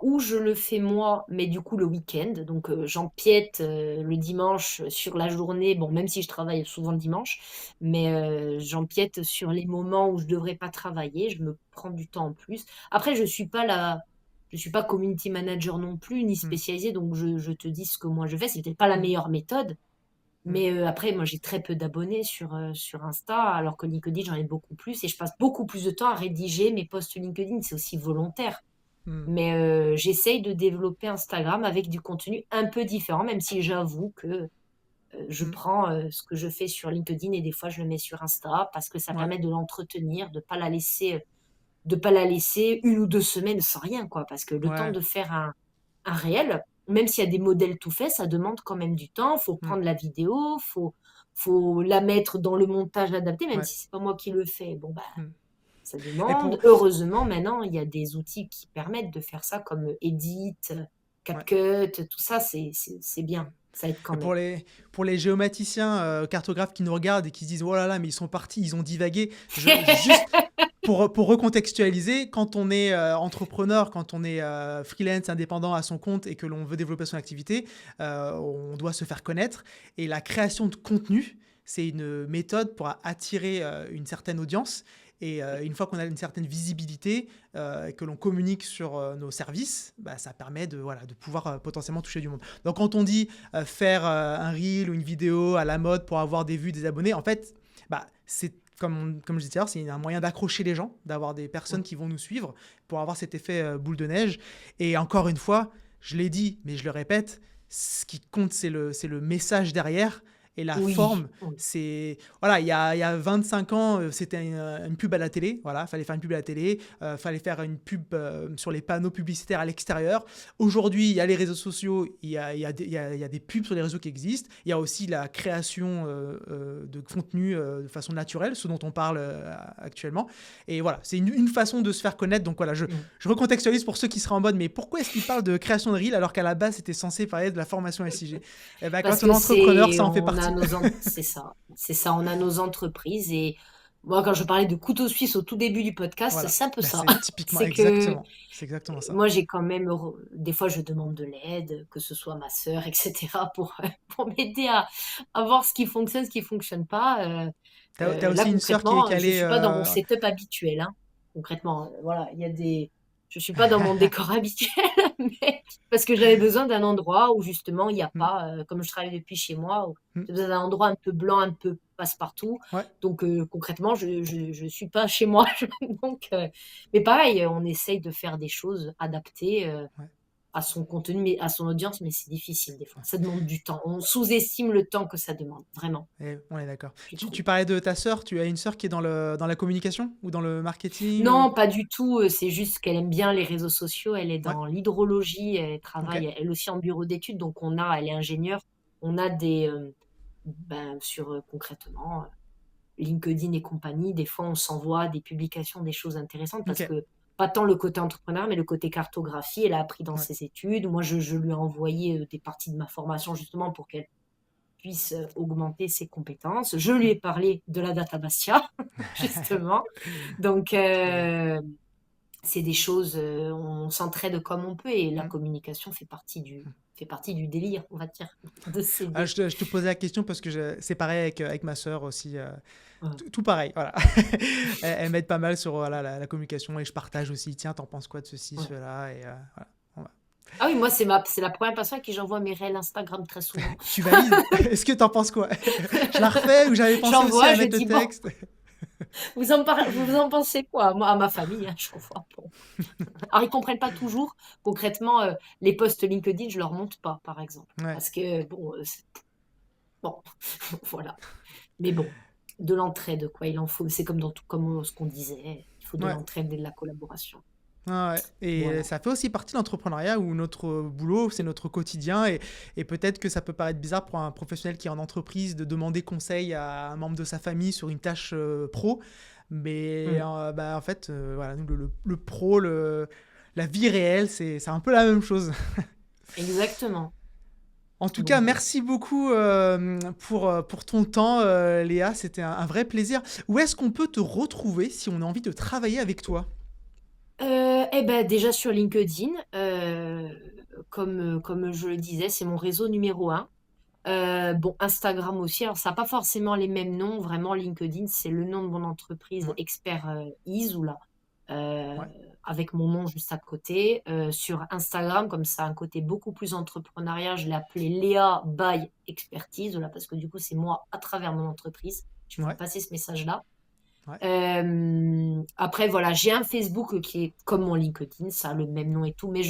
ou je le fais moi, mais du coup le week-end. Donc j'empiète le dimanche sur la journée. Bon, même si je travaille souvent le dimanche, mais j'empiète sur les moments où je devrais pas travailler. Je me prends du temps en plus. Après, je suis pas community manager non plus, ni
Hmm,
spécialisée. Donc je te dis ce que moi je fais. C'est peut-être pas la
hmm,
meilleure méthode.
hmm.
Mais après, moi, j'ai très peu d'abonnés sur Insta, alors que LinkedIn, j'en ai beaucoup plus. Et je passe beaucoup plus de temps à rédiger mes posts LinkedIn. C'est aussi volontaire.
Hmm,
Mais j'essaye de développer Instagram avec du contenu un peu différent, même si j'avoue que je
hmm.
prends ce que je fais sur LinkedIn et des fois, je le mets sur Insta parce que ça
Ouais,
permet de l'entretenir, de pas la laisser 1 ou 2 semaines sans rien, quoi. Parce que le temps
ouais,
de faire un réel, même s'il y a des modèles tout faits, ça demande quand même du temps. Faut
hmm,
prendre la vidéo, faut la mettre dans le montage adapté, même
ouais,
si c'est pas moi qui le fais. Bon, bah,
hmm.
ça
Et
demande. Heureusement, maintenant, il y a des outils qui permettent de faire ça comme Edit,
ouais,
CapCut, tout ça, c'est
hmm.
bien. Ça aide
Et
quand même.
pour les géomaticiens, cartographes qui nous regardent et qui se disent oh là là, mais ils sont partis, ils ont divagué. Juste pour recontextualiser, quand on est entrepreneur, quand on est freelance, indépendant à son compte et que l'on veut développer son activité, on doit se faire connaître. Et la création de contenu, c'est une méthode pour attirer une certaine audience. Et une fois qu'on a une certaine visibilité, que l'on communique sur nos services, ça permet de pouvoir potentiellement toucher du monde. Donc quand on dit faire un reel ou une vidéo à la mode pour avoir des vues, des abonnés, en fait, c'est comme je disais tout à l'heure, c'est un moyen d'accrocher les gens, d'avoir des personnes qui vont nous suivre pour avoir cet effet boule de neige. Et encore une fois, je l'ai dit, mais je le répète, ce qui compte, c'est le message derrière. Et la forme, c'est... Voilà, il y a 25 ans, c'était une pub à la télé. Voilà, il fallait faire une pub à la télé. Il fallait faire une pub sur les panneaux publicitaires à l'extérieur. Aujourd'hui, il y a les réseaux sociaux. Il y a des pubs sur les réseaux qui existent. Il y a aussi la création de contenu de façon naturelle, ce dont on parle actuellement. Et voilà, c'est une façon de se faire connaître. Donc voilà, je recontextualise pour ceux qui seraient en mode, mais pourquoi est-ce qu'il parle de création de reel alors qu'à la base, c'était censé parler de la formation SIG? Et quand on est entrepreneur, ça en fait partie.
C'est ça, on a nos entreprises et moi quand je parlais de couteau suisse au tout début du podcast, c'est un peu ça.
C'est typiquement, c'est exactement ça.
Moi j'ai quand même, des fois je demande de l'aide, que ce soit ma sœur, etc. pour m'aider à voir ce qui fonctionne pas.
T'as aussi une sœur qui est calée.
Je suis pas dans mon setup habituel, hein. Concrètement, voilà, je suis pas dans mon décor habituel, mais parce que j'avais besoin d'un endroit où justement il n'y a pas, comme je travaille depuis chez moi, j'ai besoin d'un endroit un peu blanc, un peu passe-partout.
Ouais.
Donc concrètement, je suis pas chez moi. Donc, mais pareil, on essaye de faire des choses adaptées à son contenu, mais à son audience, mais c'est difficile des fois. Ça demande du temps. On sous-estime le temps que ça demande, vraiment.
Et on est d'accord. Tu parlais de ta sœur, tu as une sœur qui est dans la communication ou dans le marketing?
Non, pas du tout. C'est juste qu'elle aime bien les réseaux sociaux. Elle est dans l'hydrologie. Elle travaille elle aussi en bureau d'études. Donc, elle est ingénieure. On a des, concrètement, LinkedIn et compagnie, des fois, on s'envoie des publications, des choses intéressantes parce que pas tant le côté entrepreneur, mais le côté cartographie, elle a appris dans ses études. Moi, je lui ai envoyé des parties de ma formation justement pour qu'elle puisse augmenter ses compétences. Je lui ai parlé de la data Bastia, justement. Donc, c'est des choses, on s'entraide comme on peut et la communication fait partie du délire, on va dire, de ces deux.
Je te posais la question parce que c'est pareil avec ma sœur aussi. Tout pareil, voilà. Elle m'aide pas mal sur la communication et je partage aussi. Tiens, t'en penses quoi de ceci, cela et voilà.
Ah oui, moi, c'est la première personne à qui j'envoie mes réels Instagram très souvent.
Tu valides? Est-ce que t'en penses quoi? Je la refais ou j'avais pensé aussi à mettre le texte?
Vous en pensez quoi? Moi, à ma famille, j'envoie. Bon. Alors, ils comprennent pas toujours. Concrètement, les posts LinkedIn, je leur montre pas, par exemple. Parce que, bon, voilà. Mais bon, de l'entraide, quoi. Il en faut. C'est comme dans tout, comme ce qu'on disait. Il faut de l'entraide et de la collaboration.
Et ça fait aussi partie de l'entrepreneuriat où notre boulot, c'est notre quotidien et peut-être que ça peut paraître bizarre pour un professionnel qui est en entreprise de demander conseil à un membre de sa famille sur une tâche pro, mais en fait, le pro, la vie réelle, c'est un peu la même chose.
Exactement.
En tout cas, merci beaucoup pour ton temps, Léa, c'était un vrai plaisir. Où est-ce qu'on peut te retrouver si on a envie de travailler avec toi?
Déjà sur LinkedIn, comme je le disais, c'est mon réseau numéro 1. Instagram aussi. Alors, ça n'a pas forcément les mêmes noms. Vraiment, LinkedIn, c'est le nom de mon entreprise, Expert Ease, avec mon nom juste à côté. Sur Instagram, comme ça a un côté beaucoup plus entrepreneurial, je l'ai appelé Léa by Expertise, parce que du coup, c'est moi à travers mon entreprise. Je vais passer ce message-là. Après, voilà, j'ai un Facebook qui est comme mon LinkedIn, ça a le même nom et tout, mais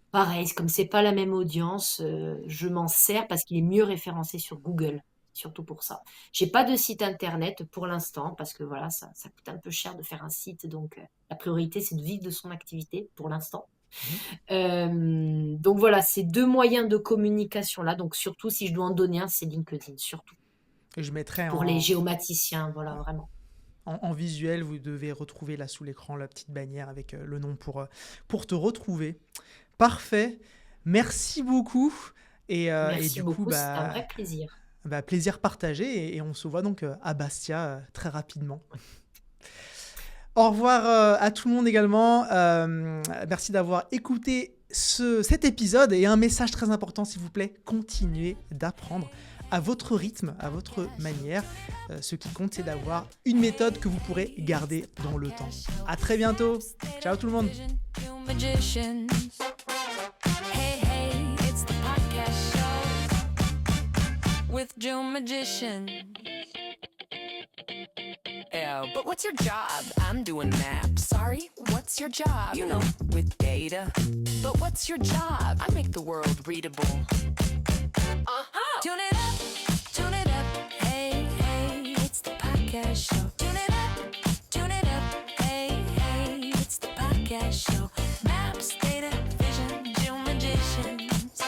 pareil, comme c'est pas la même audience, je m'en sers parce qu'il est mieux référencé sur Google, surtout pour ça. J'ai pas de site internet pour l'instant parce que voilà, ça coûte un peu cher de faire un site, donc la priorité c'est de vivre de son activité pour l'instant. Donc voilà, ces deux moyens de communication là, donc surtout si je dois en donner un, c'est LinkedIn, surtout.
Et je mettrai
pour les géomaticiens, voilà, vraiment.
En visuel, vous devez retrouver là sous l'écran la petite bannière avec le nom pour te retrouver. Parfait. Merci beaucoup.
Merci du beaucoup, c'était un vrai plaisir.
Plaisir partagé et on se voit donc à Bastia très rapidement. Au revoir à tout le monde également. Merci d'avoir écouté cet épisode. Et un message très important, s'il vous plaît, continuez d'apprendre à votre rythme, à votre manière. Ce qui compte, c'est d'avoir une méthode que vous pourrez garder dans le temps. À très bientôt. Ciao tout le monde.
Magicians. Hey, hey, it's the podcast show with Joe Magician.
Yeah, but what's your job? I'm doing maps. Sorry, what's your job? You know, with data. But what's your job? I make the world readable.
Tune it up, hey, hey, it's the podcast show. Tune it up, hey, hey, it's the podcast show. Maps, data, vision, Joe Magicians.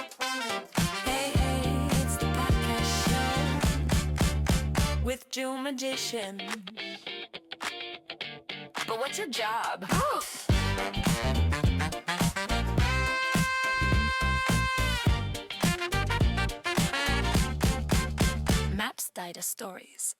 Hey, hey, it's the podcast show with Joe Magician.
But what's your job?
Maps, data, stories.